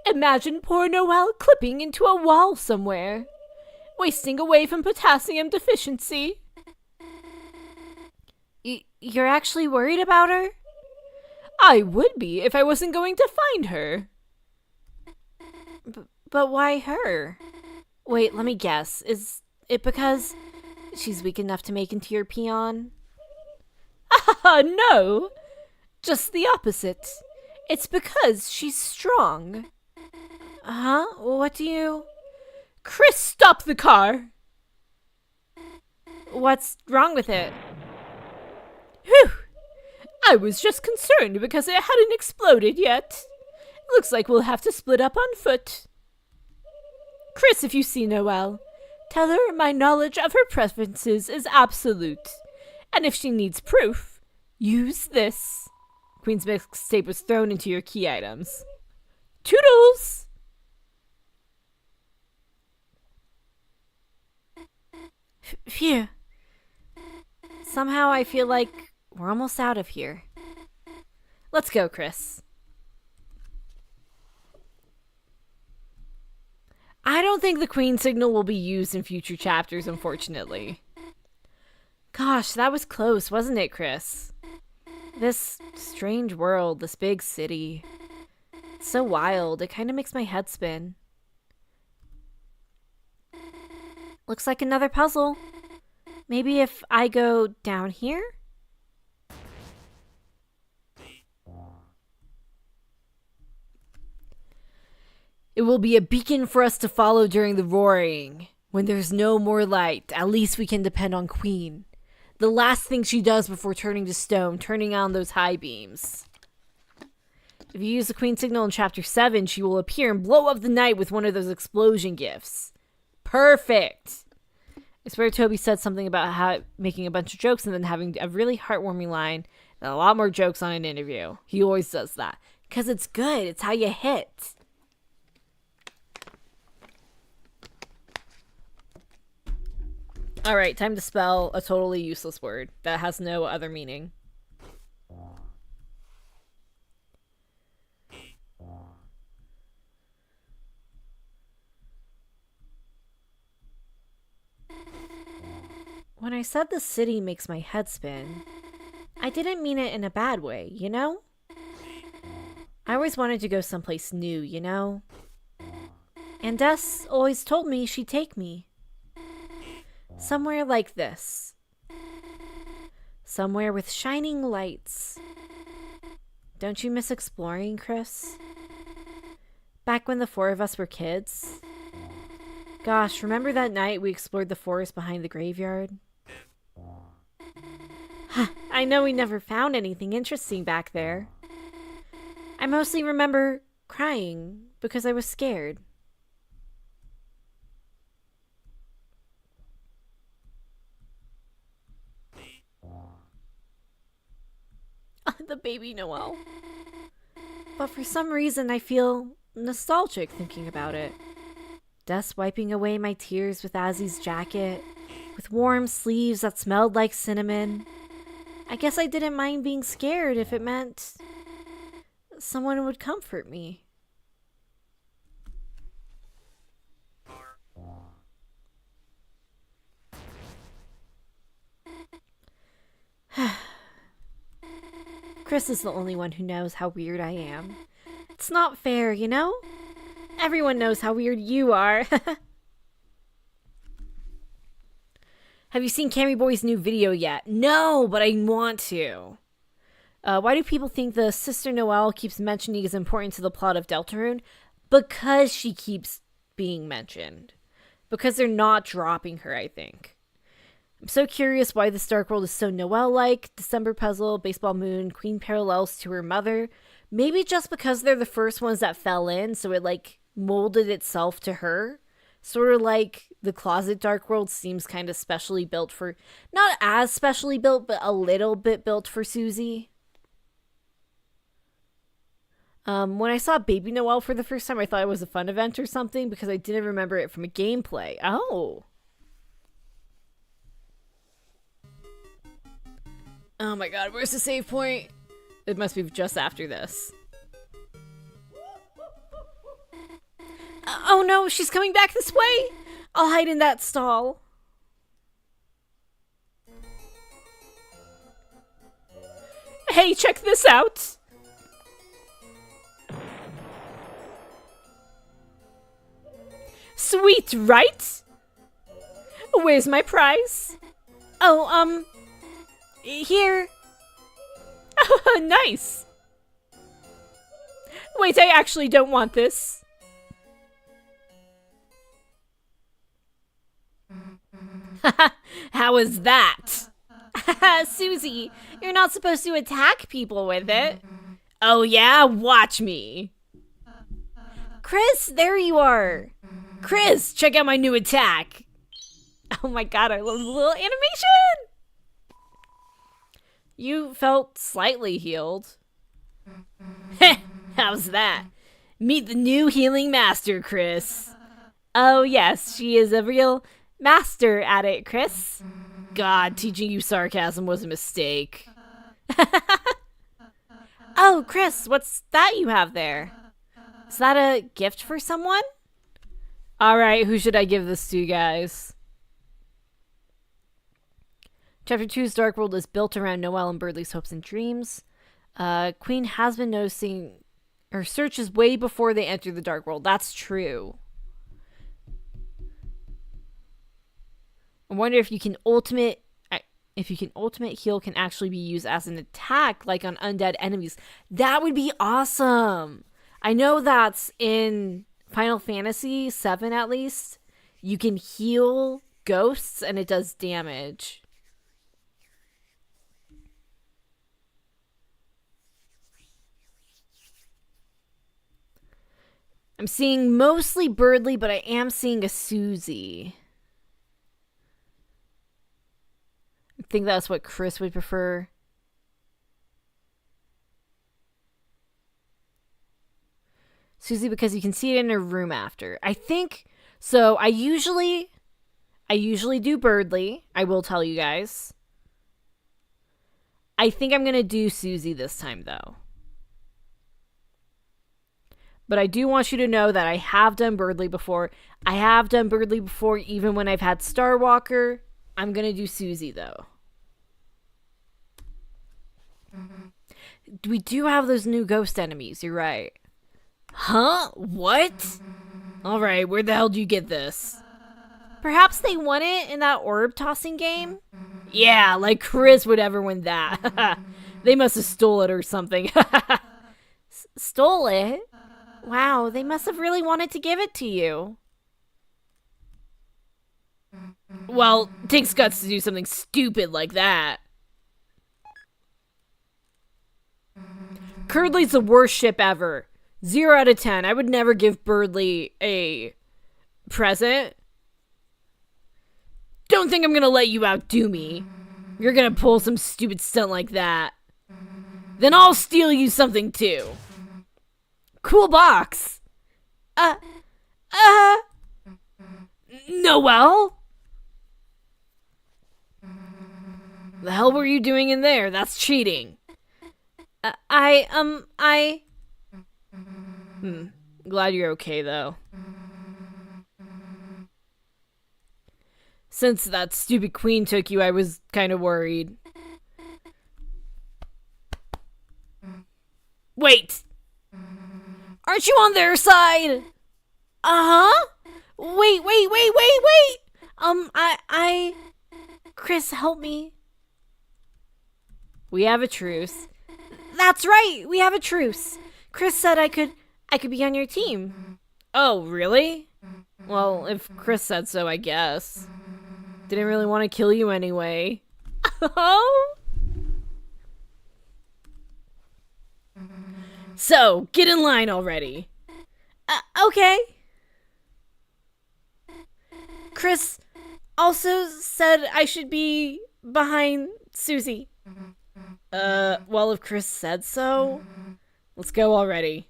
Speaker 2: Imagine poor Noelle clipping into a wall somewhere, wasting away from potassium deficiency.
Speaker 1: You're actually worried about her?
Speaker 2: I would be if I wasn't going to find her.
Speaker 1: But why her? Wait, let me guess. Is it because she's weak enough to make into your peon?
Speaker 2: Ah, no. Just the opposite. It's because she's strong.
Speaker 1: Huh? What do you...
Speaker 2: Chris, stop the car.
Speaker 1: What's wrong with it?
Speaker 2: Whew. I was just concerned because it hadn't exploded yet. Looks like we'll have to split up on foot. Chris, if you see Noelle, tell her my knowledge of her preferences is absolute. And if she needs proof, use this. Queen's mixtape was thrown into your key items. Toodles!
Speaker 1: Phew. Somehow I feel like we're almost out of here. Let's go, Chris.
Speaker 2: I don't think the Queen signal will be used in future chapters, unfortunately.
Speaker 1: Gosh, that was close, wasn't it, Chris? This strange world, this big city. It's so wild, it kind of makes my head spin. Looks like another puzzle. Maybe if I go down here?
Speaker 2: It will be a beacon for us to follow during the roaring. When there's no more light, at least we can depend on Queen. The last thing she does before turning to stone, turning on those high beams.
Speaker 1: If you use the Queen signal in Chapter 7, she will appear and blow up the night with one of those explosion gifts. Perfect! I swear Toby said something about making a bunch of jokes and then having a really heartwarming line and a lot more jokes on an interview. He always does that. Because it's good. It's how you hit. Alright, time to spell a totally useless word that has no other meaning. When I said the city makes my head spin, I didn't mean it in a bad way, you know? I always wanted to go someplace new, you know? And Des always told me she'd take me. Somewhere like this. Somewhere with shining lights. Don't you miss exploring, Chris? Back when the four of us were kids? Gosh, remember that night we explored the forest behind the graveyard? I know we never found anything interesting back there. I mostly remember crying because I was scared. The baby Noelle. But for some reason I feel nostalgic thinking about it. Des wiping away my tears with Azzy's jacket, with warm sleeves that smelled like cinnamon. I guess I didn't mind being scared if it meant someone would comfort me. Chris is the only one who knows how weird I am. It's not fair, you know? Everyone knows how weird you are. Have you seen Cammy Boy's new video yet? No, but I want to. Why do people think the Sister Noelle keeps mentioning is important to the plot of Deltarune? Because she keeps being mentioned. Because they're not dropping her, I think. I'm so curious why this Dark World is so Noelle-like. December Puzzle, Baseball Moon, Queen parallels to her mother. Maybe just because they're the first ones that fell in, so it, like, molded itself to her. Sort of like the Closet Dark World seems kind of specially built for... Not as specially built, but a little bit built for Susie. When I saw Baby Noelle for the first time, I thought it was a fun event or something because I didn't remember it from a gameplay. Oh. Oh my god, where's the save point? It must be just after this. Oh no, she's coming back this way! I'll hide in that stall.
Speaker 2: Hey, check this out! Sweet, right? Where's my prize?
Speaker 1: Oh, here.
Speaker 2: Nice! Wait, I actually don't want this.
Speaker 1: How is that? Susie, you're not supposed to attack people with it.
Speaker 2: Oh yeah? Watch me.
Speaker 1: Chris, there you are.
Speaker 2: Chris, check out my new attack.
Speaker 1: Oh my god, I love the little animation. You felt slightly healed.
Speaker 2: How's that? Meet the new healing master, Chris.
Speaker 1: Oh yes, she is a real master at it, Chris.
Speaker 2: God, teaching you sarcasm was a mistake.
Speaker 1: Oh, Chris, what's that you have there? Is that a gift for someone?
Speaker 2: Alright, who should I give this to, guys?
Speaker 1: Chapter 2's Dark World is built around Noelle and Birdley's hopes and dreams. Queen has been noticing her searches way before they enter the Dark World. That's true. I wonder if you can ultimate heal can actually be used as an attack, like on undead enemies. That would be awesome. I know that's in Final Fantasy VII, at least. You can heal ghosts and it does damage. I'm seeing mostly Birdley, but I am seeing a Susie. I think that's what Chris would prefer. Susie, because you can see it in her room after. I think so. I usually do Birdley. I will tell you guys. I think I'm gonna do Susie this time though. But I do want you to know that I have done Birdley before. I have done Birdley before even when I've had Starwalker. I'm gonna do Susie though. We do have those new ghost enemies, you're right.
Speaker 2: Huh? What? Alright, where the hell do you get this?
Speaker 1: Perhaps they won it in that orb tossing game?
Speaker 2: Yeah, like Chris would ever win that. They must have stole it or something.
Speaker 1: Stole it? Wow, they must have really wanted to give it to you.
Speaker 2: Well, it takes guts to do something stupid like that. Curdly's the worst ship ever. 0 out of 10. I would never give Birdley a present. Don't think I'm gonna let you outdo me. You're gonna pull some stupid stunt like that. Then I'll steal you something too. Cool box. Noelle? The hell were you doing in there? That's cheating. Glad you're okay, though. Since that stupid queen took you, I was kind of worried. Wait! Aren't you on their side?
Speaker 1: Uh-huh. Wait. Chris, help me.
Speaker 2: We have a truce.
Speaker 1: That's right. We have a truce. Chris said I could be on your team.
Speaker 2: Oh, really? Well, if Chris said so, I guess.
Speaker 1: Didn't really want to kill you anyway. So, get in line already.
Speaker 3: Okay. Chris also said I should be behind Susie.
Speaker 1: Well, if Chris said so, let's go already.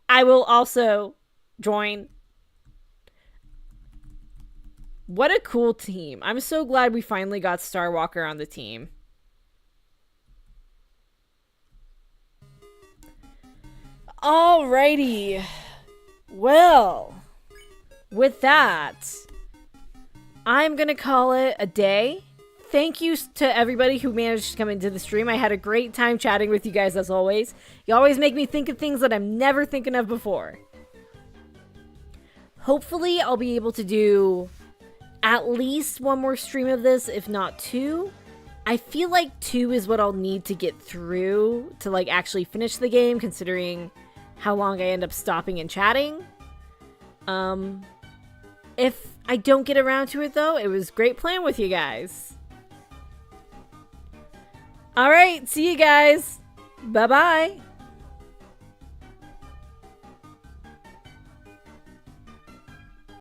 Speaker 1: I will also join. What a cool team. I'm so glad we finally got Starwalker on the team. Alrighty. Well, with that, I'm gonna call it a day. Thank you to everybody who managed to come into the stream. I had a great time chatting with you guys as always. You always make me think of things that I'm never thinking of before. Hopefully, I'll be able to do at least one more stream of this, if not two. I feel like 2 is what I'll need to get through to like actually finish the game, considering how long I end up stopping and chatting. If I don't get around to it though, it was great playing with you guys. Alright, see you guys. Bye-bye.